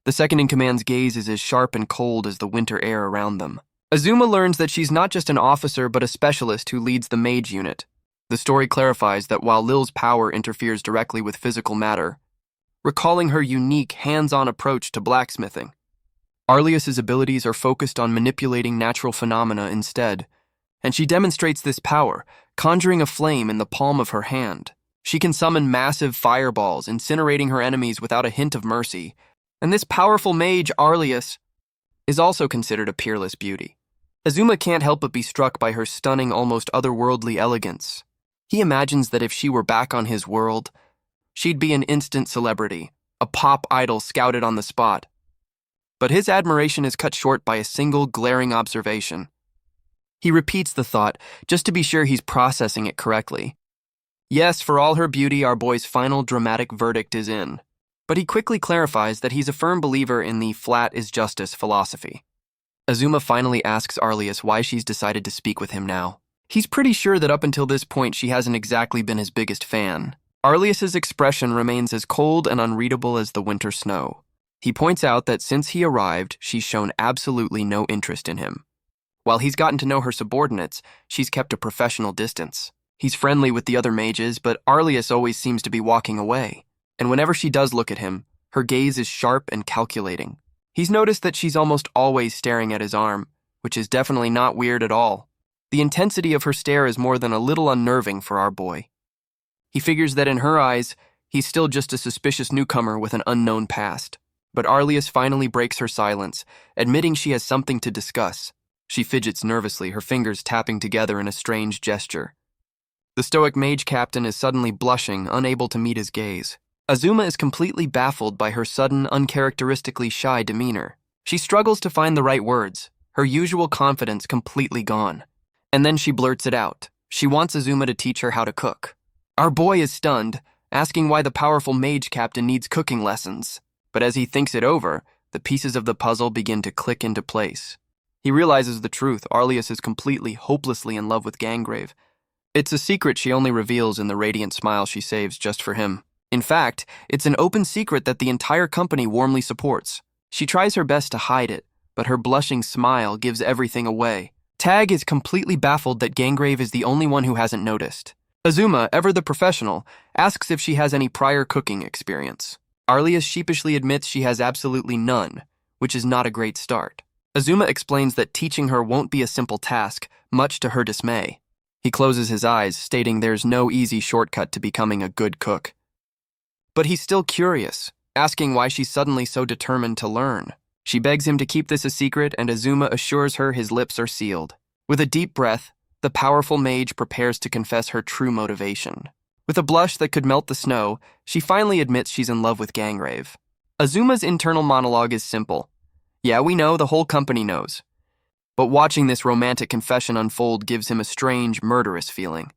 The second-in-command's gaze is as sharp and cold as the winter air around them. Azuma learns that she's not just an officer but a specialist who leads the Mage unit. The story clarifies that while Lil's power interferes directly with physical matter, recalling her unique, hands-on approach to blacksmithing, Arlius's abilities are focused on manipulating natural phenomena instead, and she demonstrates this power, conjuring a flame in the palm of her hand. She can summon massive fireballs, incinerating her enemies without a hint of mercy. And this powerful mage, Arlius, is also considered a peerless beauty. Azuma can't help but be struck by her stunning, almost otherworldly elegance. He imagines that if she were back on his world, she'd be an instant celebrity, a pop idol scouted on the spot. But his admiration is cut short by a single glaring observation. He repeats the thought, just to be sure he's processing it correctly. Yes, for all her beauty, our boy's final dramatic verdict is in. But he quickly clarifies that he's a firm believer in the flat is justice philosophy. Azuma finally asks Arlius why she's decided to speak with him now. He's pretty sure that up until this point she hasn't exactly been his biggest fan. Arlius's expression remains as cold and unreadable as the winter snow. He points out that since he arrived, she's shown absolutely no interest in him. While he's gotten to know her subordinates, she's kept a professional distance. He's friendly with the other mages, but Arlius always seems to be walking away. And whenever she does look at him, her gaze is sharp and calculating. He's noticed that she's almost always staring at his arm, which is definitely not weird at all. The intensity of her stare is more than a little unnerving for our boy. He figures that in her eyes, he's still just a suspicious newcomer with an unknown past. But Arlius finally breaks her silence, admitting she has something to discuss. She fidgets nervously, her fingers tapping together in a strange gesture. The stoic mage captain is suddenly blushing, unable to meet his gaze. Azuma is completely baffled by her sudden, uncharacteristically shy demeanor. She struggles to find the right words, her usual confidence completely gone. And then she blurts it out. She wants Azuma to teach her how to cook. Our boy is stunned, asking why the powerful mage captain needs cooking lessons. But as he thinks it over, the pieces of the puzzle begin to click into place. He realizes the truth. Arlius is completely, hopelessly in love with Gangrave. It's a secret she only reveals in the radiant smile she saves just for him. In fact, it's an open secret that the entire company warmly supports. She tries her best to hide it, but her blushing smile gives everything away. Tag is completely baffled that Gangrave is the only one who hasn't noticed. Azuma, ever the professional, asks if she has any prior cooking experience. Arlius sheepishly admits she has absolutely none, which is not a great start. Azuma explains that teaching her won't be a simple task, much to her dismay. He closes his eyes, stating there's no easy shortcut to becoming a good cook. But he's still curious, asking why she's suddenly so determined to learn. She begs him to keep this a secret, and Azuma assures her his lips are sealed. With a deep breath, the powerful mage prepares to confess her true motivation. With a blush that could melt the snow, she finally admits she's in love with Gangrave. Azuma's internal monologue is simple. Yeah, we know, the whole company knows. But watching this romantic confession unfold gives him a strange, murderous feeling.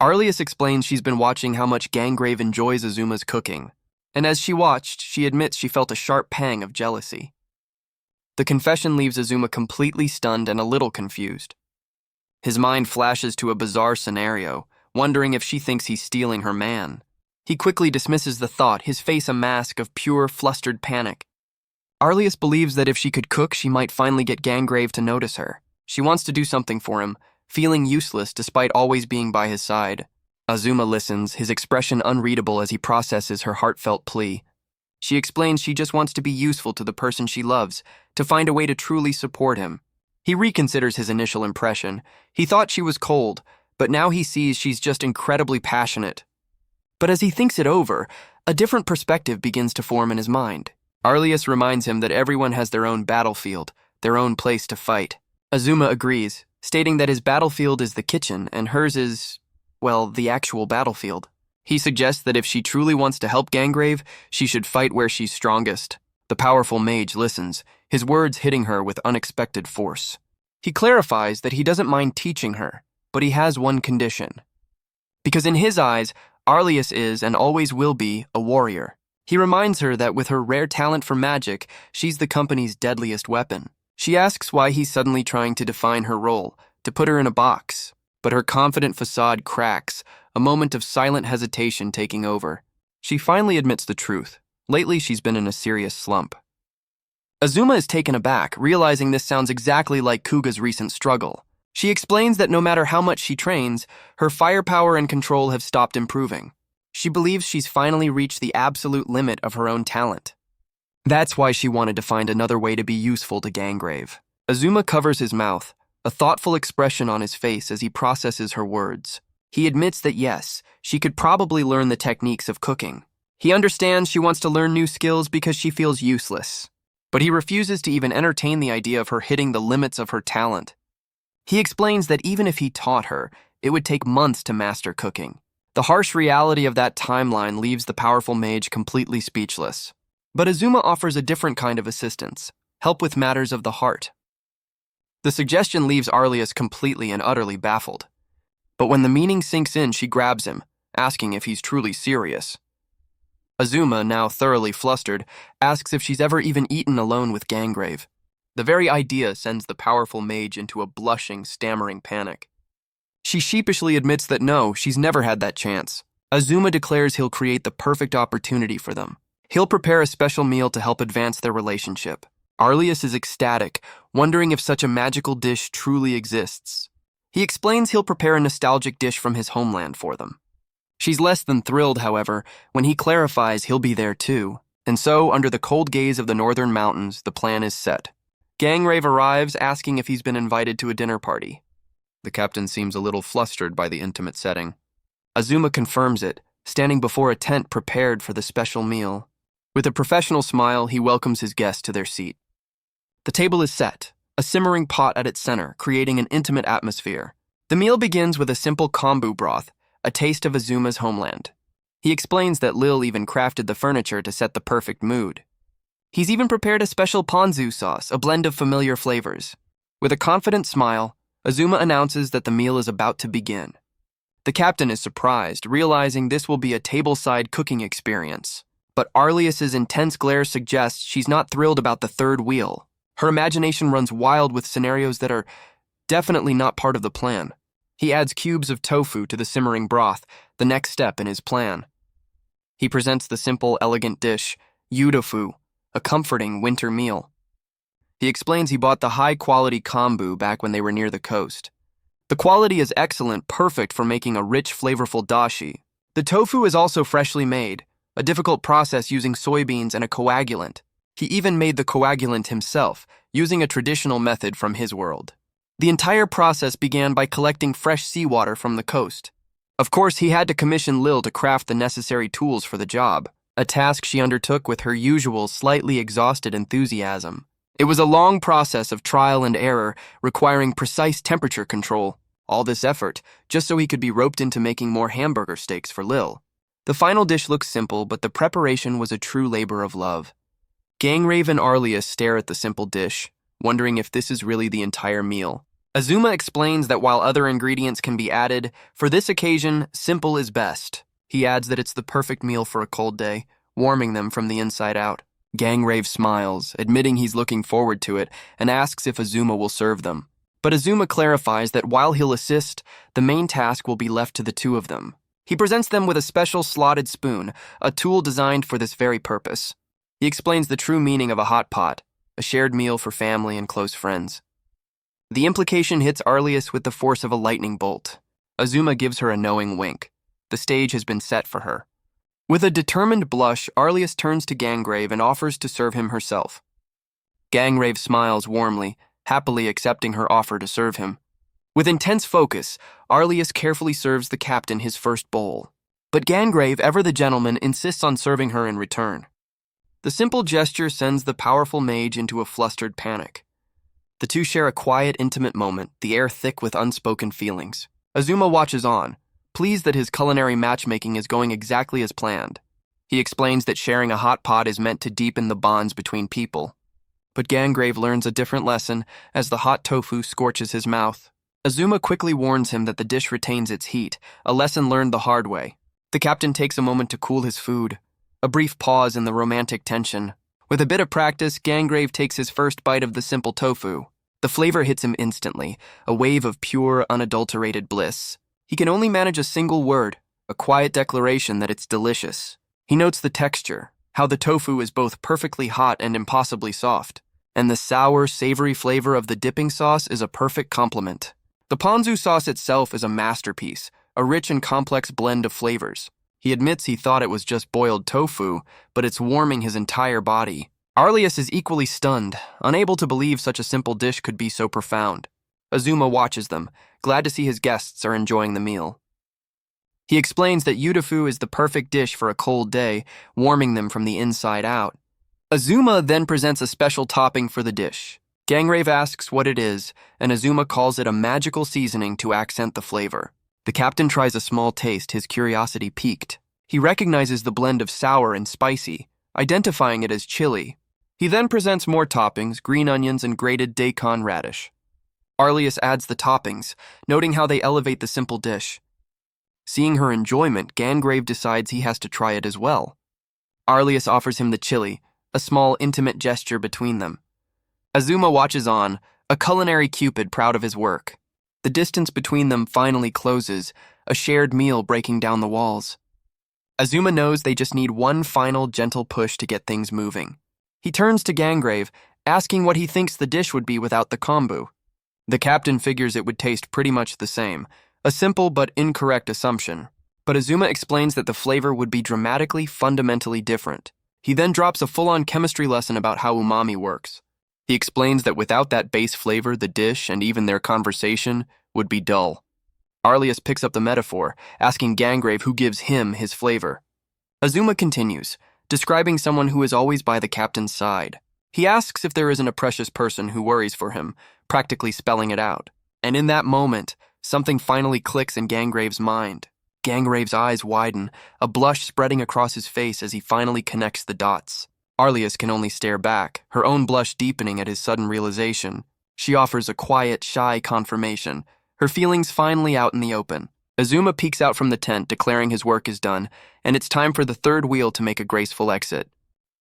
Arlius explains she's been watching how much Gangrave enjoys Azuma's cooking, and as she watched, she admits she felt a sharp pang of jealousy. The confession leaves Azuma completely stunned and a little confused. His mind flashes to a bizarre scenario, wondering if she thinks he's stealing her man. He quickly dismisses the thought, his face a mask of pure, flustered panic. Arlius believes that if she could cook, she might finally get Gangrave to notice her. She wants to do something for him, feeling useless despite always being by his side. Azuma listens, his expression unreadable as he processes her heartfelt plea. She explains she just wants to be useful to the person she loves, to find a way to truly support him. He reconsiders his initial impression. He thought she was cold, but now he sees she's just incredibly passionate. But as he thinks it over, a different perspective begins to form in his mind. Arlius reminds him that everyone has their own battlefield, their own place to fight. Azuma agrees, stating that his battlefield is the kitchen and hers is, well, the actual battlefield. He suggests that if she truly wants to help Gangrave, she should fight where she's strongest. The powerful mage listens, his words hitting her with unexpected force. He clarifies that he doesn't mind teaching her, but he has one condition. Because in his eyes, Arlius is and always will be a warrior. He reminds her that with her rare talent for magic, she's the company's deadliest weapon. She asks why he's suddenly trying to define her role, to put her in a box. But her confident facade cracks, a moment of silent hesitation taking over. She finally admits the truth. Lately, she's been in a serious slump. Azuma is taken aback, realizing this sounds exactly like Kuga's recent struggle. She explains that no matter how much she trains, her firepower and control have stopped improving. She believes she's finally reached the absolute limit of her own talent. That's why she wanted to find another way to be useful to Gangrave. Azuma covers his mouth, a thoughtful expression on his face as he processes her words. He admits that yes, she could probably learn the techniques of cooking. He understands she wants to learn new skills because she feels useless, but he refuses to even entertain the idea of her hitting the limits of her talent. He explains that even if he taught her, it would take months to master cooking. The harsh reality of that timeline leaves the powerful mage completely speechless. But Azuma offers a different kind of assistance, help with matters of the heart. The suggestion leaves Arlias completely and utterly baffled. But when the meaning sinks in, she grabs him, asking if he's truly serious. Azuma, now thoroughly flustered, asks if she's ever even eaten alone with Gangrave. The very idea sends the powerful mage into a blushing, stammering panic. She sheepishly admits that no, she's never had that chance. Azuma declares he'll create the perfect opportunity for them. He'll prepare a special meal to help advance their relationship. Arlias is ecstatic, wondering if such a magical dish truly exists. He explains he'll prepare a nostalgic dish from his homeland for them. She's less than thrilled, however, when he clarifies he'll be there too. And so, under the cold gaze of the northern mountains, the plan is set. Gangrave arrives, asking if he's been invited to a dinner party. The captain seems a little flustered by the intimate setting. Azuma confirms it, standing before a tent prepared for the special meal. With a professional smile, he welcomes his guests to their seat. The table is set, a simmering pot at its center, creating an intimate atmosphere. The meal begins with a simple kombu broth, a taste of Azuma's homeland. He explains that Lil even crafted the furniture to set the perfect mood. He's even prepared a special ponzu sauce, a blend of familiar flavors. With a confident smile, Azuma announces that the meal is about to begin. The captain is surprised, realizing this will be a tableside cooking experience. But Arlias's intense glare suggests she's not thrilled about the third wheel. Her imagination runs wild with scenarios that are definitely not part of the plan. He adds cubes of tofu to the simmering broth, the next step in his plan. He presents the simple, elegant dish, yudofu, a comforting winter meal. He explains he bought the high-quality kombu back when they were near the coast. The quality is excellent, perfect for making a rich, flavorful dashi. The tofu is also freshly made, a difficult process using soybeans and a coagulant. He even made the coagulant himself, using a traditional method from his world. The entire process began by collecting fresh seawater from the coast. Of course, he had to commission Lil to craft the necessary tools for the job, a task she undertook with her usual, slightly exhausted enthusiasm. It was a long process of trial and error, requiring precise temperature control. All this effort, just so he could be roped into making more hamburger steaks for Lil. The final dish looks simple, but the preparation was a true labor of love. Gangrave and Arlias stare at the simple dish, wondering if this is really the entire meal. Azuma explains that while other ingredients can be added, for this occasion, simple is best. He adds that it's the perfect meal for a cold day, warming them from the inside out. Gangrave smiles, admitting he's looking forward to it, and asks if Azuma will serve them. But Azuma clarifies that while he'll assist, the main task will be left to the two of them. He presents them with a special slotted spoon, a tool designed for this very purpose. He explains the true meaning of a hot pot, a shared meal for family and close friends. The implication hits Arlias with the force of a lightning bolt. Azuma gives her a knowing wink. The stage has been set for her. With a determined blush, Arlias turns to Gangrave and offers to serve him herself. Gangrave smiles warmly, happily accepting her offer to serve him. With intense focus, Arlias carefully serves the captain his first bowl. But Gangrave, ever the gentleman, insists on serving her in return. The simple gesture sends the powerful mage into a flustered panic. The two share a quiet, intimate moment, the air thick with unspoken feelings. Azuma watches on, pleased that his culinary matchmaking is going exactly as planned. He explains that sharing a hot pot is meant to deepen the bonds between people. But Gangrave learns a different lesson as the hot tofu scorches his mouth. Azuma quickly warns him that the dish retains its heat, a lesson learned the hard way. The captain takes a moment to cool his food, a brief pause in the romantic tension. With a bit of practice, Gangrave takes his first bite of the simple tofu. The flavor hits him instantly, a wave of pure, unadulterated bliss. He can only manage a single word, a quiet declaration that it's delicious. He notes the texture, how the tofu is both perfectly hot and impossibly soft. And the sour, savory flavor of the dipping sauce is a perfect complement. The ponzu sauce itself is a masterpiece, a rich and complex blend of flavors. He admits he thought it was just boiled tofu, but it's warming his entire body. Arlias is equally stunned, unable to believe such a simple dish could be so profound. Azuma watches them, glad to see his guests are enjoying the meal. He explains that yudofu is the perfect dish for a cold day, warming them from the inside out. Azuma then presents a special topping for the dish. Gangrave asks what it is, and Azuma calls it a magical seasoning to accent the flavor. The captain tries a small taste, his curiosity piqued. He recognizes the blend of sour and spicy, identifying it as chili. He then presents more toppings, green onions, and grated daikon radish. Arlias adds the toppings, noting how they elevate the simple dish. Seeing her enjoyment, Gangrave decides he has to try it as well. Arlias offers him the chili, a small, intimate gesture between them. Azuma watches on, a culinary cupid proud of his work. The distance between them finally closes, a shared meal breaking down the walls. Azuma knows they just need one final gentle push to get things moving. He turns to Gangrave, asking what he thinks the dish would be without the kombu. The captain figures it would taste pretty much the same, a simple but incorrect assumption. But Azuma explains that the flavor would be dramatically, fundamentally different. He then drops a full-on chemistry lesson about how umami works. He explains that without that base flavor, the dish, and even their conversation, would be dull. Arlias picks up the metaphor, asking Gangrave who gives him his flavor. Azuma continues, describing someone who is always by the captain's side. He asks if there isn't a precious person who worries for him, practically spelling it out. And in that moment, something finally clicks in Gangrave's mind. Gangrave's eyes widen, a blush spreading across his face as he finally connects the dots. Arlias can only stare back, her own blush deepening at his sudden realization. She offers a quiet, shy confirmation, her feelings finally out in the open. Azuma peeks out from the tent, declaring his work is done, and it's time for the third wheel to make a graceful exit.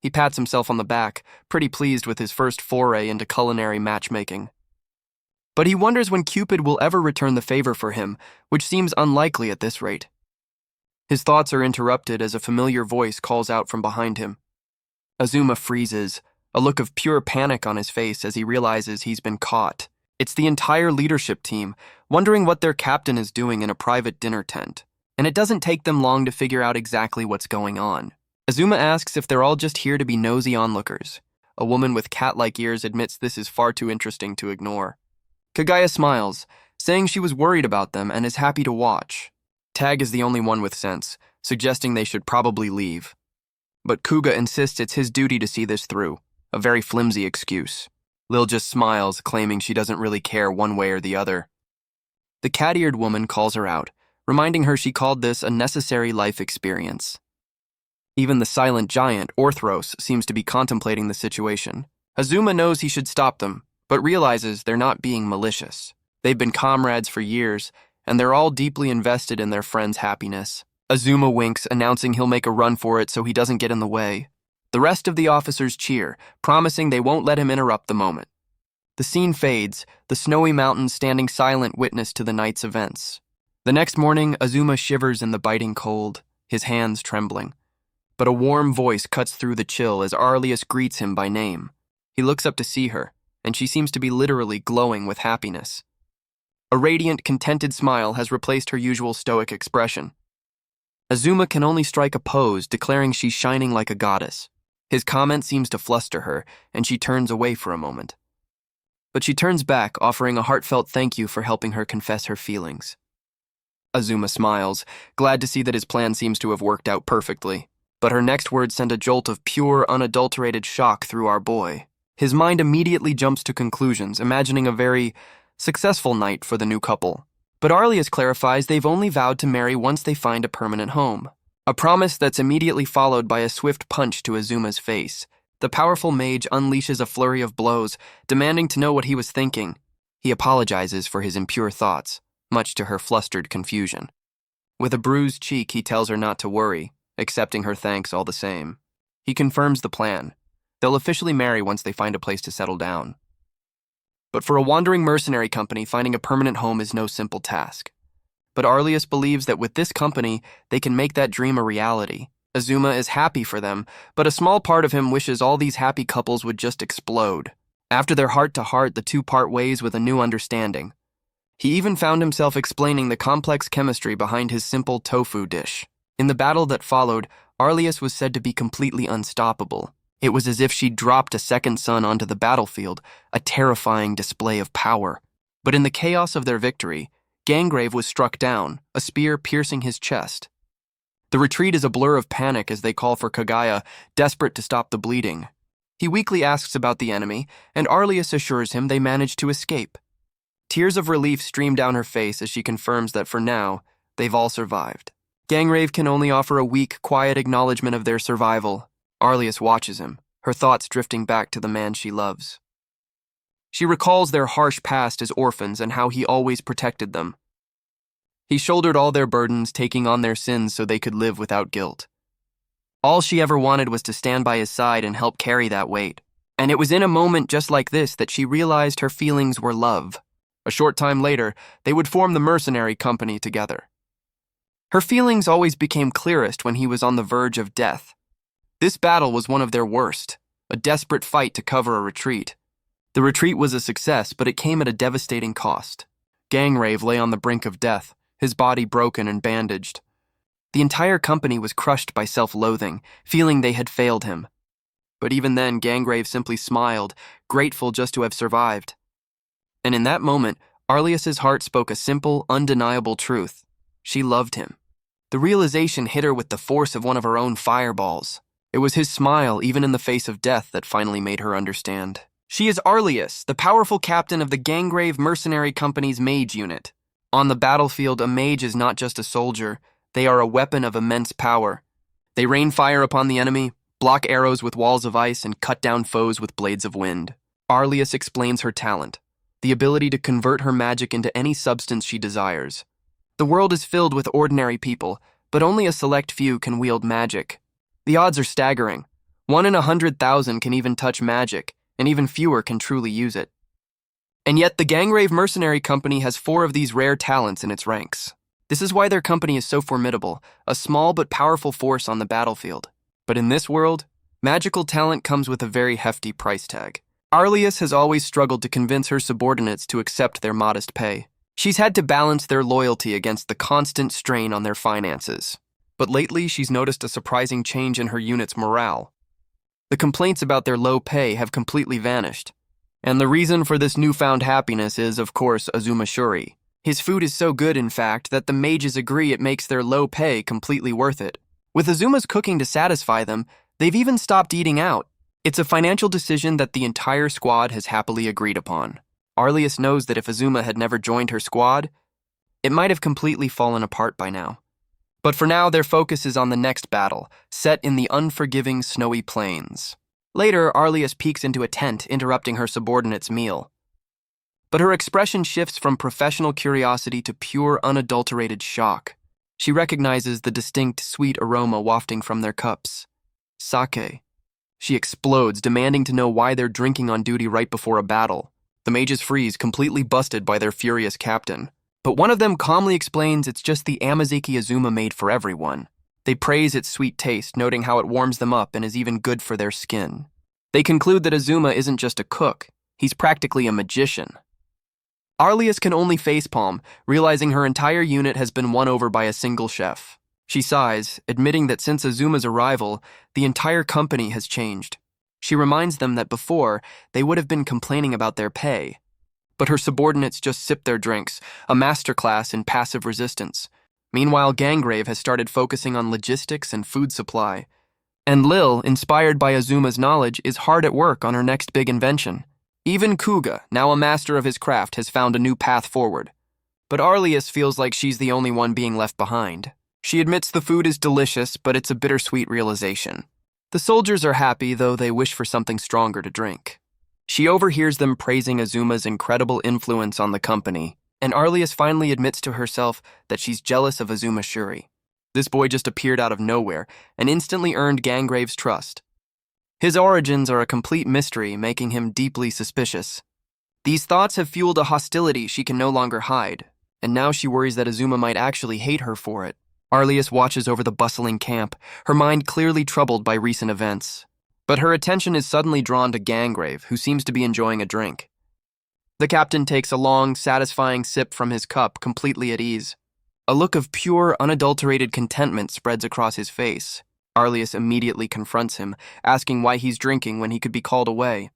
He pats himself on the back, pretty pleased with his first foray into culinary matchmaking. But he wonders when Cupid will ever return the favor for him, which seems unlikely at this rate. His thoughts are interrupted as a familiar voice calls out from behind him. Azuma freezes, a look of pure panic on his face as he realizes he's been caught. It's the entire leadership team, wondering what their captain is doing in a private dinner tent, and it doesn't take them long to figure out exactly what's going on. Azuma asks if they're all just here to be nosy onlookers. A woman with cat-like ears admits this is far too interesting to ignore. Kagaya smiles, saying she was worried about them and is happy to watch. Tag is the only one with sense, suggesting they should probably leave. But Kuga insists it's his duty to see this through, a very flimsy excuse. Lil just smiles, claiming she doesn't really care one way or the other. The cat-eared woman calls her out, reminding her she called this a necessary life experience. Even the silent giant, Orthros, seems to be contemplating the situation. Azuma knows he should stop them, but realizes they're not being malicious. They've been comrades for years, and they're all deeply invested in their friend's happiness. Azuma winks, announcing he'll make a run for it so he doesn't get in the way. The rest of the officers cheer, promising they won't let him interrupt the moment. The scene fades, the snowy mountains standing silent witness to the night's events. The next morning, Azuma shivers in the biting cold, his hands trembling. But a warm voice cuts through the chill as Arlias greets him by name. He looks up to see her, and she seems to be literally glowing with happiness. A radiant, contented smile has replaced her usual stoic expression. Azuma can only strike a pose, declaring she's shining like a goddess. His comment seems to fluster her, and she turns away for a moment. But she turns back, offering a heartfelt thank you for helping her confess her feelings. Azuma smiles, glad to see that his plan seems to have worked out perfectly. But her next words send a jolt of pure, unadulterated shock through our boy. His mind immediately jumps to conclusions, imagining a very successful night for the new couple. But Arlias clarifies they've only vowed to marry once they find a permanent home. A promise that's immediately followed by a swift punch to Azuma's face. The powerful mage unleashes a flurry of blows, demanding to know what he was thinking. He apologizes for his impure thoughts, much to her flustered confusion. With a bruised cheek, he tells her not to worry, accepting her thanks all the same. He confirms the plan. They'll officially marry once they find a place to settle down. But for a wandering mercenary company, finding a permanent home is no simple task. But Arlias believes that with this company, they can make that dream a reality. Azuma is happy for them, but a small part of him wishes all these happy couples would just explode. After their heart-to-heart, the two part ways with a new understanding. He even found himself explaining the complex chemistry behind his simple tofu dish. In the battle that followed, Arlias was said to be completely unstoppable. It was as if she dropped a second sun onto the battlefield, a terrifying display of power. But in the chaos of their victory, Gangrave was struck down, a spear piercing his chest. The retreat is a blur of panic as they call for Kaguya, desperate to stop the bleeding. He weakly asks about the enemy, and Arlias assures him they managed to escape. Tears of relief stream down her face as she confirms that for now, they've all survived. Gangrave can only offer a weak, quiet acknowledgement of their survival. Arlias watches him, her thoughts drifting back to the man she loves. She recalls their harsh past as orphans and how he always protected them. He shouldered all their burdens, taking on their sins so they could live without guilt. All she ever wanted was to stand by his side and help carry that weight. And it was in a moment just like this that she realized her feelings were love. A short time later, they would form the mercenary company together. Her feelings always became clearest when he was on the verge of death. This battle was one of their worst, a desperate fight to cover a retreat. The retreat was a success, but it came at a devastating cost. Gangrave lay on the brink of death, his body broken and bandaged. The entire company was crushed by self-loathing, feeling they had failed him. But even then, Gangrave simply smiled, grateful just to have survived. And in that moment, Arlias's heart spoke a simple, undeniable truth. She loved him. The realization hit her with the force of one of her own fireballs. It was his smile, even in the face of death, that finally made her understand. She is Arlias, the powerful captain of the Gangrave Mercenary Company's Mage unit. On the battlefield, a mage is not just a soldier. They are a weapon of immense power. They rain fire upon the enemy, block arrows with walls of ice, and cut down foes with blades of wind. Arlias explains her talent, the ability to convert her magic into any substance she desires. The world is filled with ordinary people, but only a select few can wield magic. The odds are staggering. 1 in 100,000 can even touch magic, and even fewer can truly use it. And yet the Gangrave Mercenary Company has 4 of these rare talents in its ranks. This is why their company is so formidable, a small but powerful force on the battlefield. But in this world, magical talent comes with a very hefty price tag. Arlias has always struggled to convince her subordinates to accept their modest pay. She's had to balance their loyalty against the constant strain on their finances. But lately, she's noticed a surprising change in her unit's morale. The complaints about their low pay have completely vanished. And the reason for this newfound happiness is, of course, Azuma Shuri. His food is so good, in fact, that the mages agree it makes their low pay completely worth it. With Azuma's cooking to satisfy them, they've even stopped eating out. It's a financial decision that the entire squad has happily agreed upon. Arlias knows that if Azuma had never joined her squad, it might have completely fallen apart by now. But for now, their focus is on the next battle, set in the unforgiving snowy plains. Later, Arlias peeks into a tent, interrupting her subordinate's meal. But her expression shifts from professional curiosity to pure, unadulterated shock. She recognizes the distinct, sweet aroma wafting from their cups. Sake. She explodes, demanding to know why they're drinking on duty right before a battle. The mages freeze, completely busted by their furious captain. But one of them calmly explains it's just the amazeki Azuma made for everyone. They praise its sweet taste, noting how it warms them up and is even good for their skin. They conclude that Azuma isn't just a cook, he's practically a magician. Arlias can only facepalm, realizing her entire unit has been won over by a single chef. She sighs, admitting that since Azuma's arrival, the entire company has changed. She reminds them that before, they would have been complaining about their pay. But her subordinates just sip their drinks, a masterclass in passive resistance. Meanwhile, Gangrave has started focusing on logistics and food supply. And Lil, inspired by Azuma's knowledge, is hard at work on her next big invention. Even Kuga, now a master of his craft, has found a new path forward. But Arlias feels like she's the only one being left behind. She admits the food is delicious, but it's a bittersweet realization. The soldiers are happy, though they wish for something stronger to drink. She overhears them praising Azuma's incredible influence on the company, and Arlias finally admits to herself that she's jealous of Azuma Shuri. This boy just appeared out of nowhere and instantly earned Gangrave's trust. His origins are a complete mystery, making him deeply suspicious. These thoughts have fueled a hostility she can no longer hide, and now she worries that Azuma might actually hate her for it. Arlias watches over the bustling camp, her mind clearly troubled by recent events. But her attention is suddenly drawn to Gangrave, who seems to be enjoying a drink. The captain takes a long, satisfying sip from his cup, completely at ease. A look of pure, unadulterated contentment spreads across his face. Arlias immediately confronts him, asking why he's drinking when he could be called away.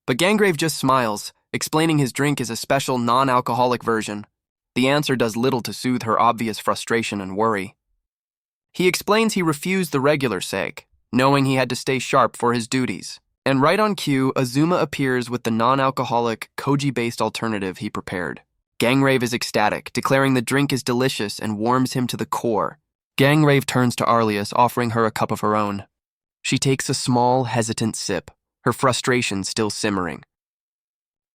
But Gangrave just smiles, explaining his drink is a special non-alcoholic version. The answer does little to soothe her obvious frustration and worry. He explains he refused the regular sake, knowing he had to stay sharp for his duties. And right on cue, Azuma appears with the non-alcoholic, koji-based alternative he prepared. Gangrave is ecstatic, declaring the drink is delicious and warms him to the core. Gangrave turns to Arlias, offering her a cup of her own. She takes a small, hesitant sip, her frustration still simmering.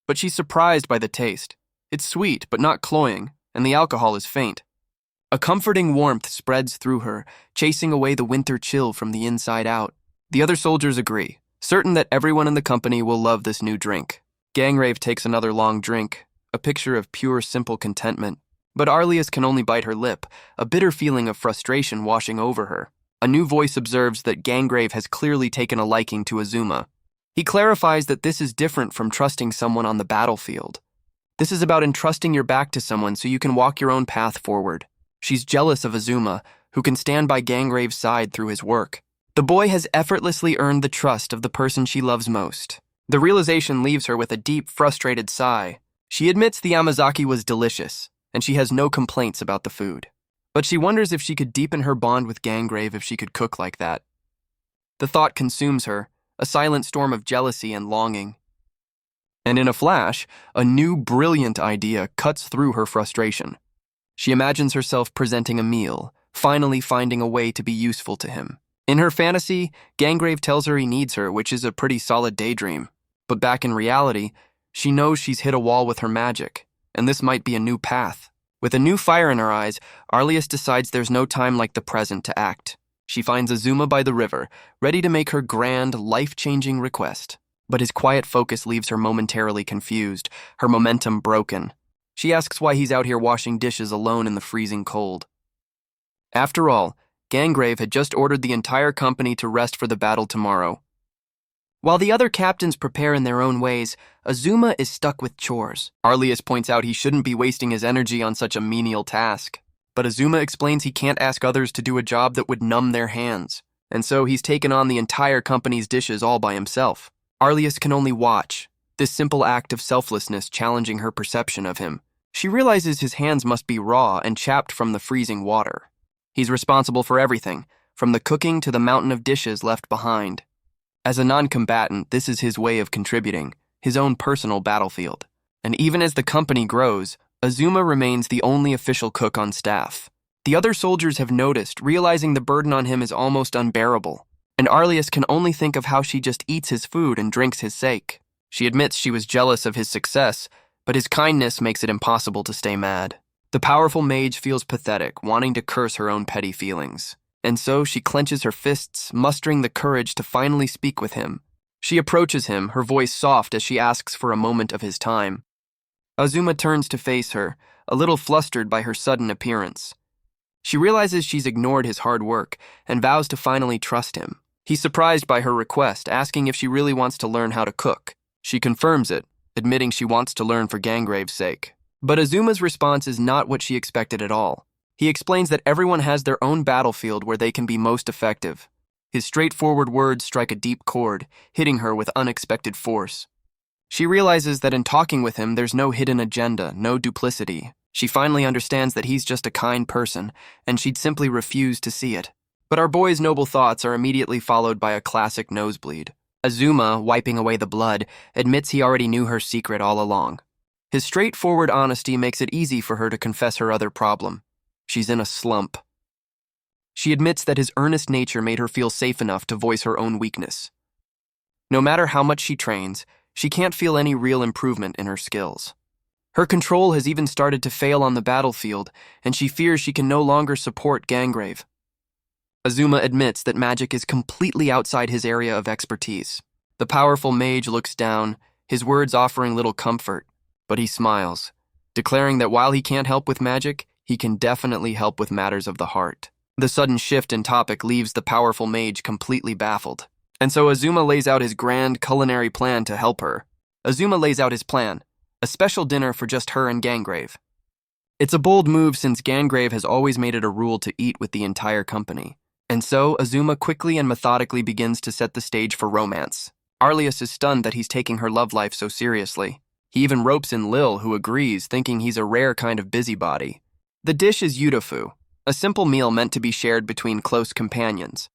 But she's surprised by the taste. It's sweet, but not cloying, and the alcohol is faint. A comforting warmth spreads through her, chasing away the winter chill from the inside out. The other soldiers agree, certain that everyone in the company will love this new drink. Gangrave takes another long drink, a picture of pure, simple contentment. But Arlias can only bite her lip, a bitter feeling of frustration washing over her. A new voice observes that Gangrave has clearly taken a liking to Azuma. He clarifies that this is different from trusting someone on the battlefield. This is about entrusting your back to someone so you can walk your own path forward. She's jealous of Azuma, who can stand by Gangrave's side through his work. The boy has effortlessly earned the trust of the person she loves most. The realization leaves her with a deep, frustrated sigh. She admits the Yamazaki was delicious, and she has no complaints about the food. But she wonders if she could deepen her bond with Gangrave if she could cook like that. The thought consumes her, a silent storm of jealousy and longing. And in a flash, a new, brilliant idea cuts through her frustration. She imagines herself presenting a meal, finally finding a way to be useful to him. In her fantasy, Gangrave tells her he needs her, which is a pretty solid daydream. But back in reality, she knows she's hit a wall with her magic, and this might be a new path. With a new fire in her eyes, Arlias decides there's no time like the present to act. She finds Azuma by the river, ready to make her grand, life-changing request. But his quiet focus leaves her momentarily confused, her momentum broken. She asks why he's out here washing dishes alone in the freezing cold. After all, Gangrave had just ordered the entire company to rest for the battle tomorrow. While the other captains prepare in their own ways, Azuma is stuck with chores. Arlias points out he shouldn't be wasting his energy on such a menial task. But Azuma explains he can't ask others to do a job that would numb their hands, and so he's taken on the entire company's dishes all by himself. Arlias can only watch, this simple act of selflessness challenging her perception of him. She realizes his hands must be raw and chapped from the freezing water. He's responsible for everything, from the cooking to the mountain of dishes left behind. As a non-combatant, this is his way of contributing, his own personal battlefield. And even as the company grows, Azuma remains the only official cook on staff. The other soldiers have noticed, realizing the burden on him is almost unbearable. And Arlias can only think of how she just eats his food and drinks his sake. She admits she was jealous of his success, but his kindness makes it impossible to stay mad. The powerful mage feels pathetic, wanting to curse her own petty feelings. And so she clenches her fists, mustering the courage to finally speak with him. She approaches him, her voice soft as she asks for a moment of his time. Azuma turns to face her, a little flustered by her sudden appearance. She realizes she's ignored his hard work and vows to finally trust him. He's surprised by her request, asking if she really wants to learn how to cook. She confirms it, admitting she wants to learn for Gangrave's sake. But Azuma's response is not what she expected at all. He explains that everyone has their own battlefield where they can be most effective. His straightforward words strike a deep chord, hitting her with unexpected force. She realizes that in talking with him, there's no hidden agenda, no duplicity. She finally understands that he's just a kind person, and she'd simply refuse to see it. But our boy's noble thoughts are immediately followed by a classic nosebleed. Azuma, wiping away the blood, admits he already knew her secret all along. His straightforward honesty makes it easy for her to confess her other problem. She's in a slump. She admits that his earnest nature made her feel safe enough to voice her own weakness. No matter how much she trains, she can't feel any real improvement in her skills. Her control has even started to fail on the battlefield, and she fears she can no longer support Gangrave. Azuma admits that magic is completely outside his area of expertise. The powerful mage looks down, his words offering little comfort, but he smiles, declaring that while he can't help with magic, he can definitely help with matters of the heart. The sudden shift in topic leaves the powerful mage completely baffled, and so Azuma lays out his grand culinary plan to help her. Azuma lays out his plan, a special dinner for just her and Gangrave. It's a bold move since Gangrave has always made it a rule to eat with the entire company. And so Azuma quickly and methodically begins to set the stage for romance. Arlias is stunned that he's taking her love life so seriously. He even ropes in Lil, who agrees, thinking he's a rare kind of busybody. The dish is yudofu, a simple meal meant to be shared between close companions.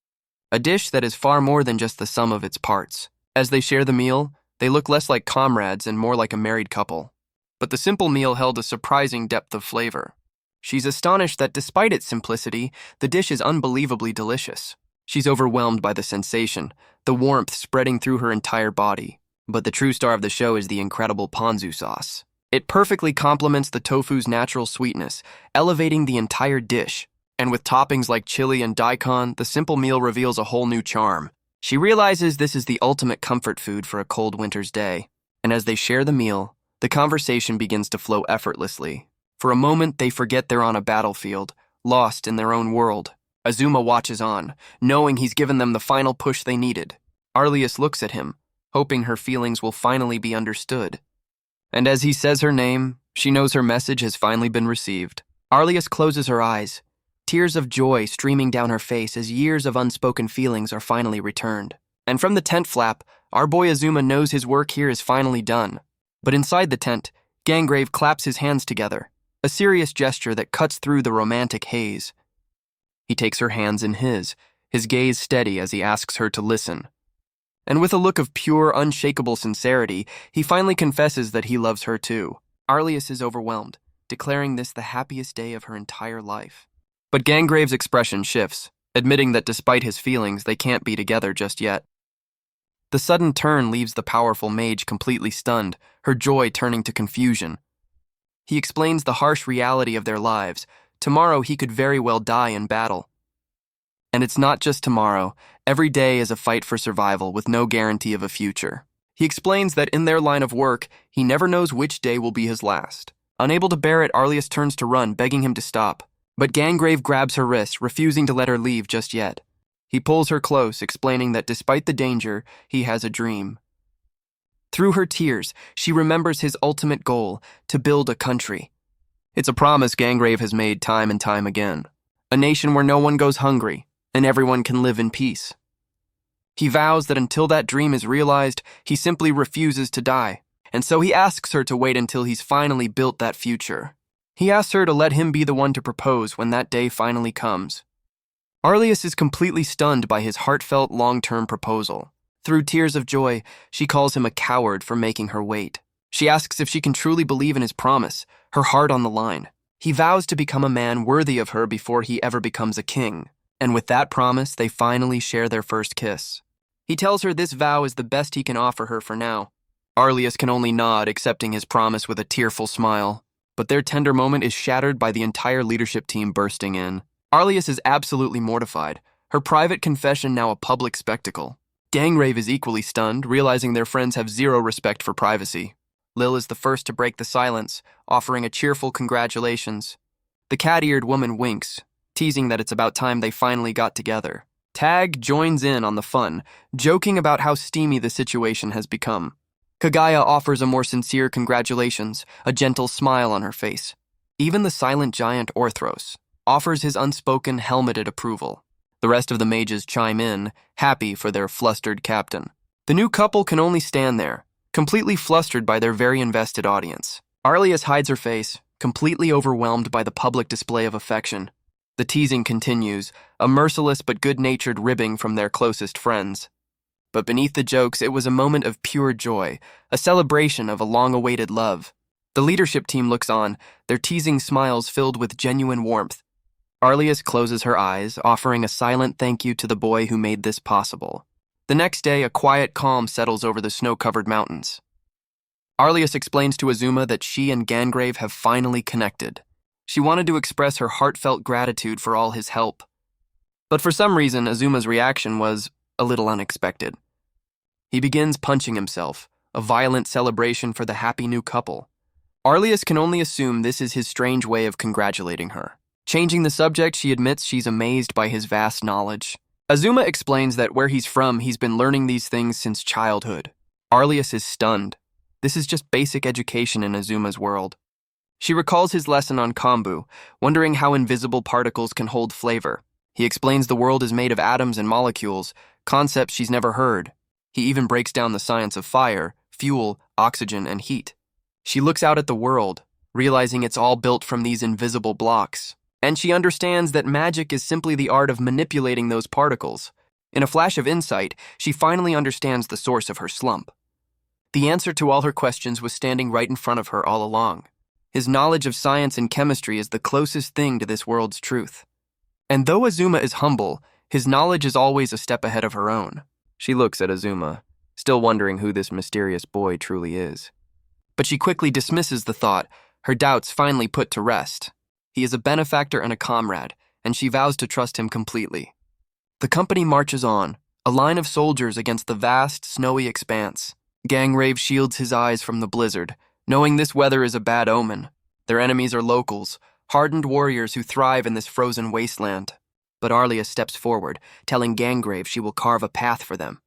A dish that is far more than just the sum of its parts. As they share the meal, they look less like comrades and more like a married couple. But the simple meal held a surprising depth of flavor. She's astonished that despite its simplicity, the dish is unbelievably delicious. She's overwhelmed by the sensation, the warmth spreading through her entire body. But the true star of the show is the incredible ponzu sauce. It perfectly complements the tofu's natural sweetness, elevating the entire dish. And with toppings like chili and daikon, the simple meal reveals a whole new charm. She realizes this is the ultimate comfort food for a cold winter's day. And as they share the meal, the conversation begins to flow effortlessly. For a moment, they forget they're on a battlefield, lost in their own world. Azuma watches on, knowing he's given them the final push they needed. Arlias looks at him, hoping her feelings will finally be understood. And as he says her name, she knows her message has finally been received. Arlias closes her eyes, tears of joy streaming down her face as years of unspoken feelings are finally returned. And from the tent flap, our boy Azuma knows his work here is finally done. But inside the tent, Gangrave claps his hands together, a serious gesture that cuts through the romantic haze. He takes her hands in his gaze steady as he asks her to listen. And with a look of pure, unshakable sincerity, he finally confesses that he loves her too. Arlias is overwhelmed, declaring this the happiest day of her entire life. But Gangrave's expression shifts, admitting that despite his feelings, they can't be together just yet. The sudden turn leaves the powerful mage completely stunned, her joy turning to confusion. He explains the harsh reality of their lives. Tomorrow he could very well die in battle. And it's not just tomorrow. Every day is a fight for survival with no guarantee of a future. He explains that in their line of work, he never knows which day will be his last. Unable to bear it, Arlias turns to run, begging him to stop. But Gangrave grabs her wrist, refusing to let her leave just yet. He pulls her close, explaining that despite the danger, he has a dream. Through her tears, she remembers his ultimate goal, to build a country. It's a promise Gangrave has made time and time again. A nation where no one goes hungry, and everyone can live in peace. He vows that until that dream is realized, he simply refuses to die, and so he asks her to wait until he's finally built that future. He asks her to let him be the one to propose when that day finally comes. Arlias is completely stunned by his heartfelt long-term proposal. Through tears of joy, she calls him a coward for making her wait. She asks if she can truly believe in his promise, her heart on the line. He vows to become a man worthy of her before he ever becomes a king. And with that promise, they finally share their first kiss. He tells her this vow is the best he can offer her for now. Arlias can only nod, accepting his promise with a tearful smile. But their tender moment is shattered by the entire leadership team bursting in. Arlias is absolutely mortified, her private confession now a public spectacle. Gangrave is equally stunned, realizing their friends have zero respect for privacy. Lil is the first to break the silence, offering a cheerful congratulations. The cat-eared woman winks, teasing that it's about time they finally got together. Tag joins in on the fun, joking about how steamy the situation has become. Kagaya offers a more sincere congratulations, a gentle smile on her face. Even the silent giant Orthros offers his unspoken, helmeted approval. The rest of the mages chime in, happy for their flustered captain. The new couple can only stand there, completely flustered by their very invested audience. Arlias hides her face, completely overwhelmed by the public display of affection. The teasing continues, a merciless but good-natured ribbing from their closest friends. But beneath the jokes, it was a moment of pure joy, a celebration of a long-awaited love. The leadership team looks on, their teasing smiles filled with genuine warmth. Arlias closes her eyes, offering a silent thank you to the boy who made this possible. The next day, a quiet calm settles over the snow-covered mountains. Arlias explains to Azuma that she and Gangrave have finally connected. She wanted to express her heartfelt gratitude for all his help. But for some reason, Azuma's reaction was a little unexpected. He begins punching himself, a violent celebration for the happy new couple. Arlias can only assume this is his strange way of congratulating her. Changing the subject, she admits she's amazed by his vast knowledge. Azuma explains that where he's from, he's been learning these things since childhood. Arlias is stunned. This is just basic education in Azuma's world. She recalls his lesson on kombu, wondering how invisible particles can hold flavor. He explains the world is made of atoms and molecules, concepts she's never heard. He even breaks down the science of fire, fuel, oxygen, and heat. She looks out at the world, realizing it's all built from these invisible blocks. And she understands that magic is simply the art of manipulating those particles. In a flash of insight, she finally understands the source of her slump. The answer to all her questions was standing right in front of her all along. His knowledge of science and chemistry is the closest thing to this world's truth. And though Azuma is humble, his knowledge is always a step ahead of her own. She looks at Azuma, still wondering who this mysterious boy truly is. But she quickly dismisses the thought, her doubts finally put to rest. He is a benefactor and a comrade, and she vows to trust him completely. The company marches on, a line of soldiers against the vast, snowy expanse. Gangrave shields his eyes from the blizzard, knowing this weather is a bad omen. Their enemies are locals, hardened warriors who thrive in this frozen wasteland. But Arlia steps forward, telling Gangrave she will carve a path for them.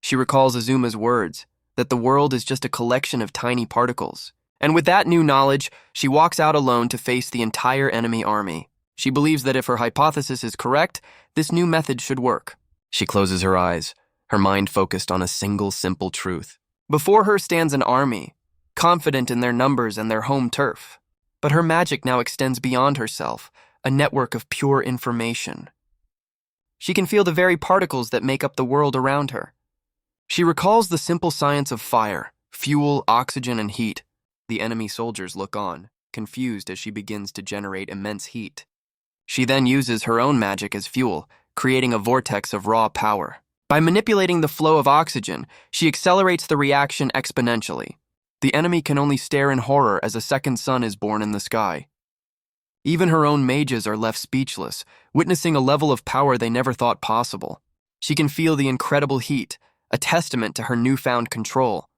She recalls Azuma's words, that the world is just a collection of tiny particles. And with that new knowledge, she walks out alone to face the entire enemy army. She believes that if her hypothesis is correct, this new method should work. She closes her eyes, her mind focused on a single simple truth. Before her stands an army, confident in their numbers and their home turf. But her magic now extends beyond herself, a network of pure information. She can feel the very particles that make up the world around her. She recalls the simple science of fire, fuel, oxygen, and heat. The enemy soldiers look on, confused as she begins to generate immense heat. She then uses her own magic as fuel, creating a vortex of raw power. By manipulating the flow of oxygen, she accelerates the reaction exponentially. The enemy can only stare in horror as a second sun is born in the sky. Even her own mages are left speechless, witnessing a level of power they never thought possible. She can feel the incredible heat, a testament to her newfound control.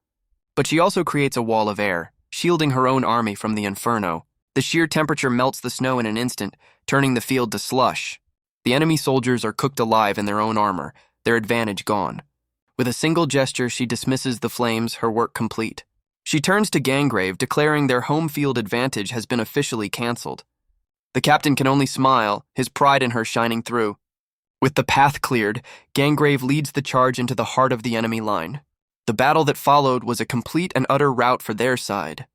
But she also creates a wall of air, shielding her own army from the inferno. The sheer temperature melts the snow in an instant, turning the field to slush. The enemy soldiers are cooked alive in their own armor, their advantage gone. With a single gesture, she dismisses the flames, her work complete. She turns to Gangrave, declaring their home field advantage has been officially cancelled. The captain can only smile, his pride in her shining through. With the path cleared, Gangrave leads the charge into the heart of the enemy line. The battle that followed was a complete and utter rout for their side.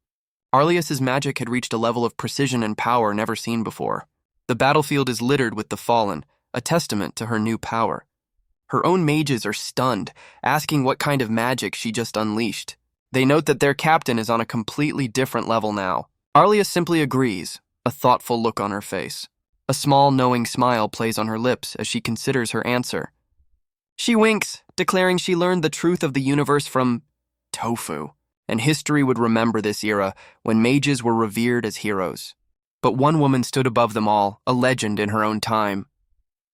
Arlias's magic had reached a level of precision and power never seen before. The battlefield is littered with the fallen, a testament to her new power. Her own mages are stunned, asking what kind of magic she just unleashed. They note that their captain is on a completely different level now. Arlias simply agrees, a thoughtful look on her face. A small, knowing smile plays on her lips as she considers her answer. She winks, declaring she learned the truth of the universe from tofu, and history would remember this era when mages were revered as heroes. But one woman stood above them all, a legend in her own time.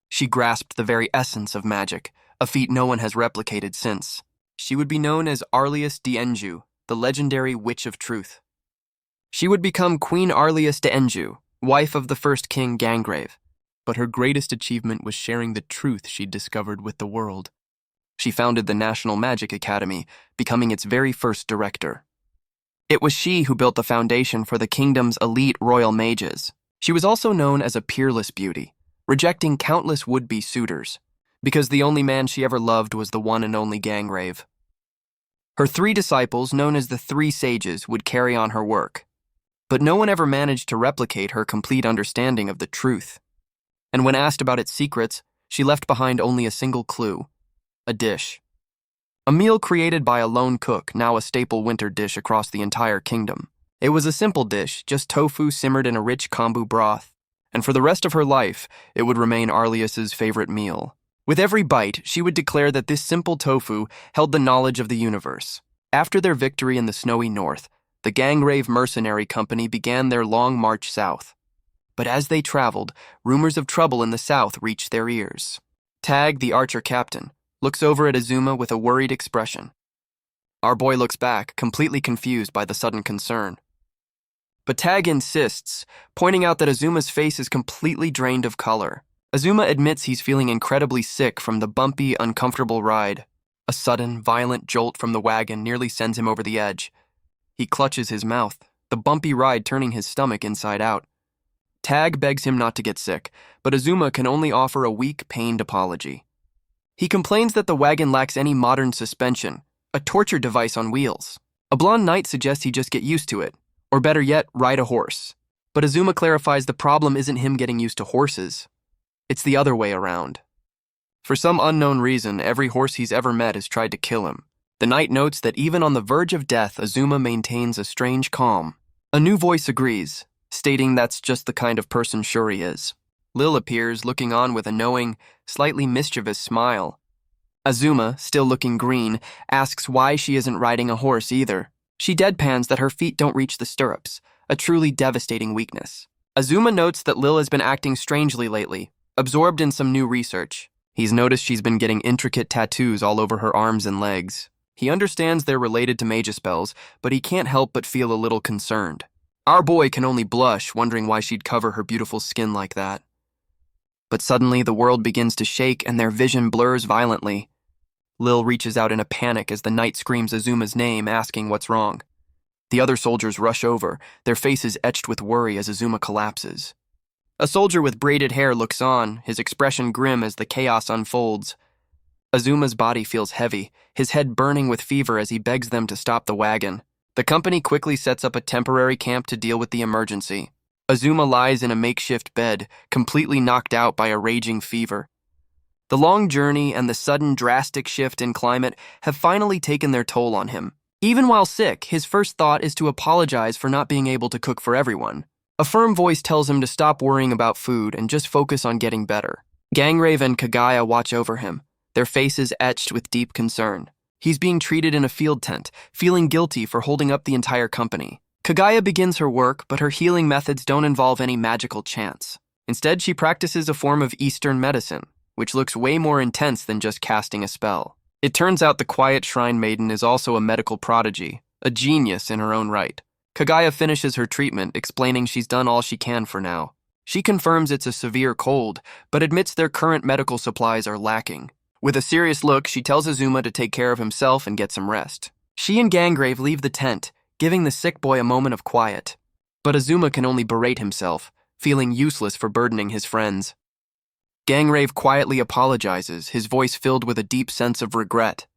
She grasped the very essence of magic, a feat no one has replicated since. She would be known as Arlias d'Enju, the legendary Witch of Truth. She would become Queen Arlias d'Enju, wife of the first king Gangrave. But her greatest achievement was sharing the truth she'd discovered with the world. She founded the National Magic Academy, becoming its very first director. It was she who built the foundation for the kingdom's elite royal mages. She was also known as a peerless beauty, rejecting countless would-be suitors, because the only man she ever loved was the one and only Gangrave. Her 3 disciples, known as the 3 sages, would carry on her work. But no one ever managed to replicate her complete understanding of the truth. And when asked about its secrets, she left behind only a single clue: a dish. A meal created by a lone cook, now a staple winter dish across the entire kingdom. It was a simple dish, just tofu simmered in a rich kombu broth. And for the rest of her life, it would remain Arlias's favorite meal. With every bite, she would declare that this simple tofu held the knowledge of the universe. After their victory in the snowy north, the Gangrave mercenary company began their long march south. But as they traveled, rumors of trouble in the south reached their ears. Tag, the archer captain, looks over at Azuma with a worried expression. Our boy looks back, completely confused by the sudden concern. But Tag insists, pointing out that Azuma's face is completely drained of color. Azuma admits he's feeling incredibly sick from the bumpy, uncomfortable ride. A sudden, violent jolt from the wagon nearly sends him over the edge. He clutches his mouth, the bumpy ride turning his stomach inside out. Tag begs him not to get sick, but Azuma can only offer a weak, pained apology. He complains that the wagon lacks any modern suspension, a torture device on wheels. A blonde knight suggests he just get used to it, or better yet, ride a horse. But Azuma clarifies the problem isn't him getting used to horses. It's the other way around. For some unknown reason, every horse he's ever met has tried to kill him. The knight notes that even on the verge of death, Azuma maintains a strange calm. A new voice agrees, stating that's just the kind of person Shuri is. Lil appears, looking on with a knowing, slightly mischievous smile. Azuma, still looking green, asks why she isn't riding a horse either. She deadpans that her feet don't reach the stirrups, a truly devastating weakness. Azuma notes that Lil has been acting strangely lately, absorbed in some new research. He's noticed she's been getting intricate tattoos all over her arms and legs. He understands they're related to Mage spells, but he can't help but feel a little concerned. Our boy can only blush, wondering why she'd cover her beautiful skin like that. But suddenly the world begins to shake and their vision blurs violently. Lil reaches out in a panic as the knight screams Azuma's name, asking what's wrong. The other soldiers rush over, their faces etched with worry as Azuma collapses. A soldier with braided hair looks on, his expression grim as the chaos unfolds. Azuma's body feels heavy, his head burning with fever as he begs them to stop the wagon. The company quickly sets up a temporary camp to deal with the emergency. Azuma lies in a makeshift bed, completely knocked out by a raging fever. The long journey and the sudden drastic shift in climate have finally taken their toll on him. Even while sick, his first thought is to apologize for not being able to cook for everyone. A firm voice tells him to stop worrying about food and just focus on getting better. Gangrave and Kagaya watch over him, their faces etched with deep concern. He's being treated in a field tent, feeling guilty for holding up the entire company. Kagaya begins her work, but her healing methods don't involve any magical chants. Instead, she practices a form of Eastern medicine, which looks way more intense than just casting a spell. It turns out the quiet shrine maiden is also a medical prodigy, a genius in her own right. Kagaya finishes her treatment, explaining she's done all she can for now. She confirms it's a severe cold, but admits their current medical supplies are lacking. With a serious look, she tells Azuma to take care of himself and get some rest. She and Gangrave leave the tent, giving the sick boy a moment of quiet. But Azuma can only berate himself, feeling useless for burdening his friends. Gangrave quietly apologizes, his voice filled with a deep sense of regret.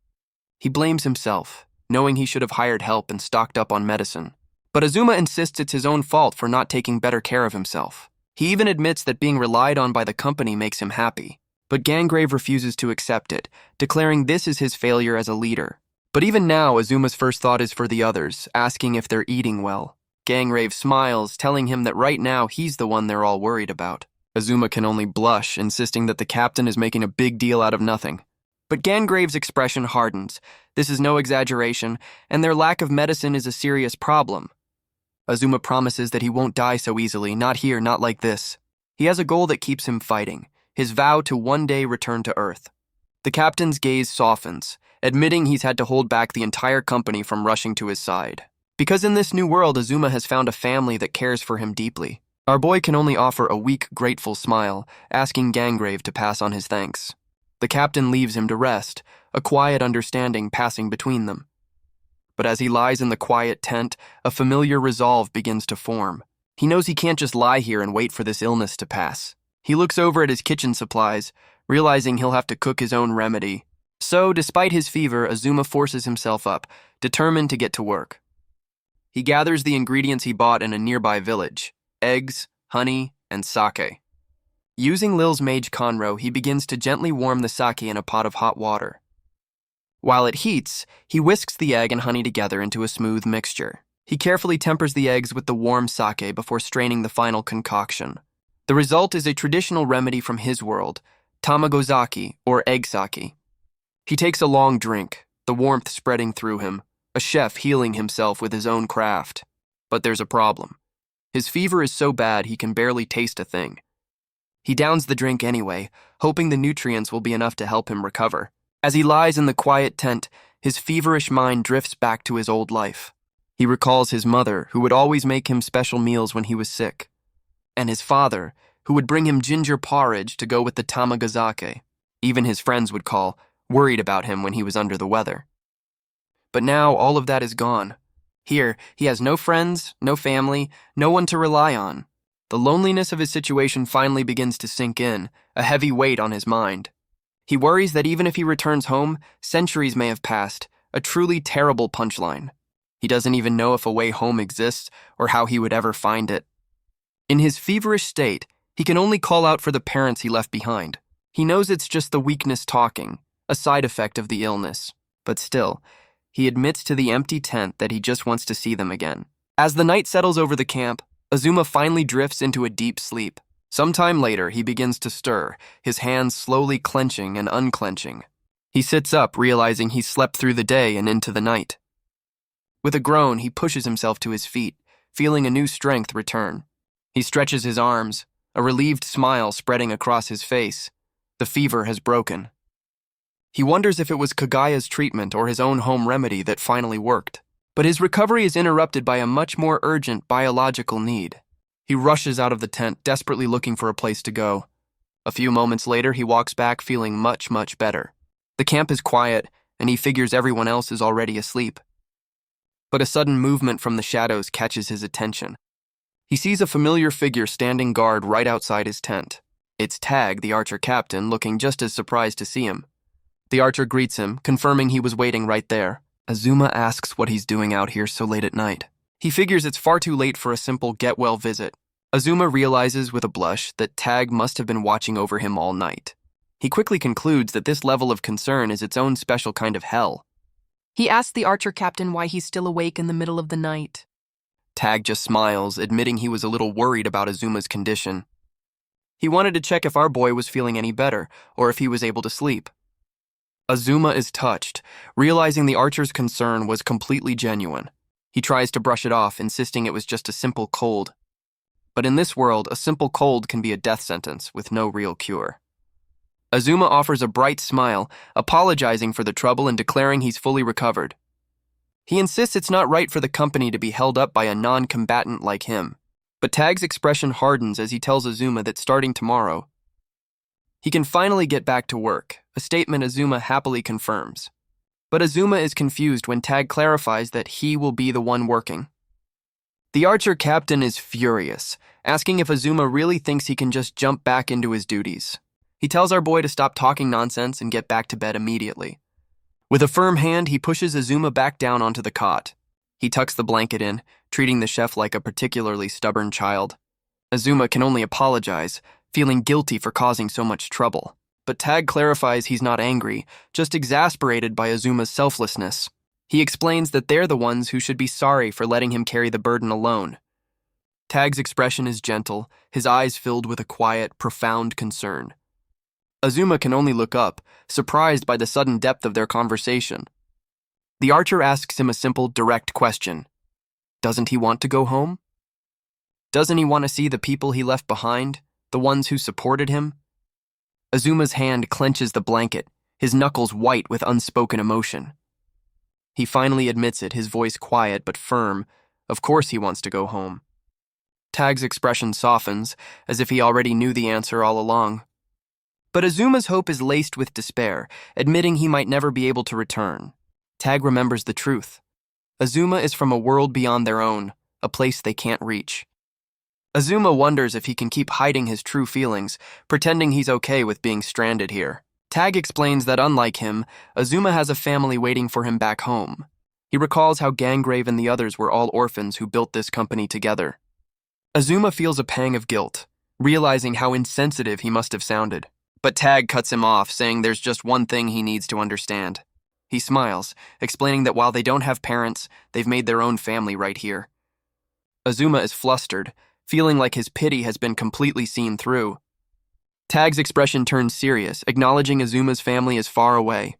He blames himself, knowing he should have hired help and stocked up on medicine. But Azuma insists it's his own fault for not taking better care of himself. He even admits that being relied on by the company makes him happy. But Gangrave refuses to accept it, declaring this is his failure as a leader. But even now, Azuma's first thought is for the others, asking if they're eating well. Gangrave smiles, telling him that right now he's the one they're all worried about. Azuma can only blush, insisting that the captain is making a big deal out of nothing. But Gangrave's expression hardens. This is no exaggeration, and their lack of medicine is a serious problem. Azuma promises that he won't die so easily, not here, not like this. He has a goal that keeps him fighting, his vow to one day return to Earth. The captain's gaze softens, admitting he's had to hold back the entire company from rushing to his side. Because in this new world, Azuma has found a family that cares for him deeply. Our boy can only offer a weak, grateful smile, asking Gangrave to pass on his thanks. The captain leaves him to rest, a quiet understanding passing between them. But as he lies in the quiet tent, a familiar resolve begins to form. He knows he can't just lie here and wait for this illness to pass. He looks over at his kitchen supplies, realizing he'll have to cook his own remedy. So, despite his fever, Azuma forces himself up, determined to get to work. He gathers the ingredients he bought in a nearby village: eggs, honey, and sake. Using Lil's mage Conro, he begins to gently warm the sake in a pot of hot water. While it heats, he whisks the egg and honey together into a smooth mixture. He carefully tempers the eggs with the warm sake before straining the final concoction. The result is a traditional remedy from his world, tamagozaki, or egg sake. He takes a long drink, the warmth spreading through him, a chef healing himself with his own craft. But there's a problem. His fever is so bad he can barely taste a thing. He downs the drink anyway, hoping the nutrients will be enough to help him recover. As he lies in the quiet tent, his feverish mind drifts back to his old life. He recalls his mother, who would always make him special meals when he was sick, and his father, who would bring him ginger porridge to go with the tamagozake. Even his friends would call, worried about him when he was under the weather. But now all of that is gone. Here, he has no friends, no family, no one to rely on. The loneliness of his situation finally begins to sink in, a heavy weight on his mind. He worries that even if he returns home, centuries may have passed, a truly terrible punchline. He doesn't even know if a way home exists or how he would ever find it. In his feverish state, he can only call out for the parents he left behind. He knows it's just the weakness talking, a side effect of the illness. But still, he admits to the empty tent that he just wants to see them again. As the night settles over the camp, Azuma finally drifts into a deep sleep. Sometime later, he begins to stir, his hands slowly clenching and unclenching. He sits up, realizing he's slept through the day and into the night. With a groan, he pushes himself to his feet, feeling a new strength return. He stretches his arms, a relieved smile spreading across his face. The fever has broken. He wonders if it was Kagaya's treatment or his own home remedy that finally worked. But his recovery is interrupted by a much more urgent biological need. He rushes out of the tent, desperately looking for a place to go. A few moments later, he walks back feeling much, much better. The camp is quiet, and he figures everyone else is already asleep. But a sudden movement from the shadows catches his attention. He sees a familiar figure standing guard right outside his tent. It's Tag, the archer captain, looking just as surprised to see him. The archer greets him, confirming he was waiting right there. Azuma asks what he's doing out here so late at night. He figures it's far too late for a simple get-well visit. Azuma realizes with a blush that Tag must have been watching over him all night. He quickly concludes that this level of concern is its own special kind of hell. He asks the archer captain why he's still awake in the middle of the night. Tag just smiles, admitting he was a little worried about Azuma's condition. He wanted to check if our boy was feeling any better, or if he was able to sleep. Azuma is touched, realizing the archer's concern was completely genuine. He tries to brush it off, insisting it was just a simple cold. But in this world, a simple cold can be a death sentence with no real cure. Azuma offers a bright smile, apologizing for the trouble and declaring he's fully recovered. He insists it's not right for the company to be held up by a non-combatant like him. But Tag's expression hardens as he tells Azuma that starting tomorrow, he can finally get back to work, a statement Azuma happily confirms. But Azuma is confused when Tag clarifies that he will be the one working. The archer captain is furious, asking if Azuma really thinks he can just jump back into his duties. He tells our boy to stop talking nonsense and get back to bed immediately. With a firm hand, he pushes Azuma back down onto the cot. He tucks the blanket in, treating the chef like a particularly stubborn child. Azuma can only apologize, feeling guilty for causing so much trouble. But Tag clarifies he's not angry, just exasperated by Azuma's selflessness. He explains that they're the ones who should be sorry for letting him carry the burden alone. Tag's expression is gentle, his eyes filled with a quiet, profound concern. Azuma can only look up, surprised by the sudden depth of their conversation. The archer asks him a simple, direct question. Doesn't he want to go home? Doesn't he want to see the people he left behind, the ones who supported him? Azuma's hand clenches the blanket, his knuckles white with unspoken emotion. He finally admits it, his voice quiet but firm. Of course he wants to go home. Tag's expression softens, as if he already knew the answer all along. But Azuma's hope is laced with despair, admitting he might never be able to return. Tag remembers the truth. Azuma is from a world beyond their own, a place they can't reach. Azuma wonders if he can keep hiding his true feelings, pretending he's okay with being stranded here. Tag explains that unlike him, Azuma has a family waiting for him back home. He recalls how Gangrave and the others were all orphans who built this company together. Azuma feels a pang of guilt, realizing how insensitive he must have sounded. But Tag cuts him off, saying there's just one thing he needs to understand. He smiles, explaining that while they don't have parents, they've made their own family right here. Azuma is flustered, feeling like his pity has been completely seen through. Tag's expression turns serious, acknowledging Azuma's family is far away.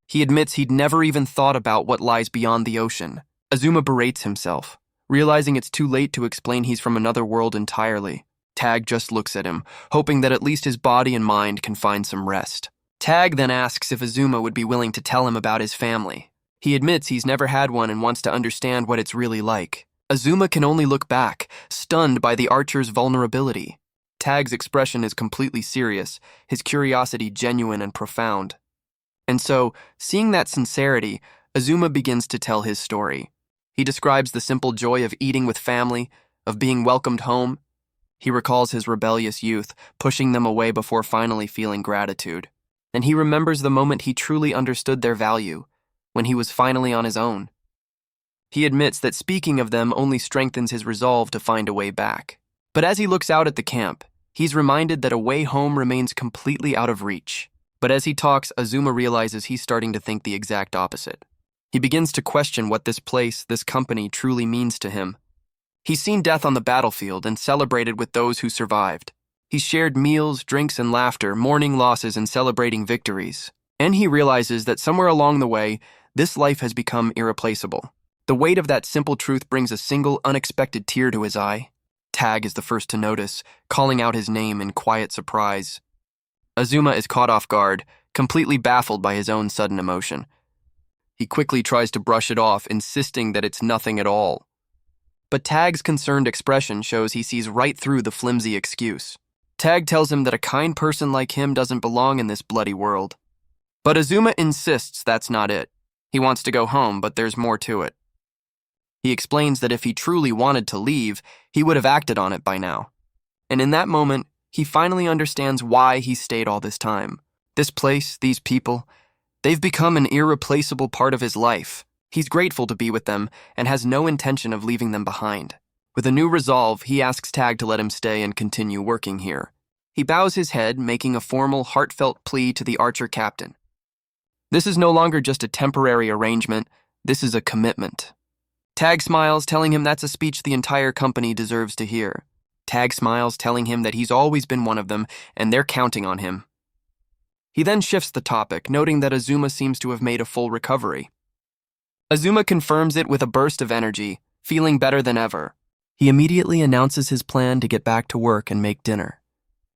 He admits he'd never even thought about what lies beyond the ocean. Azuma berates himself, realizing it's too late to explain he's from another world entirely. Tag just looks at him, hoping that at least his body and mind can find some rest. Tag then asks if Azuma would be willing to tell him about his family. He admits he's never had one and wants to understand what it's really like. Azuma can only look back, stunned by the archer's vulnerability. Tag's expression is completely serious, his curiosity genuine and profound. And so, seeing that sincerity, Azuma begins to tell his story. He describes the simple joy of eating with family, of being welcomed home. He recalls his rebellious youth, pushing them away before finally feeling gratitude. And he remembers the moment he truly understood their value, when he was finally on his own. He admits that speaking of them only strengthens his resolve to find a way back. But as he looks out at the camp, he's reminded that a way home remains completely out of reach. But as he talks, Azuma realizes he's starting to think the exact opposite. He begins to question what this place, this company, truly means to him. He's seen death on the battlefield and celebrated with those who survived. He's shared meals, drinks, and laughter, mourning losses and celebrating victories. And he realizes that somewhere along the way, this life has become irreplaceable. The weight of that simple truth brings a single, unexpected tear to his eye. Tag is the first to notice, calling out his name in quiet surprise. Azuma is caught off guard, completely baffled by his own sudden emotion. He quickly tries to brush it off, insisting that it's nothing at all. But Tag's concerned expression shows he sees right through the flimsy excuse. Tag tells him that a kind person like him doesn't belong in this bloody world. But Azuma insists that's not it. He wants to go home, but there's more to it. He explains that if he truly wanted to leave, he would have acted on it by now. And in that moment, he finally understands why he stayed all this time. This place, these people, they've become an irreplaceable part of his life. He's grateful to be with them and has no intention of leaving them behind. With a new resolve, he asks Tag to let him stay and continue working here. He bows his head, making a formal, heartfelt plea to the archer captain. This is no longer just a temporary arrangement, this is a commitment. Tag smiles, telling him that's a speech the entire company deserves to hear. Tag smiles, telling him that he's always been one of them, and they're counting on him. He then shifts the topic, noting that Azuma seems to have made a full recovery. Azuma confirms it with a burst of energy, feeling better than ever. He immediately announces his plan to get back to work and make dinner.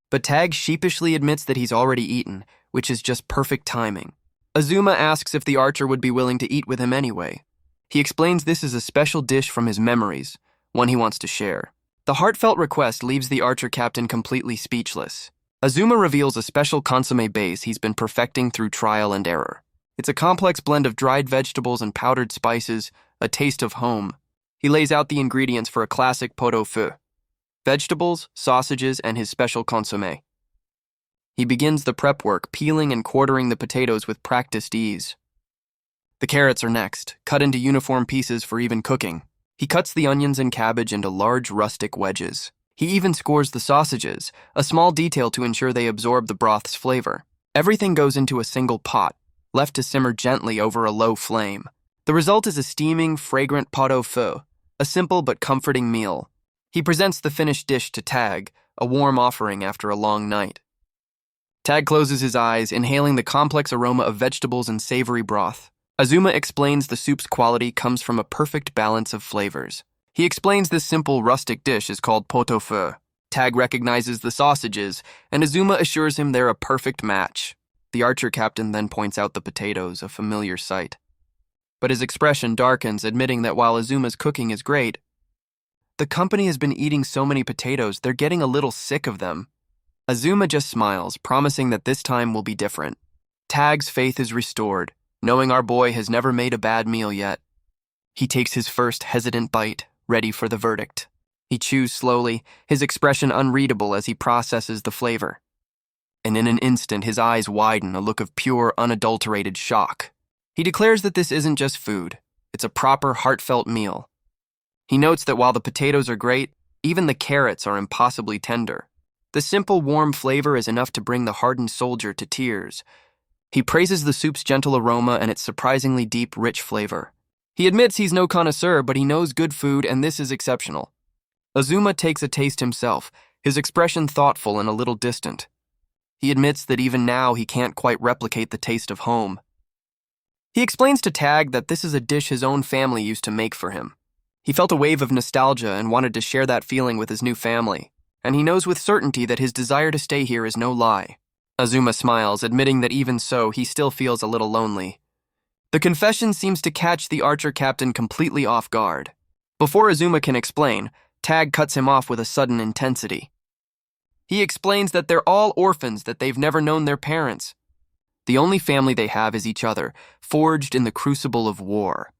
But Tag sheepishly admits that he's already eaten, which is just perfect timing. Azuma asks if the archer would be willing to eat with him anyway. He explains this is a special dish from his memories, one he wants to share. The heartfelt request leaves the archer captain completely speechless. Azuma reveals a special consommé base he's been perfecting through trial and error. It's a complex blend of dried vegetables and powdered spices, a taste of home. He lays out the ingredients for a classic pot-au-feu: vegetables, sausages, and his special consommé. He begins the prep work, peeling and quartering the potatoes with practiced ease. The carrots are next, cut into uniform pieces for even cooking. He cuts the onions and cabbage into large rustic wedges. He even scores the sausages, a small detail to ensure they absorb the broth's flavor. Everything goes into a single pot, left to simmer gently over a low flame. The result is a steaming, fragrant pot-au-feu, a simple but comforting meal. He presents the finished dish to Tag, a warm offering after a long night. Tag closes his eyes, inhaling the complex aroma of vegetables and savory broth. Azuma explains the soup's quality comes from a perfect balance of flavors. He explains this simple rustic dish is called pot-au-feu. Tag recognizes the sausages, and Azuma assures him they're a perfect match. The archer captain then points out the potatoes, a familiar sight. But his expression darkens, admitting that while Azuma's cooking is great, the company has been eating so many potatoes, they're getting a little sick of them. Azuma just smiles, promising that this time will be different. Tag's faith is restored, knowing our boy has never made a bad meal yet. He takes his first hesitant bite, ready for the verdict. He chews slowly, his expression unreadable as he processes the flavor. And in an instant, his eyes widen, a look of pure, unadulterated shock. He declares that this isn't just food, it's a proper, heartfelt meal. He notes that while the potatoes are great, even the carrots are impossibly tender. The simple, warm flavor is enough to bring the hardened soldier to tears. He praises the soup's gentle aroma and its surprisingly deep, rich flavor. He admits he's no connoisseur, but he knows good food, and this is exceptional. Azuma takes a taste himself, his expression thoughtful and a little distant. He admits that even now he can't quite replicate the taste of home. He explains to Tag that this is a dish his own family used to make for him. He felt a wave of nostalgia and wanted to share that feeling with his new family, and he knows with certainty that his desire to stay here is no lie. Azuma smiles, admitting that even so, he still feels a little lonely. The confession seems to catch the archer captain completely off guard. Before Azuma can explain, Tag cuts him off with a sudden intensity. He explains that they're all orphans, that they've never known their parents. The only family they have is each other, forged in the crucible of war.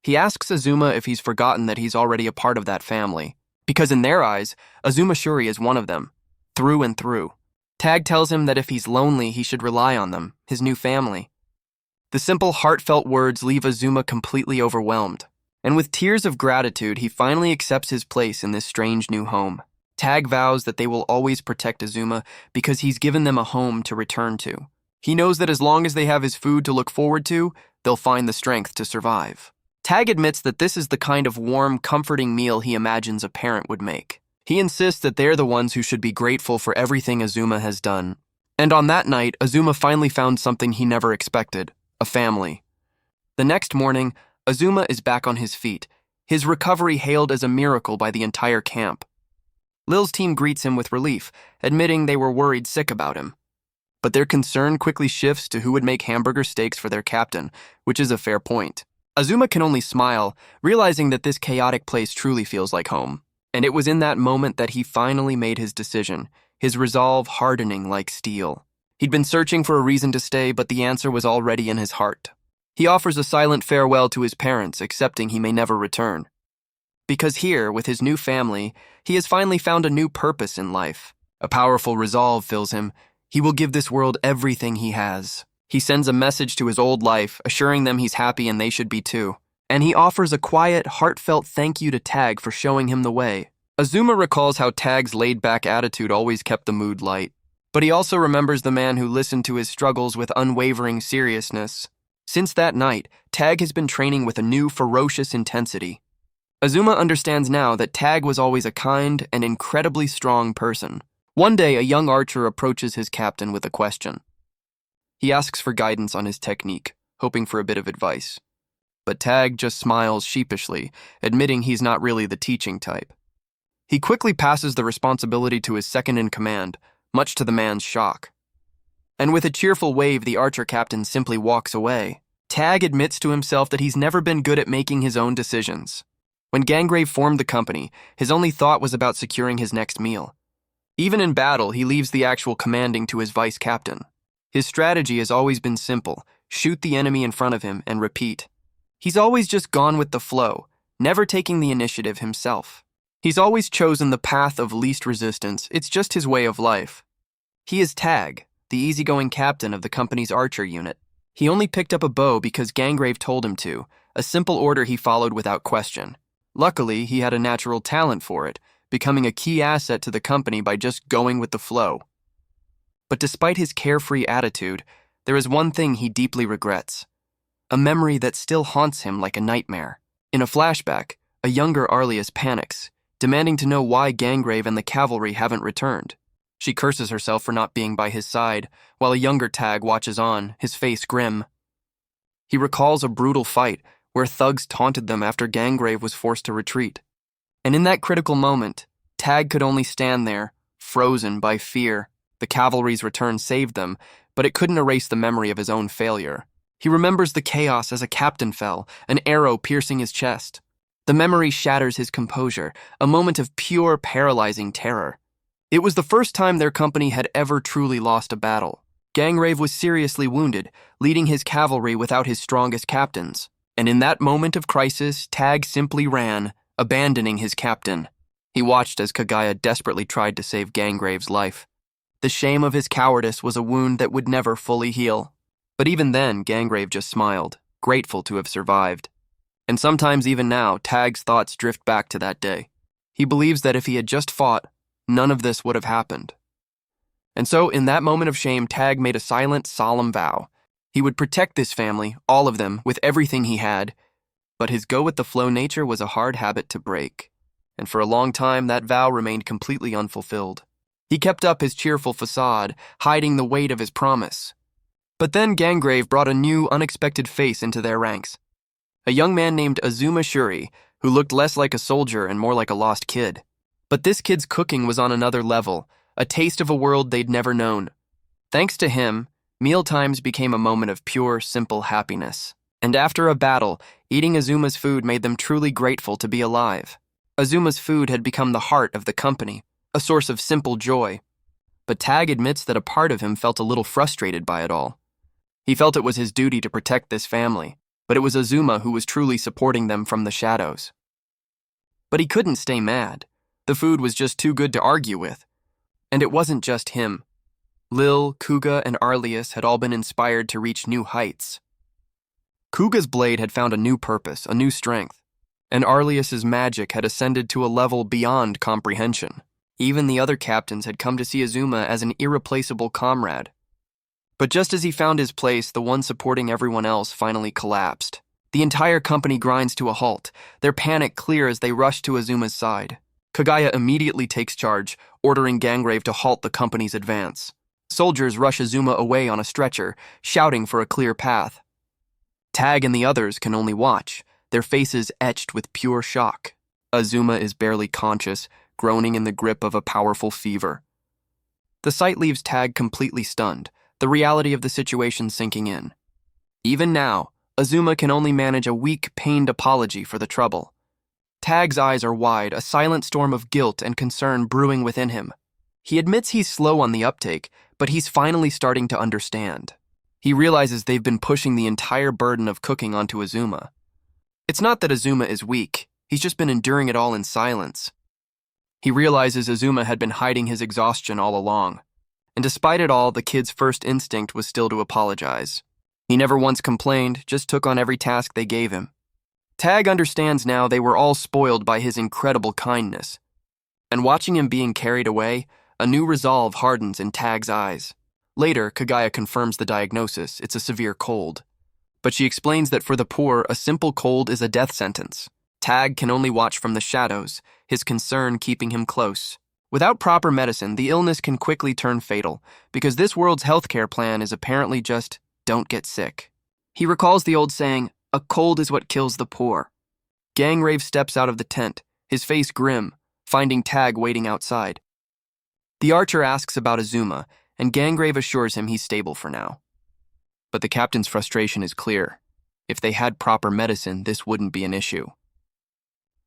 He asks Azuma if he's forgotten that he's already a part of that family, because in their eyes, Azuma Shuri is one of them, through and through. Tag tells him that if he's lonely, he should rely on them, his new family. The simple, heartfelt words leave Azuma completely overwhelmed, And with tears of gratitude, he finally accepts his place in this strange new home. Tag vows that they will always protect Azuma because he's given them a home to return to. He knows that as long as they have his food to look forward to, they'll find the strength to survive. Tag admits that this is the kind of warm, comforting meal he imagines a parent would make. He insists that they're the ones who should be grateful for everything Azuma has done. And on that night, Azuma finally found something he never expected: a family. The next morning, Azuma is back on his feet, his recovery hailed as a miracle by the entire camp. Lil's team greets him with relief, admitting they were worried sick about him. But their concern quickly shifts to who would make hamburger steaks for their captain, which is a fair point. Azuma can only smile, realizing that this chaotic place truly feels like home. And it was in that moment that he finally made his decision, his resolve hardening like steel. He'd been searching for a reason to stay, but the answer was already in his heart. He offers a silent farewell to his parents, accepting he may never return. Because here, with his new family, he has finally found a new purpose in life. A powerful resolve fills him. He will give this world everything he has. He sends a message to his old life, assuring them he's happy and they should be too. And he offers a quiet, heartfelt thank you to Tag for showing him the way. Azuma recalls how Tag's laid-back attitude always kept the mood light. But he also remembers the man who listened to his struggles with unwavering seriousness. Since that night, Tag has been training with a new, ferocious intensity. Azuma understands now that Tag was always a kind and incredibly strong person. One day, a young archer approaches his captain with a question. He asks for guidance on his technique, hoping for a bit of advice. But Tag just smiles sheepishly, admitting he's not really the teaching type. He quickly passes the responsibility to his second-in-command, much to the man's shock. And with a cheerful wave, the archer captain simply walks away. Tag admits to himself that he's never been good at making his own decisions. When Gangrave formed the company, his only thought was about securing his next meal. Even in battle, he leaves the actual commanding to his vice-captain. His strategy has always been simple: shoot the enemy in front of him and repeat. He's always just gone with the flow, never taking the initiative himself. He's always chosen the path of least resistance. It's just his way of life. He is Tag, the easygoing captain of the company's archer unit. He only picked up a bow because Gangrave told him to, a simple order he followed without question. Luckily, he had a natural talent for it, becoming a key asset to the company by just going with the flow. But despite his carefree attitude, there is one thing he deeply regrets. A memory that still haunts him like a nightmare. In a flashback, a younger Arlias panics, demanding to know why Gangrave and the cavalry haven't returned. She curses herself for not being by his side, while a younger Tag watches on, his face grim. He recalls a brutal fight where thugs taunted them after Gangrave was forced to retreat. And in that critical moment, Tag could only stand there, frozen by fear. The cavalry's return saved them, but it couldn't erase the memory of his own failure. He remembers the chaos as a captain fell, an arrow piercing his chest. The memory shatters his composure, a moment of pure, paralyzing terror. It was the first time their company had ever truly lost a battle. Gangrave was seriously wounded, leading his cavalry without his strongest captains. And in that moment of crisis, Tag simply ran, abandoning his captain. He watched as Kagaya desperately tried to save Gangrave's life. The shame of his cowardice was a wound that would never fully heal. But even then, Gangrave just smiled, grateful to have survived. And sometimes even now, Tag's thoughts drift back to that day. He believes that if he had just fought, none of this would have happened. And so, in that moment of shame, Tag made a silent, solemn vow. He would protect this family, all of them, with everything he had. But his go-with-the-flow nature was a hard habit to break. And for a long time, that vow remained completely unfulfilled. He kept up his cheerful facade, hiding the weight of his promise. But then Gangrave brought a new, unexpected face into their ranks. A young man named Azuma Shuri, who looked less like a soldier and more like a lost kid. But this kid's cooking was on another level, a taste of a world they'd never known. Thanks to him, mealtimes became a moment of pure, simple happiness. And after a battle, eating Azuma's food made them truly grateful to be alive. Azuma's food had become the heart of the company, a source of simple joy. But Tag admits that a part of him felt a little frustrated by it all. He felt it was his duty to protect this family, but it was Azuma who was truly supporting them from the shadows. But he couldn't stay mad. The food was just too good to argue with. And it wasn't just him. Lil, Kuga, and Arlias had all been inspired to reach new heights. Kuga's blade had found a new purpose, a new strength. and Arlius's magic had ascended to a level beyond comprehension. Even the other captains had come to see Azuma as an irreplaceable comrade. But just as he found his place, the one supporting everyone else finally collapsed. The entire company grinds to a halt, their panic clear as they rush to Azuma's side. Kaguya immediately takes charge, ordering Gangrave to halt the company's advance. Soldiers rush Azuma away on a stretcher, shouting for a clear path. Tag and the others can only watch, their faces etched with pure shock. Azuma is barely conscious, groaning in the grip of a powerful fever. The sight leaves Tag completely stunned, the reality of the situation sinking in. Even now, Azuma can only manage a weak, pained apology for the trouble. Tag's eyes are wide, a silent storm of guilt and concern brewing within him. He admits he's slow on the uptake, but he's finally starting to understand. He realizes they've been pushing the entire burden of cooking onto Azuma. It's not that Azuma is weak, he's just been enduring it all in silence. He realizes Azuma had been hiding his exhaustion all along. And despite it all, the kid's first instinct was still to apologize. He never once complained, just took on every task they gave him. Tag understands now they were all spoiled by his incredible kindness. And watching him being carried away, a new resolve hardens in Tag's eyes. Later, Kaguya confirms the diagnosis, it's a severe cold. But she explains that for the poor, a simple cold is a death sentence. Tag can only watch from the shadows, his concern keeping him close. Without proper medicine, the illness can quickly turn fatal, because this world's healthcare plan is apparently just, don't get sick. He recalls the old saying, a cold is what kills the poor. Gangrave steps out of the tent, his face grim, finding Tag waiting outside. The archer asks about Azuma, and Gangrave assures him he's stable for now. But the captain's frustration is clear. If they had proper medicine, this wouldn't be an issue.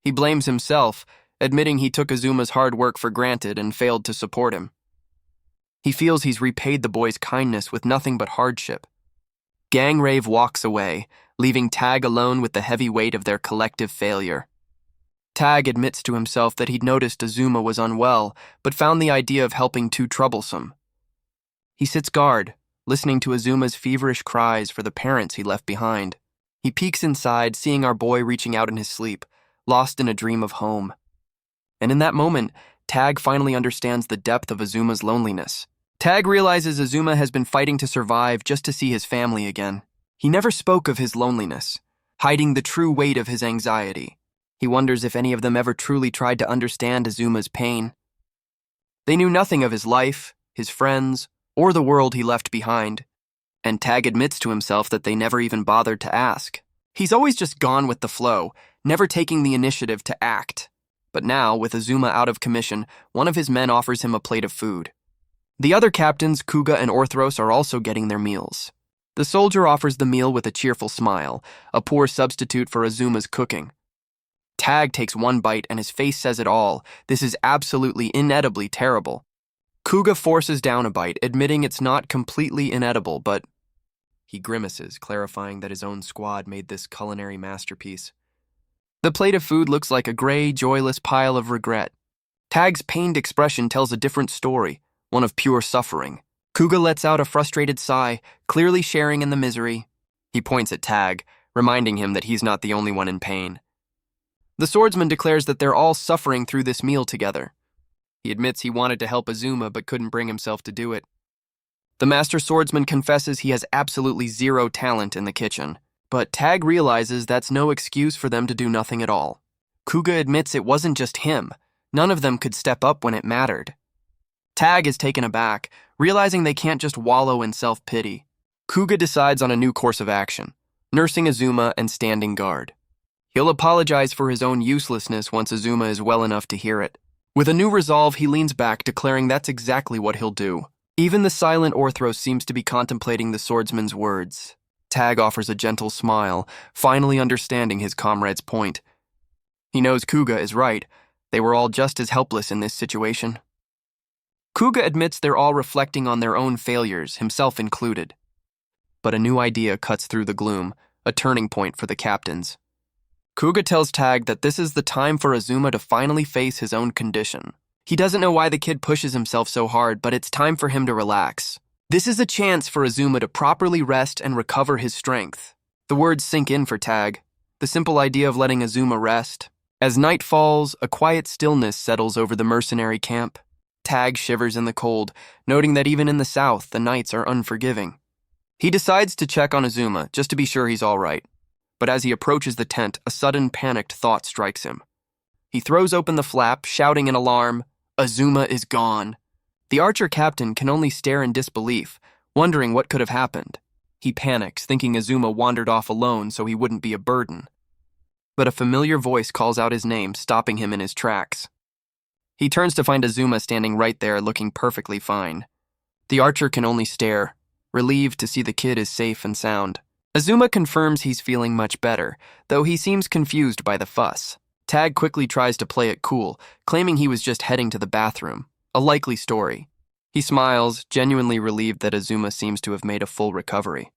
He blames himself, admitting he took Azuma's hard work for granted and failed to support him. He feels he's repaid the boy's kindness with nothing but hardship. Gangrave walks away, leaving Tag alone with the heavy weight of their collective failure. Tag admits to himself that he'd noticed Azuma was unwell, but found the idea of helping too troublesome. He sits guard, listening to Azuma's feverish cries for the parents he left behind. He peeks inside, seeing our boy reaching out in his sleep, lost in a dream of home. And in that moment, Tag finally understands the depth of Azuma's loneliness. Tag realizes Azuma has been fighting to survive just to see his family again. He never spoke of his loneliness, hiding the true weight of his anxiety. He wonders if any of them ever truly tried to understand Azuma's pain. They knew nothing of his life, his friends, or the world he left behind. And Tag admits to himself that they never even bothered to ask. He's always just gone with the flow, never taking the initiative to act. But now, with Azuma out of commission, one of his men offers him a plate of food. The other captains, Kuga and Orthros, are also getting their meals. The soldier offers the meal with a cheerful smile, a poor substitute for Azuma's cooking. Tag takes one bite and his face says it all. This is absolutely inedibly terrible. Kuga forces down a bite, admitting it's not completely inedible, but he grimaces, clarifying that his own squad made this culinary masterpiece. The plate of food looks like a gray, joyless pile of regret. Tag's pained expression tells a different story, one of pure suffering. Kuga lets out a frustrated sigh, clearly sharing in the misery. He points at Tag, reminding him that he's not the only one in pain. The swordsman declares that they're all suffering through this meal together. He admits he wanted to help Azuma but couldn't bring himself to do it. The master swordsman confesses he has absolutely zero talent in the kitchen, but Tag realizes that's no excuse for them to do nothing at all. Kuga admits it wasn't just him. None of them could step up when it mattered. Tag is taken aback, realizing they can't just wallow in self-pity. Kuga decides on a new course of action, nursing Azuma and standing guard. He'll apologize for his own uselessness once Azuma is well enough to hear it. With a new resolve, he leans back, declaring that's exactly what he'll do. Even the silent Orthros seems to be contemplating the swordsman's words. Tag offers a gentle smile, finally understanding his comrade's point. He knows Kuga is right. They were all just as helpless in this situation. Kuga admits they're all reflecting on their own failures, himself included. But a new idea cuts through the gloom, a turning point for the captains. Kuga tells Tag that this is the time for Azuma to finally face his own condition. He doesn't know why the kid pushes himself so hard, but it's time for him to relax. This is a chance for Azuma to properly rest and recover his strength. The words sink in for Tag. the simple idea of letting Azuma rest. As night falls, a quiet stillness settles over the mercenary camp. Tag shivers in the cold, noting that even in the south, the nights are unforgiving. He decides to check on Azuma, just to be sure he's all right. But as he approaches the tent, a sudden panicked thought strikes him. He throws open the flap, shouting in alarm, "Azuma is gone." The archer captain can only stare in disbelief, wondering what could have happened. He panics, thinking Azuma wandered off alone so he wouldn't be a burden. But a familiar voice calls out his name, stopping him in his tracks. He turns to find Azuma standing right there, looking perfectly fine. The archer can only stare, relieved to see the kid is safe and sound. Azuma confirms he's feeling much better, though he seems confused by the fuss. Tag quickly tries to play it cool, claiming he was just heading to the bathroom. A likely story. He smiles, genuinely relieved that Azuma seems to have made a full recovery.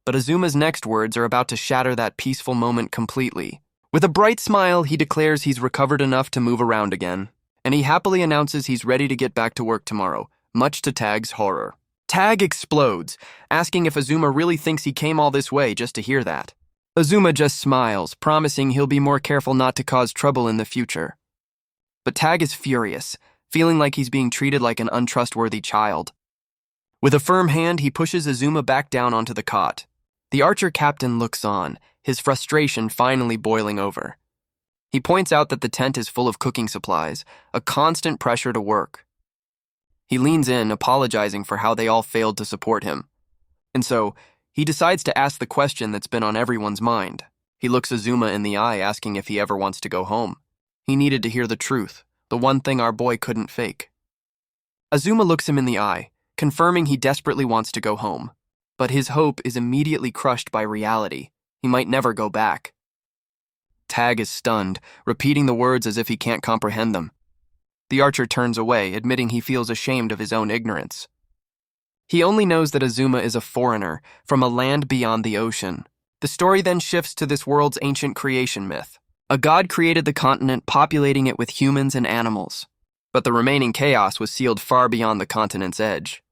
But Azuma's next words are about to shatter that peaceful moment completely. With a bright smile, he declares he's recovered enough to move around again, and he happily announces he's ready to get back to work tomorrow, much to Tag's horror. Tag explodes, asking if Azuma really thinks he came all this way just to hear that. Azuma just smiles, promising he'll be more careful not to cause trouble in the future. But Tag is furious, feeling like he's being treated like an untrustworthy child. With a firm hand, he pushes Azuma back down onto the cot. The archer captain looks on, his frustration finally boiling over. He points out that the tent is full of cooking supplies, a constant pressure to work. He leans in, apologizing for how they all failed to support him. And so, he decides to ask the question that's been on everyone's mind. He looks Azuma in the eye, asking if he ever wants to go home. He needed to hear the truth, the one thing our boy couldn't fake. Azuma looks him in the eye, confirming he desperately wants to go home. But his hope is immediately crushed by reality. He might never go back. Tag is stunned, repeating the words as if he can't comprehend them. The archer turns away, admitting he feels ashamed of his own ignorance. He only knows that Azuma is a foreigner, from a land beyond the ocean. The story then shifts to this world's ancient creation myth. A god created the continent, populating it with humans and animals. But the remaining chaos was sealed far beyond the continent's edge.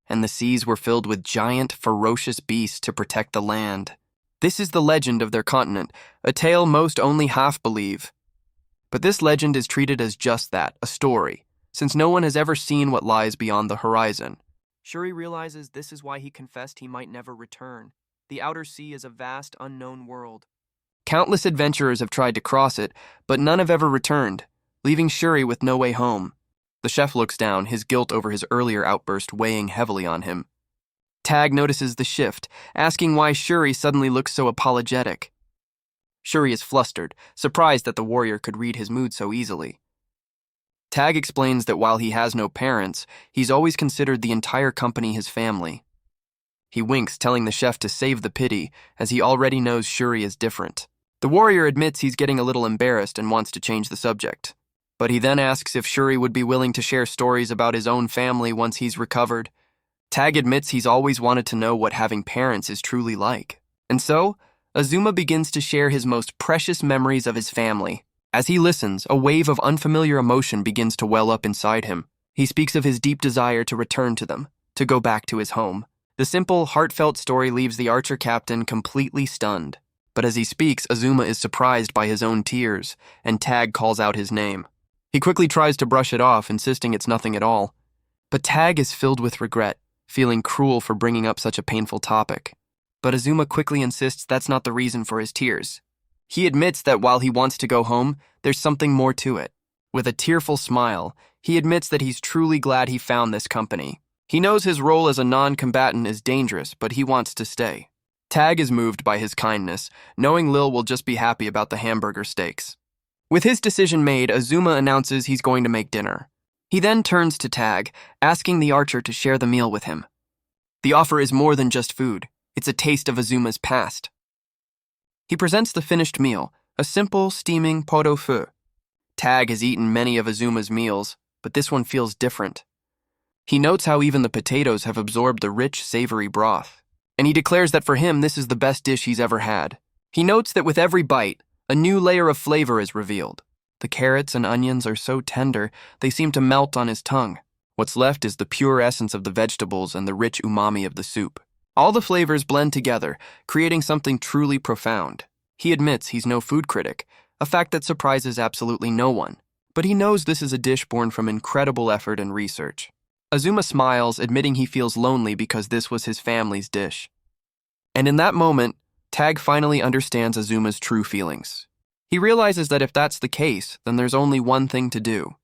And the seas were filled with giant, ferocious beasts to protect the land. This is the legend of their continent, a tale most only half believe. But this legend is treated as just that, a story, since no one has ever seen what lies beyond the horizon. Shuri realizes this is why he confessed he might never return. The outer sea is a vast, unknown world. Countless adventurers have tried to cross it, but none have ever returned, leaving Shuri with no way home. The chef looks down, his guilt over his earlier outburst weighing heavily on him. Tag notices the shift, asking why Shuri suddenly looks so apologetic. Shuri is flustered, surprised that the warrior could read his mood so easily. Tag explains that while he has no parents, he's always considered the entire company his family. He winks, telling the chef to save the pity, as he already knows Shuri is different. The warrior admits he's getting a little embarrassed and wants to change the subject. But he then asks if Shuri would be willing to share stories about his own family once he's recovered. Tag admits he's always wanted to know what having parents is truly like. And so, Azuma begins to share his most precious memories of his family. As he listens, a wave of unfamiliar emotion begins to well up inside him. He speaks of his deep desire to return to them, to go back to his home. The simple, heartfelt story leaves the archer captain completely stunned. But as he speaks, Azuma is surprised by his own tears, and Tag calls out his name. He quickly tries to brush it off, insisting it's nothing at all. But Tag is filled with regret, feeling cruel for bringing up such a painful topic. But Azuma quickly insists that's not the reason for his tears. He admits that while he wants to go home, there's something more to it. With a tearful smile, he admits that he's truly glad he found this company. He knows his role as a non-combatant is dangerous, but he wants to stay. Tag is moved by his kindness, knowing Lil will just be happy about the hamburger steaks. With his decision made, Azuma announces he's going to make dinner. He then turns to Tag, asking the archer to share the meal with him. The offer is more than just food. It's a taste of Azuma's past. He presents the finished meal, a simple, steaming pot-au-feu. Tag has eaten many of Azuma's meals, but this one feels different. He notes how even the potatoes have absorbed the rich, savory broth, and he declares that for him this is the best dish he's ever had. He notes that with every bite, a new layer of flavor is revealed. The carrots and onions are so tender, they seem to melt on his tongue. What's left is the pure essence of the vegetables and the rich umami of the soup. All the flavors blend together, creating something truly profound. He admits he's no food critic, a fact that surprises absolutely no one. But he knows this is a dish born from incredible effort and research. Azuma smiles, admitting he feels lonely because this was his family's dish. And in that moment, Tag finally understands Azuma's true feelings. He realizes that if that's the case, then there's only one thing to do.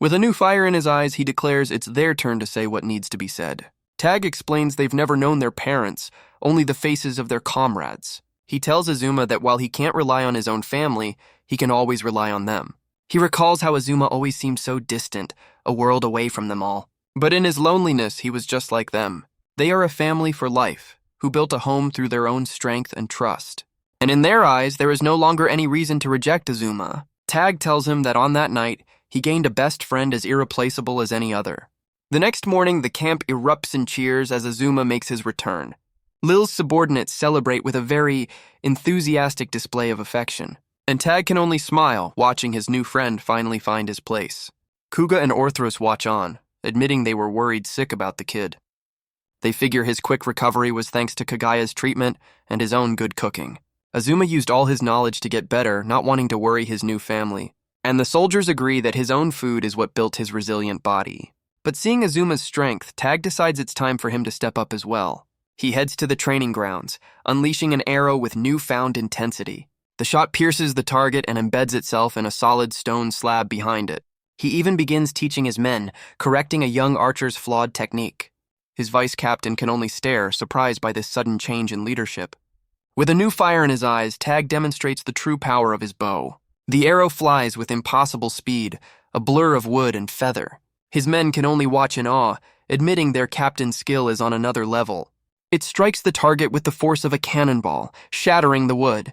With a new fire in his eyes, he declares it's their turn to say what needs to be said. Tag explains they've never known their parents, only the faces of their comrades. He tells Azuma that while he can't rely on his own family, he can always rely on them. He recalls how Azuma always seemed so distant, a world away from them all. But in his loneliness, he was just like them. They are a family for life, who built a home through their own strength and trust. And in their eyes, there is no longer any reason to reject Azuma. Tag tells him that on that night, he gained a best friend as irreplaceable as any other. The next morning, the camp erupts in cheers as Azuma makes his return. Lil's subordinates celebrate with a very enthusiastic display of affection, and Tag can only smile watching his new friend finally find his place. Kuga and Orthros watch on, admitting they were worried sick about the kid. They figure his quick recovery was thanks to Kagaya's treatment and his own good cooking. Azuma used all his knowledge to get better, not wanting to worry his new family. And the soldiers agree that his own food is what built his resilient body. But seeing Azuma's strength, Tag decides it's time for him to step up as well. He heads to the training grounds, unleashing an arrow with newfound intensity. The shot pierces the target and embeds itself in a solid stone slab behind it. He even begins teaching his men, correcting a young archer's flawed technique. His vice captain can only stare, surprised by this sudden change in leadership. With a new fire in his eyes, Tag demonstrates the true power of his bow. The arrow flies with impossible speed, a blur of wood and feather. His men can only watch in awe, admitting their captain's skill is on another level. It strikes the target with the force of a cannonball, shattering the wood.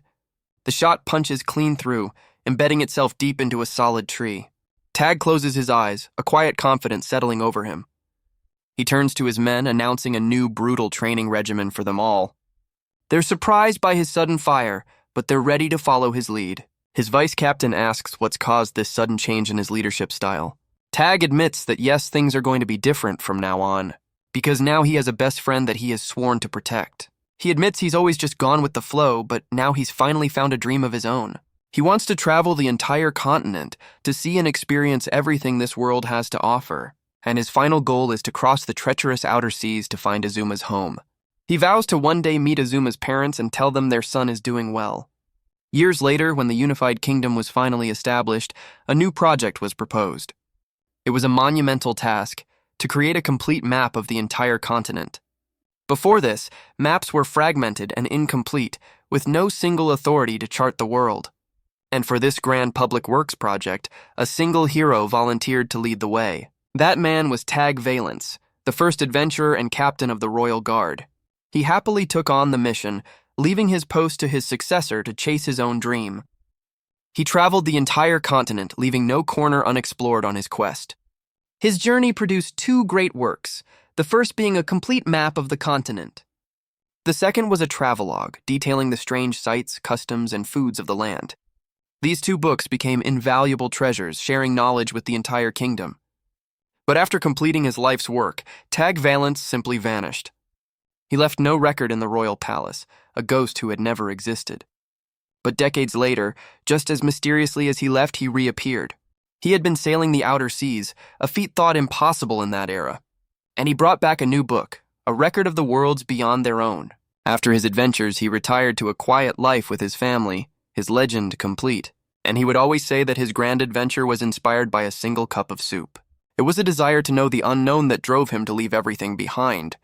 The shot punches clean through, embedding itself deep into a solid tree. Tag closes his eyes, a quiet confidence settling over him. He turns to his men, announcing a new brutal training regimen for them all. They're surprised by his sudden fire, but they're ready to follow his lead. His vice captain asks what's caused this sudden change in his leadership style. Tag admits that yes, things are going to be different from now on, because now he has a best friend that he has sworn to protect. He admits he's always just gone with the flow, but now he's finally found a dream of his own. He wants to travel the entire continent to see and experience everything this world has to offer, and his final goal is to cross the treacherous outer seas to find Azuma's home. He vows to one day meet Azuma's parents and tell them their son is doing well. Years later, when the unified kingdom was finally established, a new project was proposed. It was a monumental task to create a complete map of the entire continent. Before this, maps were fragmented and incomplete, with no single authority to chart the world. And for this grand public works project, a single hero volunteered to lead the way. That man was Tag Valence, the first adventurer and captain of the Royal Guard. He happily took on the mission, leaving his post to his successor to chase his own dream. He traveled the entire continent, leaving no corner unexplored on his quest. His journey produced two great works, the first being a complete map of the continent. The second was a travelogue, detailing the strange sights, customs, and foods of the land. These two books became invaluable treasures, sharing knowledge with the entire kingdom. But after completing his life's work, Tag Valence simply vanished. He left no record in the royal palace, a ghost who had never existed. But decades later, just as mysteriously as he left, he reappeared. He had been sailing the outer seas, a feat thought impossible in that era. And he brought back a new book, a record of the worlds beyond their own. After his adventures, he retired to a quiet life with his family, his legend complete. And he would always say that his grand adventure was inspired by a single cup of soup. It was a desire to know the unknown that drove him to leave everything behind,